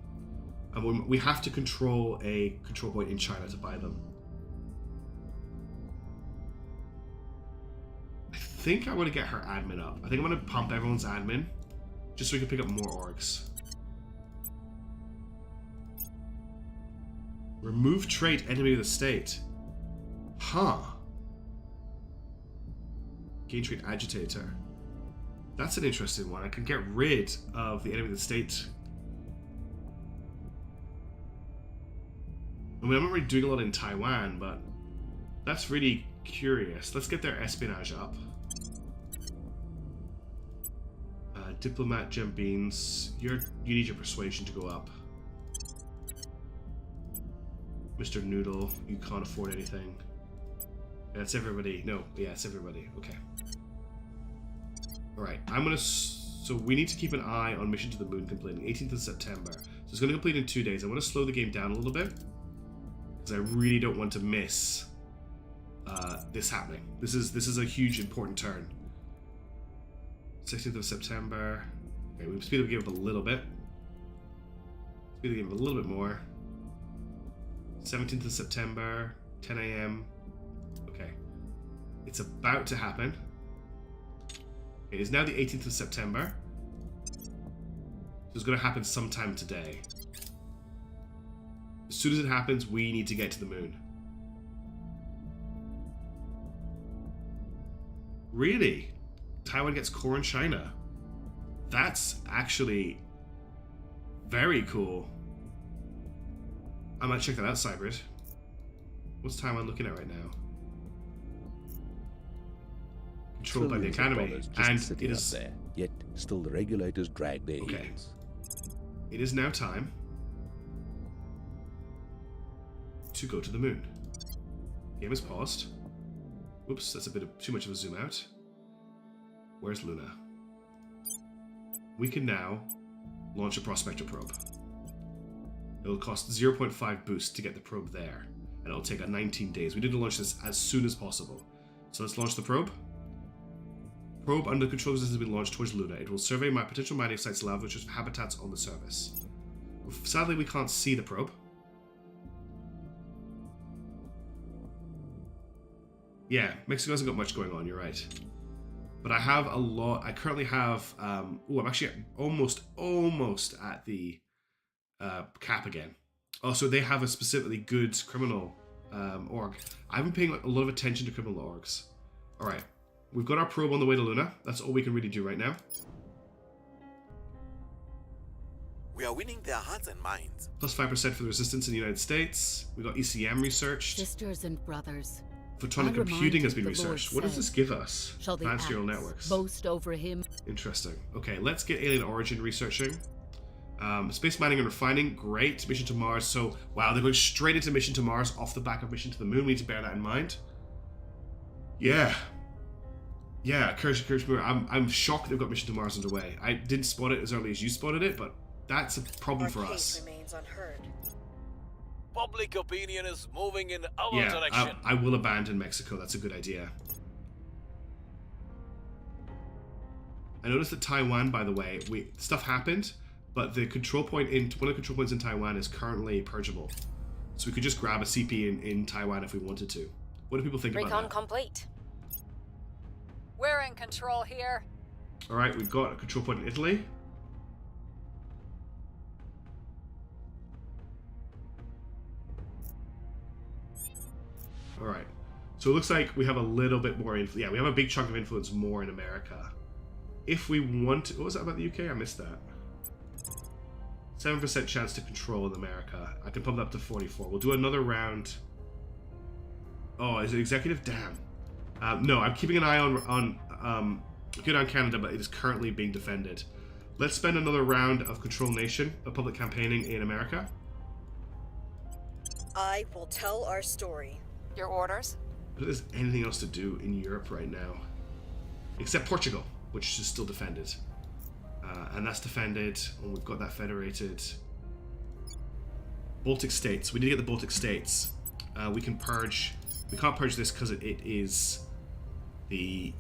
And we have to control a control point in China to buy them. I think I want to get her admin up. I think I'm going to pump everyone's admin, just so we can pick up more orgs. Remove trait, enemy of the state. Huh. Gain trait, agitator. That's an interesting one. I can get rid of the enemy of the state. I mean, I'm not really doing a lot in Taiwan, but that's really curious. Let's get their espionage up. Diplomat, gem beans. You need your persuasion to go up. Mr. Noodle, you can't afford anything. That's everybody. No, yeah, it's everybody. Okay. Alright, I'm gonna... So we need to keep an eye on Mission to the Moon completing 18th of September. So it's gonna complete in 2 days. I want to slow the game down a little bit, because I really don't want to miss this happening. This is a huge, important turn. 16th of September. Okay, we speed up the game up a little bit. Speed the game up a little bit more. 17th of September, 10 a.m. Okay. It's about to happen. It is now the 18th of September. So it's going to happen sometime today. As soon as it happens, we need to get to the moon. Really? Taiwan gets core in China. That's actually very cool. I might check that out, Cybrid. What's Taiwan looking at right now? Controlled by the Academy. And it is there, yet still the regulators drag their heels. It is now time to go to the moon. Game is paused. Whoops, that's a bit of too much of a zoom out. Where's Luna? We can now launch a prospector probe. It'll cost 0.5 boost to get the probe there, and it'll take 19 days. We need to launch this as soon as possible. So let's launch the probe. Probe under control has been launched towards Luna. It will survey my potential mining sites, lava, which is habitats on the surface. Sadly, we can't see the probe. Yeah, Mexico hasn't got much going on, you're right. But I have a lot. I currently have... I'm actually almost at the cap again. Also, they have a specifically good criminal org. I've been paying a lot of attention to criminal orgs. Alright, we've got our probe on the way to Luna. That's all we can really do right now. We are winning their hearts and minds. Plus 5% for the resistance in the United States. We got ECM researched. Sisters and brothers, Photonic I computing has remind been you the Lord researched. What does said, this give us? shall the Advanced neural axe networks. boast over him? Interesting. Okay, let's get alien origin researching. Space mining and refining, great. Mission to Mars. So, wow, they're going straight into Mission to Mars off the back of Mission to the Moon. We need to bear that in mind. Yeah. Yeah, Courage Moore. I'm shocked they've got Mission to Mars underway. I didn't spot it as early as you spotted it, but that's a problem Our for case us. remains unheard. Public opinion is moving in our Yeah, direction. I will abandon Mexico. That's a good idea. I noticed that Taiwan, by the way, stuff happened, but the control point in one of the control points in Taiwan is currently purgeable, so we could just grab a CP in Taiwan if we wanted to. What do people think Recon about that? complete. We're in control here. All right, we've got a control point in Italy. All right, so it looks like we have a little bit more influence. Yeah, we have a big chunk of influence more in America. If we want, what was that about the UK? I missed that. 7% chance to control in America. I can pump that up to 44. We'll do another round. Oh, is it executive? Damn. No, I'm keeping an eye on good on Canada, but it is currently being defended. Let's spend another round of control nation, of public campaigning in America. I will tell our story. Your orders? I don't think there's anything else to do in Europe right now, except Portugal, which is still defended. And that's defended, and we've got that federated. Baltic states. We need to get the Baltic states. We can purge. We can't purge this because it is the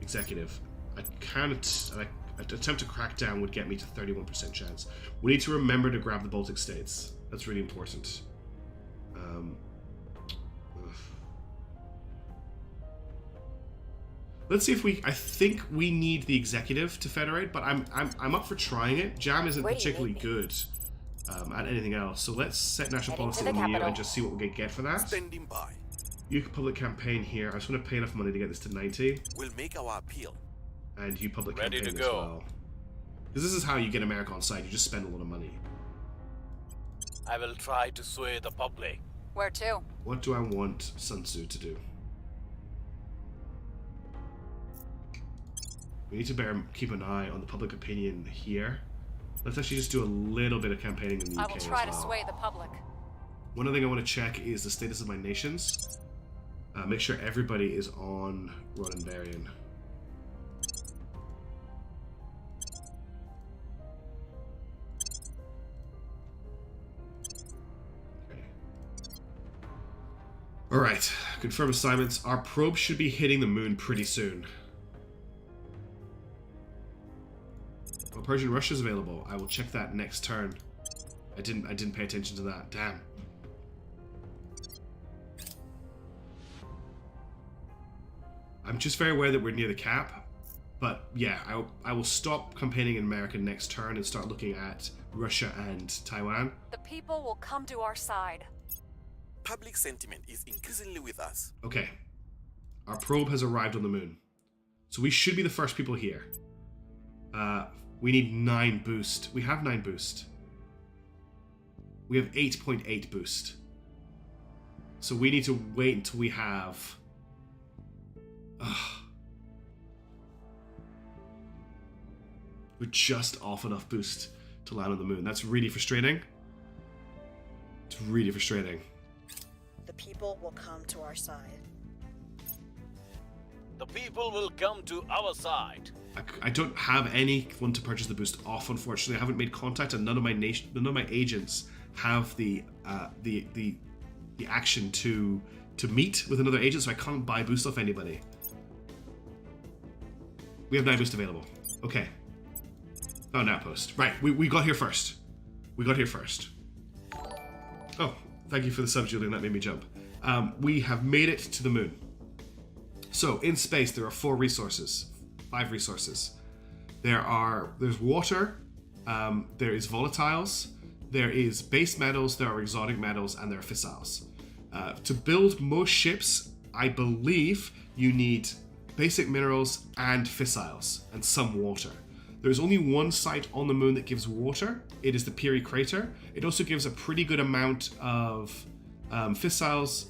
executive. I can't. Attempt to crack down would get me to 31% chance. We need to remember to grab the Baltic states. That's really important. Let's see if we. I think we need the executive to federate, but I'm up for trying it. Jam isn't Where do you particularly need me? good at anything else, so let's set national Heading to policy the on you capital. and just see what we can get for that. Standing by. You can public campaign here. I just want to pay enough money to get this to 90, We'll make our appeal. and you public Ready campaign to as go. well. Because this is how you get America on side. You just spend a lot of money. I will try to sway the public. Where to? What do I want Sun Tzu to do? We need to keep an eye on the public opinion here. Let's actually just do a little bit of campaigning in the I UK will try as to well. sway the public. One other thing I want to check is the status of my nations. Make sure everybody is on Ronin Varian. Okay. Alright, confirm assignments. Our probe should be hitting the moon pretty soon. Well, Persian Russia's available. I will check that next turn. I didn't pay attention to that. Damn. I'm just very aware that we're near the cap, but yeah, I will stop campaigning in America next turn and start looking at Russia and Taiwan. The people will come to our side. Public sentiment is increasingly with us. Okay, our probe has arrived on the moon, so we should be the first people here. We need 9 boost. We have 9 boost. We have 8.8 boost. So we need to wait until we have... We're just off enough boost to land on the moon. That's really frustrating. It's really frustrating. The people will come to our side. The people will come to our side. I don't have anyone to purchase the boost off, unfortunately. I haven't made contact, and none of my agents have the action to meet with another agent, so I can't buy boost off anybody. We have 9 boost available. Okay. Found outpost. Right, we got here first. We got here first. Oh, thank you for the sub, Julian. That made me jump. We have made it to the moon. So, in space, there are 5 resources. There's water, there is volatiles, there is base metals, there are exotic metals, and there are fissiles. To build most ships, I believe you need basic minerals and fissiles, and some water. There's only one site on the moon that gives water. It is the Piri crater. It also gives a pretty good amount of fissiles,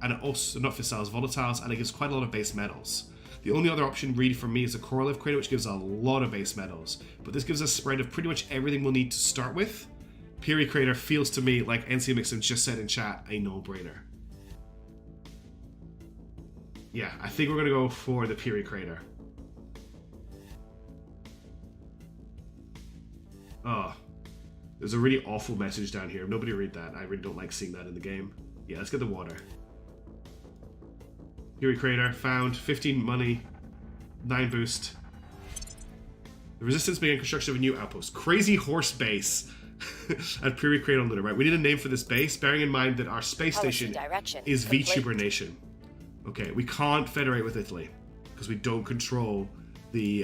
and also, not fissiles, volatiles, and it gives quite a lot of base metals. The only other option really for me is the Korolev crater, which gives a lot of base metals. But this gives us a spread of pretty much everything we'll need to start with. Piri crater feels to me, like NC Mixon just said in chat, a no-brainer. Yeah, I think we're going to go for the Piri Crater. Oh, there's a really awful message down here. Nobody read that. I really don't like seeing that in the game. Yeah, let's get the water. Piri Crater, found. 15 money. 9 boost. The Resistance began construction of a new outpost. Crazy Horse Base at Piri Crater on Luna, right? We need a name for this base, bearing in mind that our space station is VTuber Nation. Okay, we can't federate with Italy because we don't control the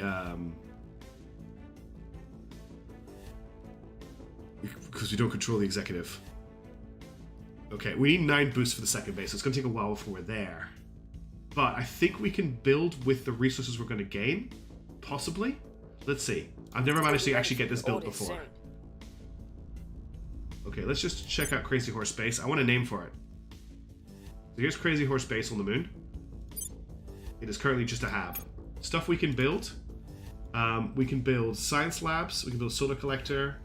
executive. Okay, we need 9 boosts for the second base, so it's going to take a while before we're there. But I think we can build with the resources we're going to gain, possibly. Let's see. I've never managed to actually get this built before. Okay, let's just check out Crazy Horse Base. I want a name for it. So here's Crazy Horse Base on the moon. It is currently just a hab. Stuff we can build. We can build science labs. We can build solar collector.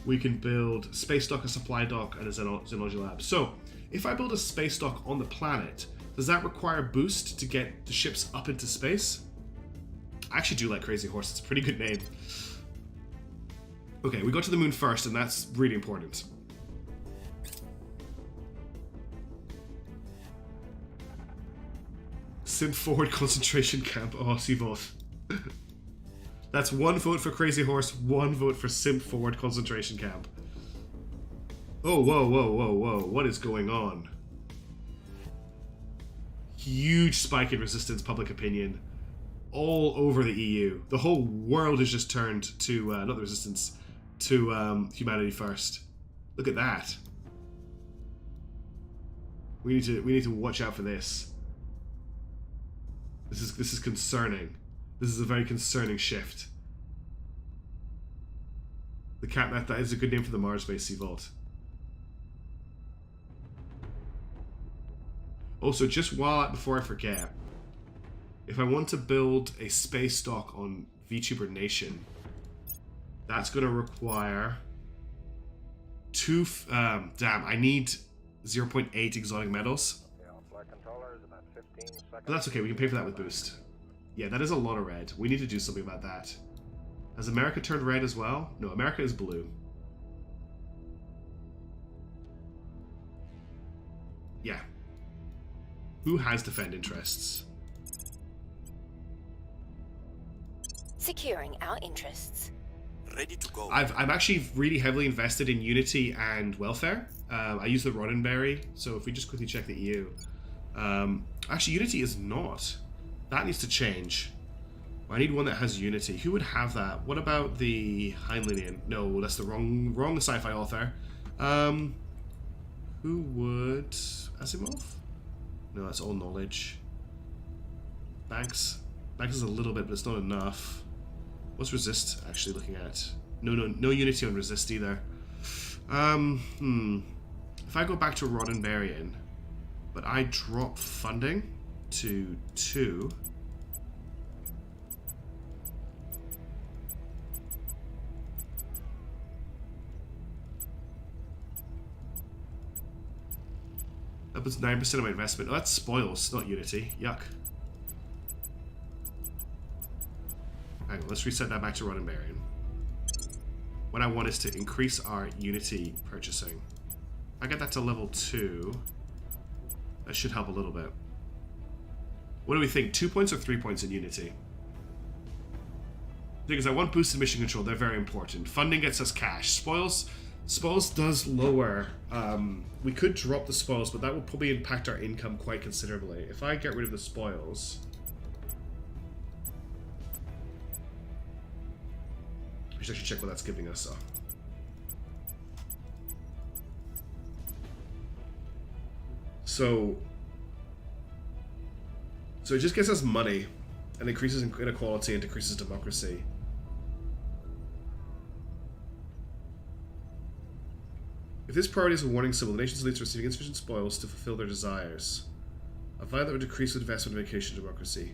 We can build space dock, a supply dock, and a xenology lab. So, if I build a space dock on the planet, does that require a boost to get the ships up into space? I actually do like Crazy Horse. It's a pretty good name. Okay, we go to the moon first, and that's really important. Sim Forward concentration camp. Oh, see both. That's 1 vote for Crazy Horse, 1 vote for Sim Forward concentration camp. Oh, whoa, whoa, whoa, whoa. What is going on? Huge spike in resistance public opinion all over the EU. The whole world has just turned to, not the resistance, to humanity first. Look at that. We need to watch out for this. This is concerning. This is a very concerning shift. The cat that is a good name for the Mars base Sea Vault. Also, just before I forget, if I want to build a space dock on VTuber Nation, that's going to require 2. Damn, I need 0.8 exotic metals. But that's okay, we can pay for that with boost. Yeah, that is a lot of red. We need to do something about that. Has America turned red as well? No, America is blue. Yeah. Who has defend interests? Securing our interests. Ready to go. I'm actually really heavily invested in unity and welfare. I use the Roddenberry, so if we just quickly check the EU. Actually, unity is not. That needs to change. I need one that has unity. Who would have that? What about the Heinleinian? No, that's the wrong sci-fi author. Who would... Asimov? No, that's all knowledge. Banks. Banks is a little bit, but it's not enough. What's resist actually looking at? No unity on resist either. If I go back to Roddenberryan, but I drop funding to 2. That was 9% of my investment. Oh, that's spoils, not unity. Yuck. Hang on, let's reset that back to Roddenberryan. What I want is to increase our unity purchasing. If I get that to level 2, that should help a little bit. What do we think? 2 points or 3 points in unity? Because I want boosted mission control, they're very important. Funding gets us cash. Spoils does lower. We could drop the spoils, but that will probably impact our income quite considerably. If I get rid of the spoils... We should actually check what that's giving us. So it just gets us money and increases inequality and decreases democracy. If this priority is a warning symbol, the nation's elites are receiving insufficient spoils to fulfill their desires. A value that would decrease with investment in vacation democracy.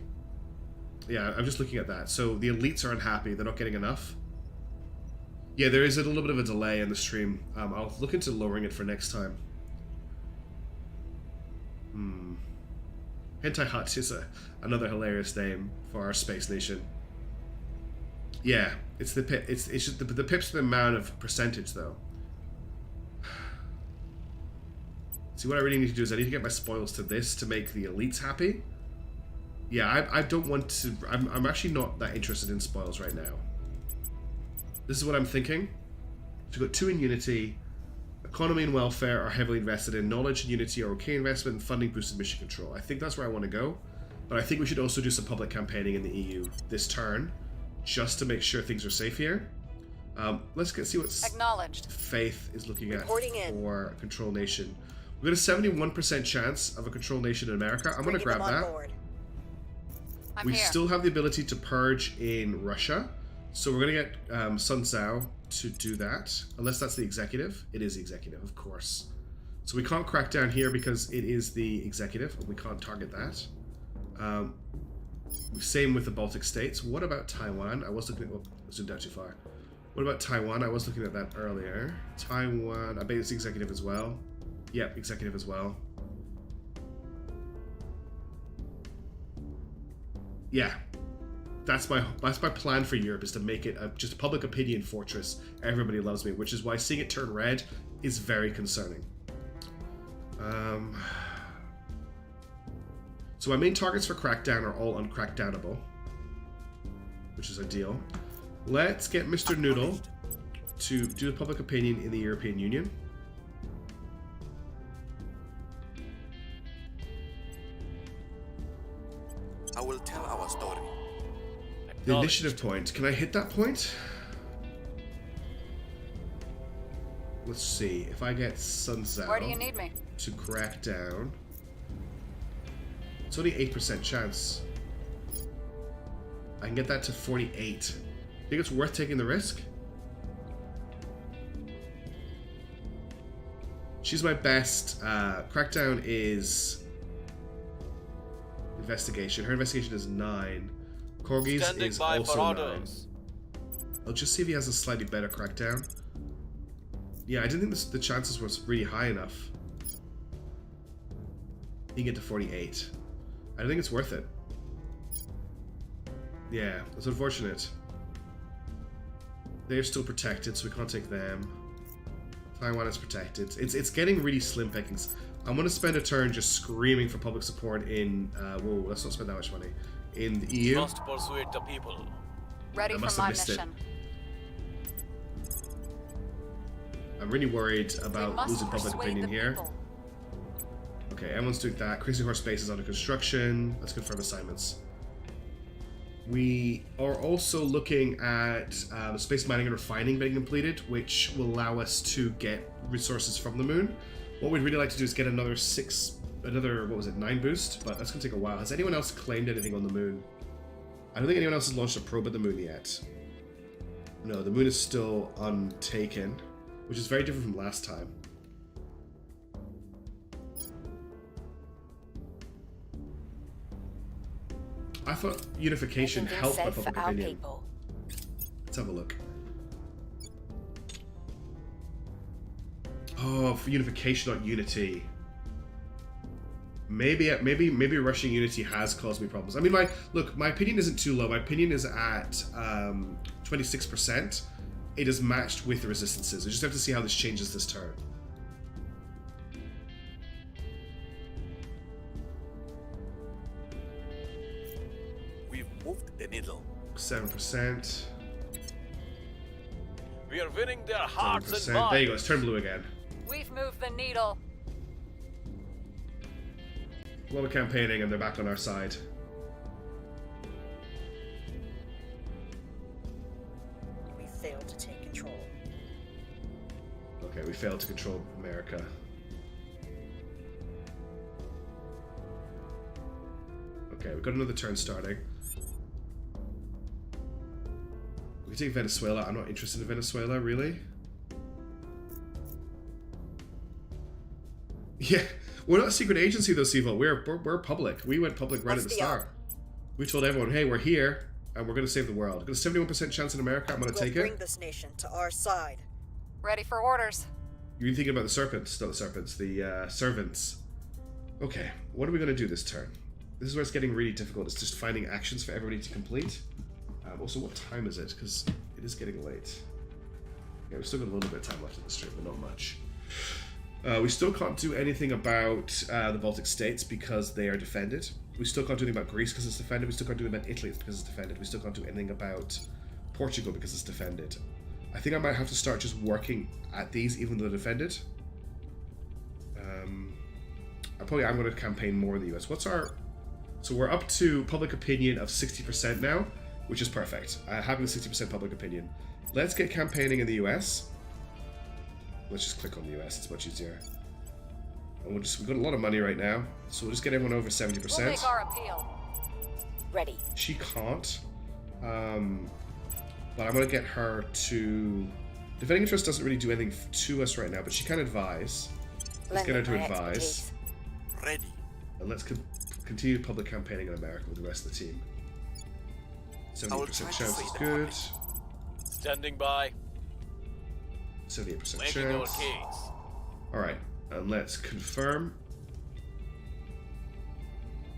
Yeah, I'm just looking at that. So the elites are unhappy, they're not getting enough. Yeah, there is a little bit of a delay in the stream. I'll look into lowering it for next time. Hentai Hut is another hilarious name for our space nation. Yeah, it's the pip. It's just the pip's the amount of percentage though. See, what I really need to do is I need to get my spoils to this to make the elites happy. Yeah, I don't want to. I'm actually not that interested in spoils right now. This is what I'm thinking. So we've got 2 in unity. Economy and welfare are heavily invested in. Knowledge and unity are okay investment, and funding boosted mission control. I think that's where I want to go. But I think we should also do some public campaigning in the EU this turn, just to make sure things are safe here. Let's see what Acknowledged. Faith is looking at Reporting in. for control nation. We've got a 71% chance of a control nation in America. I'm going to Bringing grab them on that. board. I'm We here. still have the ability to purge in Russia, so we're going to get Sun Tzu to do that, unless that's the executive. It is the executive, of course. So we can't crack down here because it is the executive, and we can't target that. Same with the Baltic states. What about Taiwan? I was looking at... Well, I zoomed out too far. What about Taiwan? I was looking at that earlier. Taiwan, I bet it's the executive as well. Yep, executive as well. Yeah, that's my plan for Europe, is to make it just a public opinion fortress. Everybody loves me, which is why seeing it turn red is very concerning. So my main targets for crackdown are all uncrackdownable, which is ideal. Let's get Mr. Noodle to do the public opinion in the European Union. I will tell our story. The initiative point. Can I hit that point? Let's see. If I get Sun Tzu Where do you need me? to crack down, it's only 8% chance. I can get that to 48. Think it's worth taking the risk? She's my best. Crackdown is investigation. Her investigation is 9. Corgi's Standing is by also for 9. orders. I'll just see if he has a slightly better crackdown. Yeah, I didn't think the chances was really high enough. You can get to 48. I don't think it's worth it. Yeah, it's unfortunate. They're still protected, so we can't take them. Taiwan is protected. It's getting really slim pickings. I'm going to spend a turn just screaming for public support in... whoa, let's not spend that much money. In the EU. Must persuade the people. Ready I for must my have missed it. mission. I'm really worried We about must losing public persuade opinion the here. people. Okay, everyone's doing that. Crazy Horse Base is under construction. Let's confirm assignments. We are also looking at space mining and refining being completed, which will allow us to get resources from the moon. What we'd really like to do is get another 9 boost, but that's going to take a while. Has anyone else claimed anything on the moon? I don't think anyone else has launched a probe at the moon yet. No, the moon is still untaken, which is very different from last time. I thought unification Making helped by things safe public for our opinion. people. Let's have a look. Oh, for unification, not unity. Maybe rushing unity has caused me problems. I mean, my opinion isn't too low. My opinion is at 26%. It is matched with the resistances. I just have to see how this changes this turn. We've moved the needle. 7%. We are winning their hearts and 7%. minds. There you go. It's turned blue again. We've moved the needle. A lot of campaigning, and they're back on our side. We failed to take control. Okay, we failed to control America. Okay, we've got another turn starting. We can take Venezuela. I'm not interested in Venezuela, really. Yeah, we're not a secret agency though, Sivo. We're public. We went public right at the What's the start. We told everyone, hey, we're here, and we're going to save the world. Got a 71% chance in America. I'm going to We'll take bring it. this nation to our side. Ready for orders. You're thinking about the serpents, not the serpents, the servants. Okay, what are we going to do this turn? This is where it's getting really difficult. It's just finding actions for everybody to complete. Also, what time is it? Because it is getting late. Yeah, we've still got a little bit of time left in the stream, but not much. We still can't do anything about the Baltic states because they are defended. We still can't do anything about Greece because it's defended. We still can't do anything about Italy because it's defended. We still can't do anything about Portugal because it's defended. I think I might have to start just working at these even though they're defended. I'm going to campaign more in the US. What's our... So we're up to public opinion of 60% now, which is perfect. Having 60% public opinion. Let's get campaigning in the US. Let's just click on the US, it's much easier. And we've got a lot of money right now, so we'll just get everyone over 70%. We'll make our appeal. Ready. She can't. But I'm going to get her to... Defending interest doesn't really do anything to us right now, but she can advise. Let's get her to advise. Ready. And let's continue public campaigning in America with the rest of the team. 70% chance is good. Standing by. 78% Making our chance. case. Alright, and let's confirm.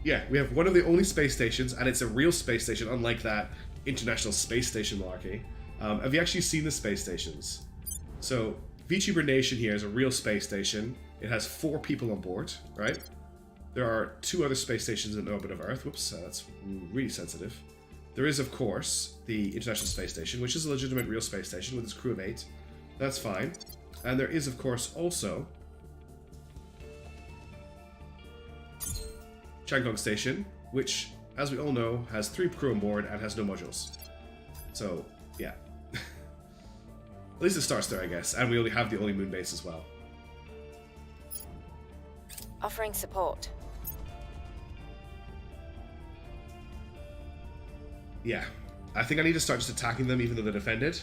Yeah, we have one of the only space stations, and it's a real space station, unlike that International Space Station malarkey. Have you actually seen the space stations? So, VTuber Nation here is a real space station. It has 4 people on board, right? There are 2 other space stations in orbit of Earth. Whoops, that's really sensitive. There is, of course, the International Space Station, which is a legitimate real space station with its crew of 8. That's fine. And there is, of course, also Chang'e Station, which, as we all know, has 3 crew on board and has no modules. So, yeah. At least it starts there, I guess. And we only have the only moon base as well. Offering support. Yeah. I think I need to start just attacking them even though they're defended.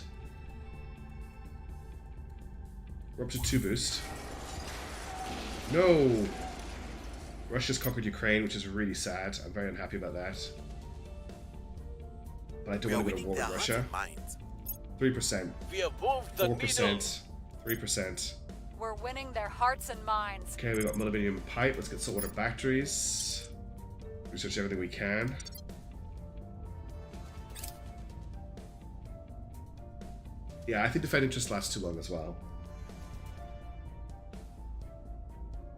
We're up to 2 boost. No! Russia's conquered Ukraine, which is really sad. I'm very unhappy about that. But I don't want to go to war with Russia. 3%. We have moved the 4%. needle. 3%. We're winning their hearts and minds. Okay, we got Millennium Pipe. Let's get saltwater batteries. Research everything we can. Yeah, I think defend interest lasts too long as well.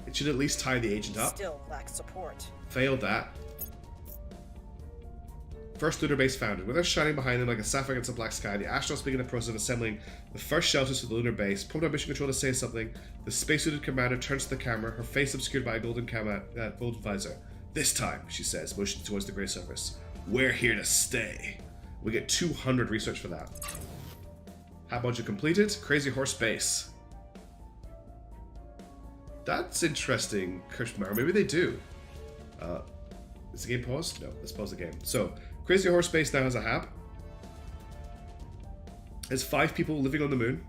It should at least tie the agent up. Still lacks support. Failed that. First lunar base founded. With us shining behind them like a sapphire against a black sky, the astronauts begin the process of assembling the first shelters for the lunar base. Pumped on mission control to say something. The spacesuited commander turns to the camera, her face obscured by a golden visor. This time, she says, motioning towards the grey surface. We're here to stay. We get 200 research for that. Hat module completed. Crazy Horse Base. That's interesting, Kirschmeyer. Maybe they do. Is the game paused? No, let's pause the game. So, Crazy Horse Base now has a hab. There's 5 people living on the moon.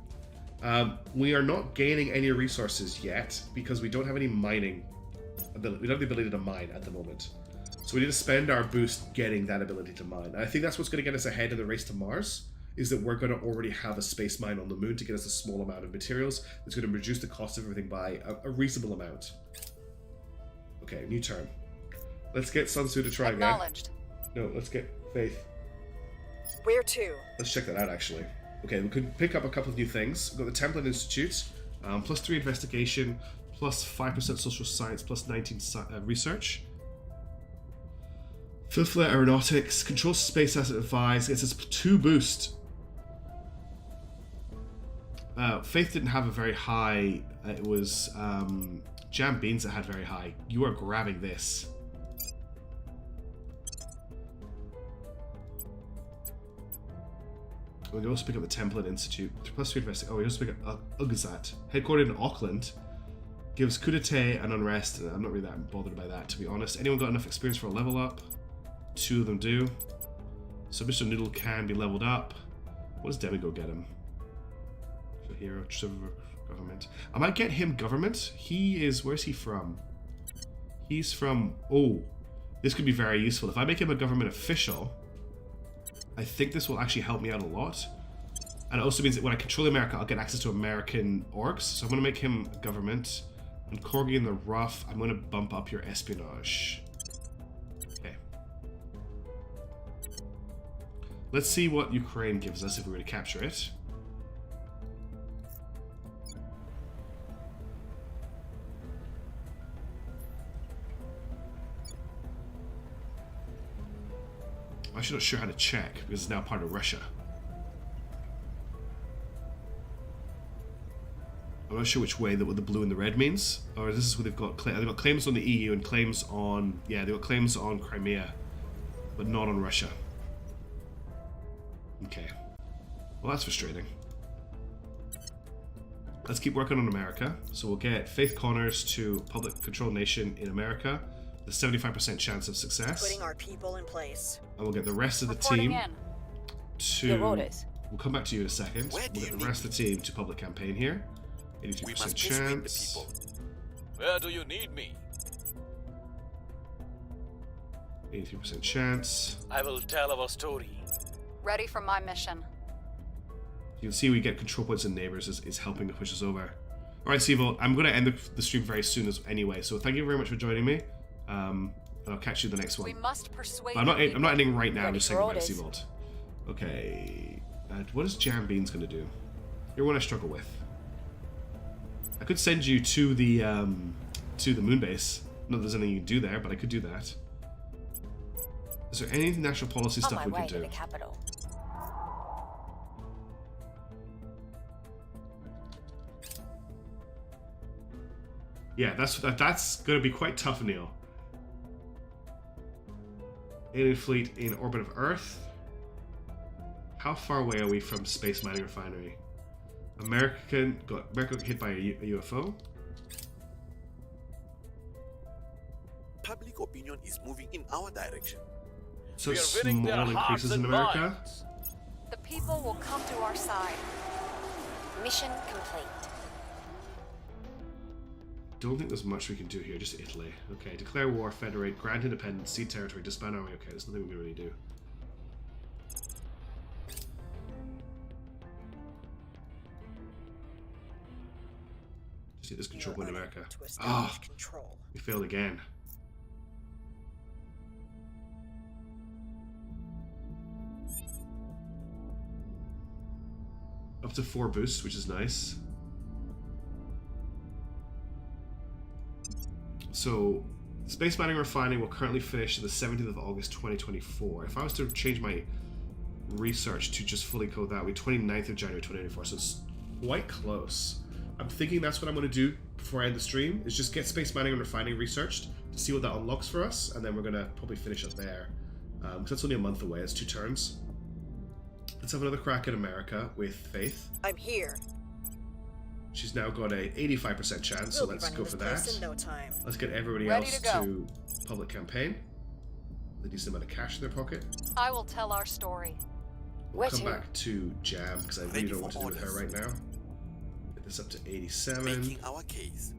We are not gaining any resources yet because we don't have any mining ability. We don't have the ability to mine at the moment. So we need to spend our boost getting that ability to mine. And I think that's what's going to get us ahead in the race to Mars, is that we're going to already have a space mine on the moon to get us a small amount of materials that's going to reduce the cost of everything by a reasonable amount. Okay, new turn. Let's get Sun Tzu to try again. Acknowledged. No, let's get Faith. Where to? Let's check that out, actually. Okay, we could pick up a couple of new things. We've got the Template Institute, +3 investigation, +5% social science, +19 research. Fifth Layer Aeronautics, controls space asset advice, gets us 2 boost. Faith didn't have a very high, it was Jam Beans that had very high. You are grabbing this. We can also pick up the Template Institute. +3 investigation. Oh, we also pick up Ugazat, headquartered in Auckland. Gives coup d'etat and unrest. I'm not really that bothered by that, to be honest. Anyone got enough experience for a level up? 2 of them do. So Mr. Noodle can be leveled up. What does Demigo get him? For hero, government. I might get him government. He is, where's he from? He's from, oh, this could be very useful. If I make him a government official, I think this will actually help me out a lot. And it also means that when I control America, I'll get access to American orgs. So I'm going to make him a government. And Corgi in the Rough, I'm going to bump up your espionage. Let's see what Ukraine gives us if we were to capture it. I'm actually not sure how to check because it's now part of Russia. I'm not sure which way what the blue and the red means, or this is what they've got. They've got claims on the EU and claims on they've got claims on Crimea, but not on Russia. Okay, well that's frustrating. Let's keep working on America. So we'll get Faith Connors to public control nation in America, the 75% chance of success. Putting our people in place. And we'll get the rest of the Reporting team in. to. Your orders. We'll come back to you in a second. Where do We'll get you the rest of the team to public campaign here. We 83% must persuade the chance. people. Where do you need me? 83% chance. I will tell our story. Ready for my mission. You can see we get control points and neighbors is helping to push us over. Alright, Sevolt, I'm going to end the stream very soon anyway, so thank you very much for joining me. And I'll catch you in the next one. We must persuade. I'm not the people. ending right now, I'm Ready just for saying about orders. Sevolt. Okay. What is Jam Beans going to do? You're one I struggle with. I could send you to the moon base. Not that there's anything you can do there, but I could do that. Is there any national policy On stuff my we way can to do? the capital. Yeah, that's going to be quite tough, Neil. Alien fleet in orbit of Earth. How far away are we from Space Mining Refinery? America got hit by a UFO. Public opinion is moving in our direction. So We are winning their small hearts increases in and America. minds. The people will come to our side. Mission complete. Don't think there's much we can do here. Just Italy. Okay, declare war, federate, grant independence, cede territory, disband army. Okay, there's nothing we can really do. Just hit this control point in America. To Ah, establish control. we failed again. Up to 4 boosts, which is nice. So, Space Mining Refining will currently finish on the 17th of August 2024. If I was to change my research to just fully code that, we're 29th of January 2024, so it's quite close. I'm thinking that's what I'm going to do before I end the stream, is just get Space Mining and Refining researched to see what that unlocks for us, and then we're going to probably finish up there. Because that's only a month away, it's 2 turns. Let's have another crack at America with Faith. I'm here. She's now got a 85% chance, so We'll be let's running go this for place that. in no time. Let's get everybody Ready else to go. to public campaign. A decent amount of cash in their pocket. I will tell our story. We'll Where come to? back to Jam because I really Ready don't know what to for do with her right orders. now. Get this up to 87. Making our case.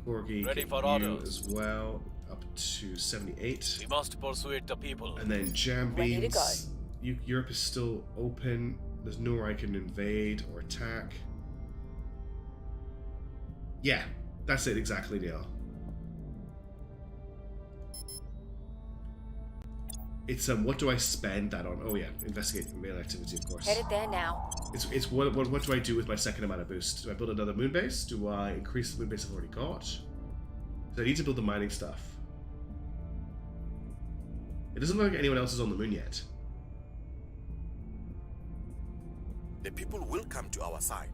Corgi, Ready get for you orders. as well, up to 78. We must persuade the people. And then Jam Ready to Beans. Europe is still open. There's nowhere I can invade or attack. Yeah, that's it exactly, Neil. It's what do I spend that on? Oh yeah, investigate mail activity, of course. Headed there now. It's what do I do with my second amount of boost? Do I build another moon base? Do I increase the moon base I've already got? Do I need to build the mining stuff? It doesn't look like anyone else is on the moon yet. The people will come to our side.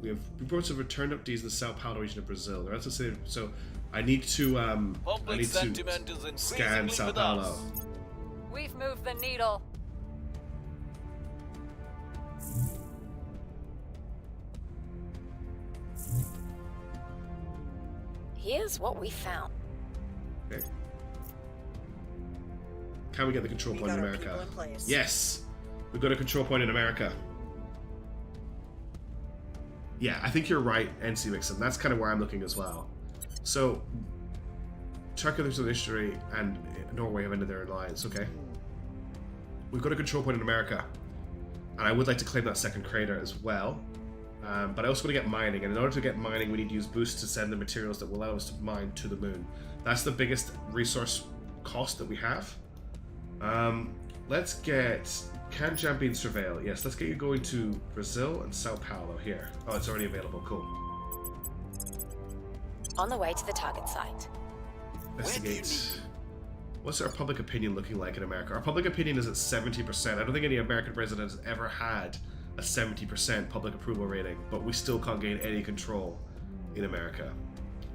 We have reports of returned updates in the Sao Paulo region of Brazil. They're also saying, so I need to Public sentiment is scan increasingly Sao with Paulo. us. We've moved the needle. Here's what we found. Okay. Can we get the control We point in got our America? people in place. Yes! We've got a control point in America. Yeah, I think you're right, NC Mixon. That's kind of where I'm looking as well. So, Turkey, there's an history, and Norway have ended their alliance. Okay. We've got a control point in America. And I would like to claim that second crater as well. But I also want to get mining, and in order to get mining, we need to use boosts to send the materials that will allow us to mine to the moon. That's the biggest resource cost that we have. Let's get... Can Jambin surveil? Yes, let's get you going to Brazil and Sao Paulo here. Oh, it's already available. Cool. On the way to the target site. Investigate. What's our public opinion looking like in America? Our public opinion is at 70%. I don't think any American president has ever had a 70% public approval rating, but we still can't gain any control in America.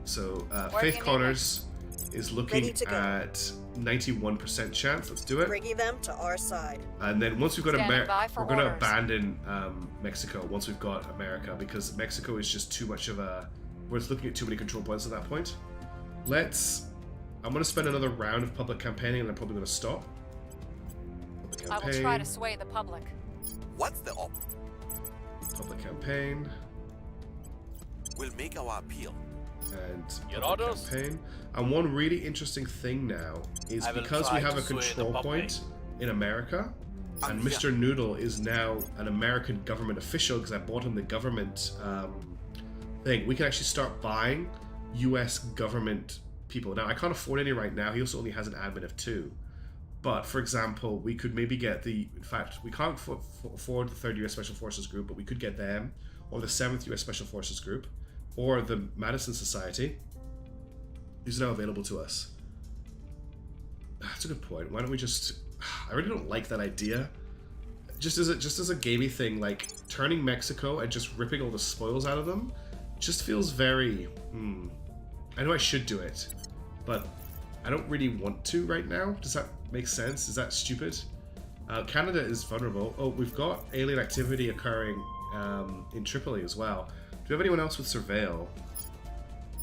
So Faith Connors is looking at 91% chance. Let's do it. Bringing them to our side. And then once we've got America, we're going to orders. abandon Mexico once we've got America, because Mexico is just too much of a... We're looking at too many control points at that point. I'm going to spend another round of public campaigning, and I'm probably going to stop. I will try to sway the public. What's the op? Public campaign. We'll make our appeal. And Your public orders? campaign. And one really interesting thing now is I will because try we have to a sway the control public. point in America, and I'm Mr. Noodle is now an American government official because I bought him the government thing. We can actually start buying US government people. Now, I can't afford any right now. He also only has an admin of 2. But, for example, we could maybe get the... In fact, we can't afford the 3rd US Special Forces Group, but we could get them, or the 7th US Special Forces Group, or the Madison Society. These are now available to us. That's a good point. Why don't we just... I really don't like that idea. Just as a gamey thing, like, turning Mexico and just ripping all the spoils out of them just feels very... I know I should do it, but I don't really want to right now. Does that make sense? Is that stupid? Canada is vulnerable. Oh, we've got alien activity occurring in Tripoli as well. Do we have anyone else with surveil?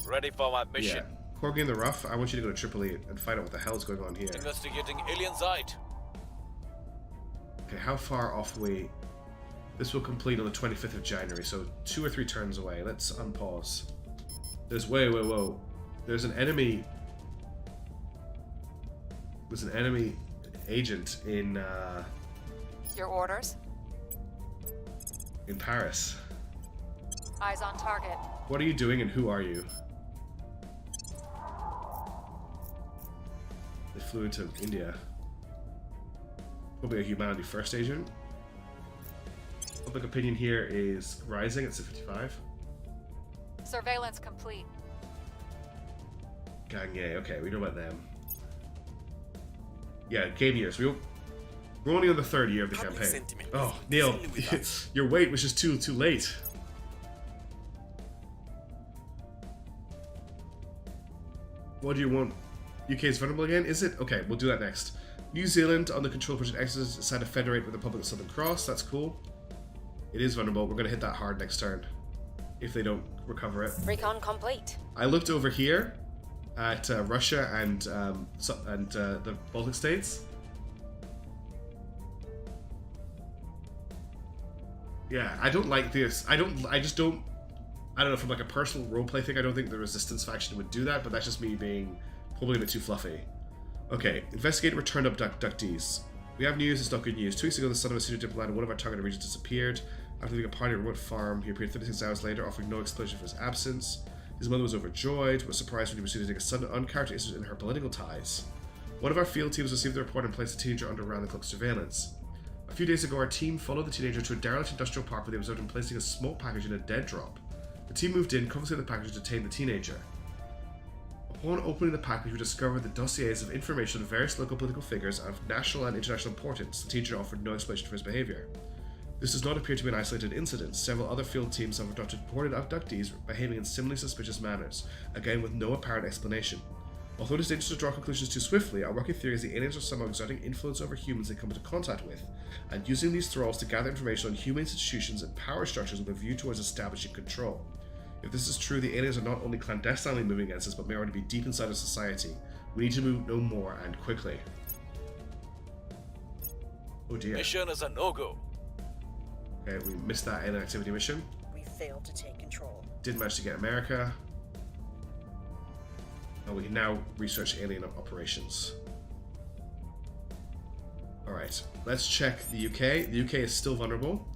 Ready for my mission. Yeah. Corgi in the Rough, I want you to go to Tripoli and find out what the hell is going on here. Investigating alien site. Okay, how far off are we? This will complete on the 25th of January, so 2 or 3 turns away. Let's unpause. There's whoa. There's an enemy. There's an enemy agent in Your orders? Paris. Eyes on target. What are you doing and who are you? They flew into India. Probably a Humanity First agent. Public opinion here is rising at 55. Surveillance complete. Gagne, okay, we know about them. Yeah, game years. We're only on the 3rd year of the Public campaign. sentiment Oh, is Neil, only with us. your wait was just too late. What do you want? UK is vulnerable again? Is it? Okay, we'll do that next. New Zealand on the control project exercise decided to federate with the Republic of Southern Cross. That's cool. It is vulnerable. We're going to hit that hard next turn if they don't recover it. Recon complete. I looked over here at Russia and the Baltic states. Yeah, I don't like this. I don't know, from like a personal roleplay thing, I don't think the resistance faction would do that, but that's just me being probably a bit too fluffy. Okay, investigate returned abductees. We have news, it's not good news. 2 weeks ago, the son of a senior diplomat in one of our targeted regions disappeared. After leaving a party at a remote farm, he appeared 36 hours later, offering no explanation for his absence. His mother was overjoyed, was surprised when he proceeded to take a sudden uncharacteristic in her political ties. One of our field teams received the report and placed the teenager under round-the-clock surveillance. A few days ago, our team followed the teenager to a derelict industrial park where they observed him placing a smoke package in a dead drop. The team moved in, confiscated the package, and detained the teenager. Upon opening the package, we discovered the dossiers of information on various local political figures of national and international importance. The teacher offered no explanation for his behavior. This does not appear to be an isolated incident. Several other field teams have reported abductees behaving in similarly suspicious manners, again with no apparent explanation. Although it is dangerous to draw conclusions too swiftly, our working theory is the aliens are somehow exerting influence over humans they come into contact with, and using these thralls to gather information on human institutions and power structures with a view towards establishing control. If this is true, the aliens are not only clandestinely moving against us, but may already be deep inside our society. We need to move no more and quickly. Oh dear. Mission is a no-go. Okay, we missed that alien activity mission. We failed to take control. Did manage to get America. And we can now research alien operations. Alright, let's check the UK. The UK is still vulnerable.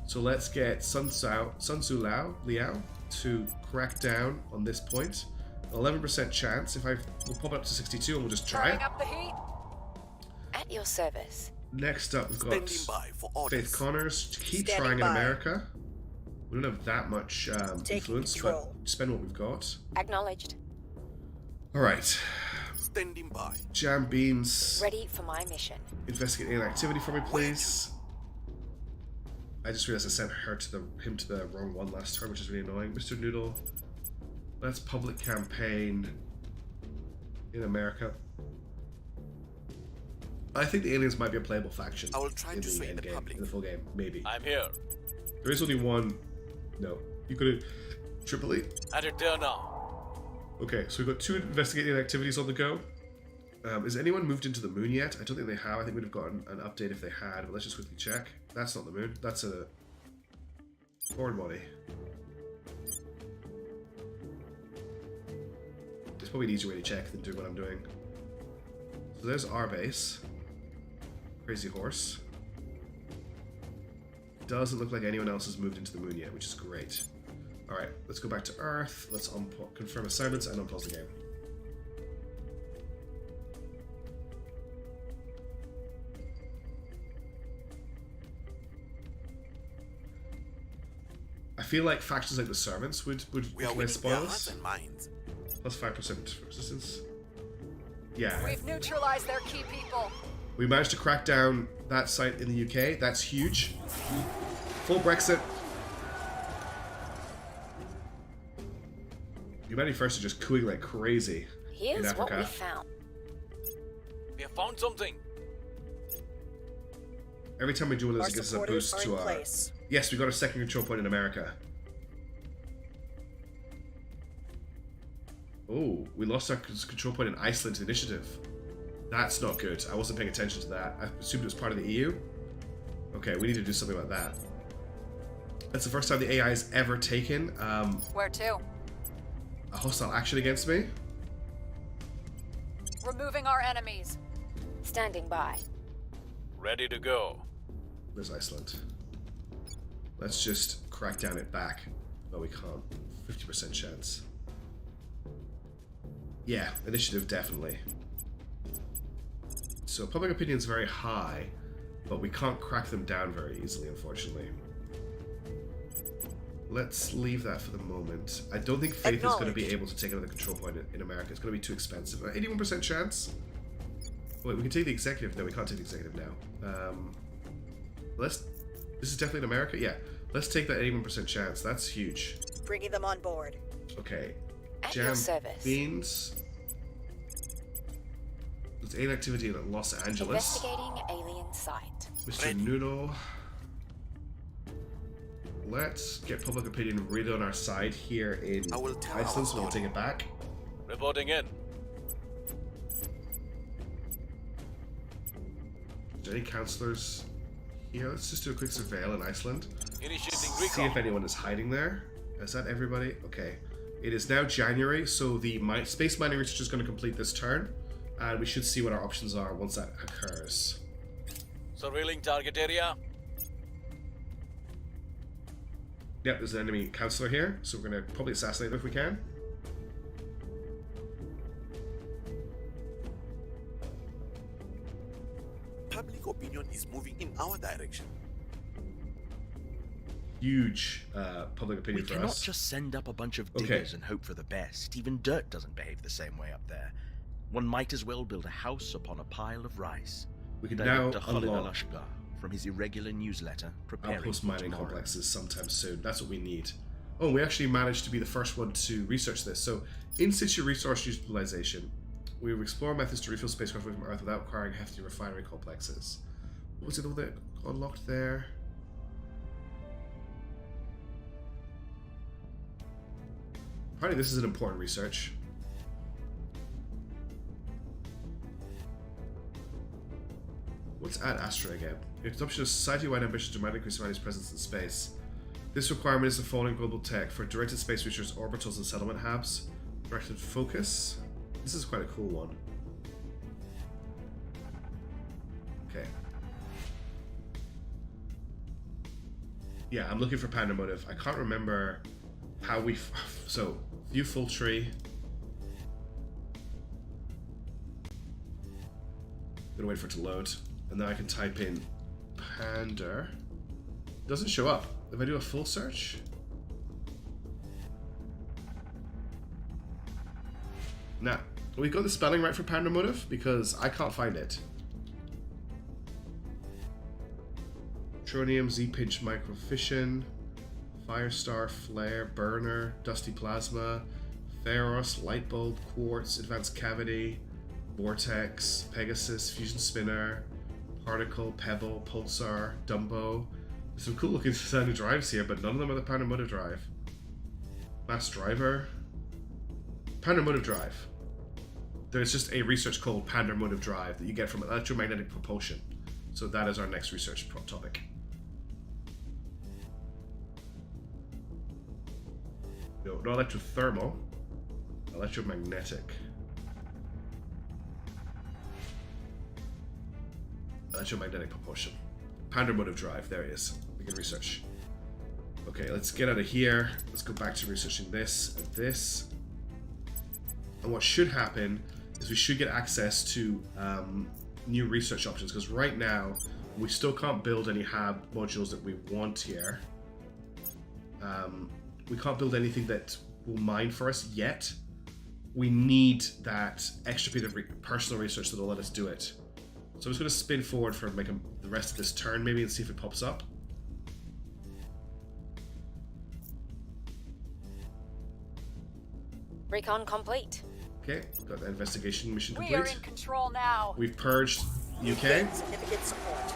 So let's get Sun Tzu Liao to crack down on this point. 11% chance. We'll pop it up to 62 and we'll just try it. Turning up the heat. At your service. Next up, we've got Standing by for orders. Faith Connors. Keep Standing trying in by. America. We don't have that much influence, control. but spend what we've got. Acknowledged. All right. Standing by. Jam Beans. Ready for my mission. Investigate alien activity for me, please. I just realized I sent him to the wrong one last turn, which is really annoying. Mr. Noodle. Let's public campaign in America. I think the aliens might be a playable faction. I will try in to the sway end the game, public. in the full game, maybe. I'm here. There is only one. No, you could have Tripoli. At it there now. Okay, so we've got 2 investigating activities on the go. Has anyone moved into the moon yet? I don't think they have. I think we'd have gotten an update if they had, but let's just quickly check. That's not the moon. That's a foreign body. It's probably an easier way to check than doing what I'm doing. So there's our base. Crazy horse. Doesn't look like anyone else has moved into the moon yet, which is great. Alright, let's go back to Earth. Let's confirm assignments and unpause the game. I feel like factions like the Servants would We are recognize winning their spoilers. hearts and minds. Plus 5% resistance. Yeah. We've neutralized their key people. We managed to crack down that site in the UK. That's huge. Full Brexit. Humanity First are just cooing like crazy in Here's what we Africa. found. We have found something. Every time we do one of Our those, it gives us a supporters boost are to in our... place. Yes, we got a second control point in America. Oh, we lost our control point in Iceland initiative. That's not good. I wasn't paying attention to that. I assumed it was part of the EU. Okay, we need to do something about that. That's the first time the AI has ever taken Where to? a hostile action against me. Removing our enemies. Standing by. Ready to go. There's Iceland. Let's just crack down it back. No, we can't. 50% chance. Yeah, initiative definitely. So public opinion is very high, but we can't crack them down very easily, unfortunately. Let's leave that for the moment. I don't think Faith is going to be able to take another control point in America. It's going to be too expensive. 81% chance. Wait, we can take the executive. No, we can't take the executive now. This is definitely in America? Yeah. Let's take that 81% chance. That's huge. Bringing them on board. Okay. At your service. Beans. Let's aid activity in Los Angeles. Investigating alien site. Mr. Noodle. Let's get public opinion really on our side here in I will tell Iceland, our so we'll take it back. Reporting in. Is there any councillors here? Let's just do a quick surveil in Iceland. Initiating See if recon. anyone is hiding there. Is that everybody? Okay. It is now January, so the space mining research is going to complete this turn, and we should see what our options are once that occurs. Surveilling target area. Yep, there's an enemy councillor here, so we're going to probably assassinate him if we can. Public opinion is moving in our direction. Huge public We opinion for cannot us. just send up a bunch of Okay. diggers and hope for the best. Even dirt doesn't behave the same way up there. One might as well build a house upon a pile of rice. We can now Director Khalid unlock Al-Ashgar, from his irregular newsletter, preparing outpost for mining tomorrow. complexes sometime soon. That's what we need. Oh, we actually managed to be the first one to research this. So, in situ resource utilization, we will explore methods to refill spacecraft from Earth without requiring hefty refinery complexes. What was it all that unlocked there? Apparently, this is an important research. What's Ad Astra again? The adoption of society-wide ambition to dramatically increase humanity's presence in space. This requirement is the following global tech for directed space research, orbitals, and settlement hubs. Directed focus. This is quite a cool one. Okay. Yeah, I'm looking for Panda Motive. I can't remember how we... So, view full tree. gonna wait for it to load. And then I can type in Pander. It doesn't show up. If I do a full search. Now, we got the spelling right for Pander motive because I can't find it. Tronium, Z-pinch, microfission, Firestar, Flare, Burner, Dusty Plasma, Pharos, Lightbulb, Quartz, Advanced Cavity, Vortex, Pegasus, Fusion Spinner, Particle, Pebble, Pulsar, Dumbo. There's some cool looking sounding drives here, but none of them are the Pander motive drive. Mass Driver. Pander motive drive. There's just a research called Pander motive drive that you get from electromagnetic propulsion. So that is our next research topic. No, not electrothermal. Electromagnetic. Electromagnetic propulsion. Pander motive drive. There it is. Begin research. Okay, let's get out of here. Let's go back to researching this and this. And what should happen is we should get access to new research options, because right now we still can't build any hab modules that we want here. We can't build anything that will mine for us yet. We need that extra bit of personal research that will let us do it. So I'm just going to spin forward for the rest of this turn maybe and see if it pops up. Recon complete. Okay, got the investigation mission complete. We are in control now. We've purged UK. Significant support.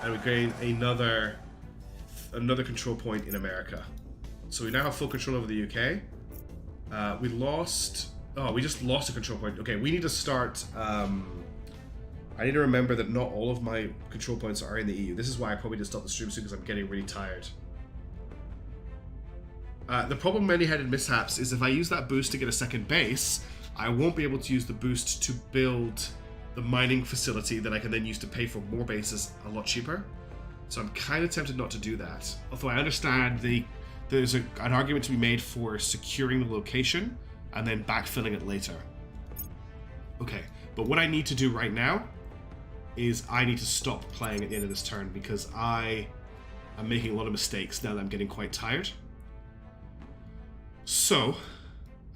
And we gain another control point in America. So we now have full control over the UK. We just lost a control point. Okay, we need to start. I need to remember that not all of my control points are in the EU. This is why I probably just stopped the stream soon, because I'm getting really tired. The problem with many-headed mishaps is if I use that boost to get a second base, I won't be able to use the boost to build the mining facility that I can then use to pay for more bases a lot cheaper. So I'm kind of tempted not to do that. Although I understand there's an argument to be made for securing the location and then backfilling it later. Okay, but what I need to do right now is I need to stop playing at the end of this turn, because I am making a lot of mistakes now that I'm getting quite tired. So,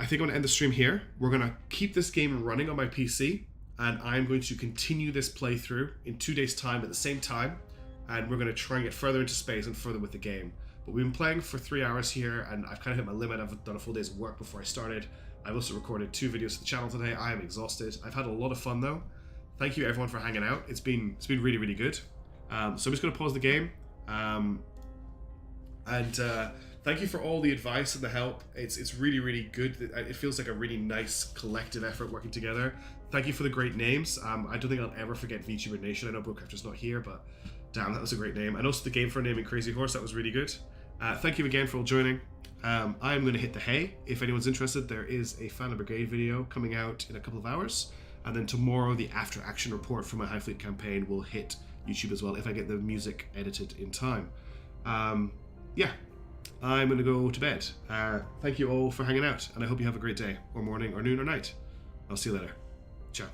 I think I'm going to end the stream here. We're going to keep this game running on my PC, and I'm going to continue this playthrough in 2 days' time at the same time, and we're going to try and get further into space and further with the game. But we've been playing for 3 hours here, and I've kind of hit my limit. I've done a full day's work before I started. I've also recorded 2 videos for the channel today. I am exhausted. I've had a lot of fun, though. Thank you, everyone, for hanging out. It's been really, really good. So I'm just going to pause the game. Thank you for all the advice and the help. It's really, really good. It feels like a really nice collective effort working together. Thank you for the great names. I don't think I'll ever forget VTuber Nation. I know Bookcrafter's not here, but damn, that was a great name. And also the game for naming Crazy Horse, that was really good. Thank you again for all joining. I'm going to hit the hay. If anyone's interested, there is a Phantom Brigade video coming out in a couple of hours. And then tomorrow, the after action report for my High Fleet campaign will hit YouTube as well, if I get the music edited in time. Yeah, I'm going to go to bed. Thank you all for hanging out, and I hope you have a great day, or morning, or noon, or night. I'll see you later. Ciao.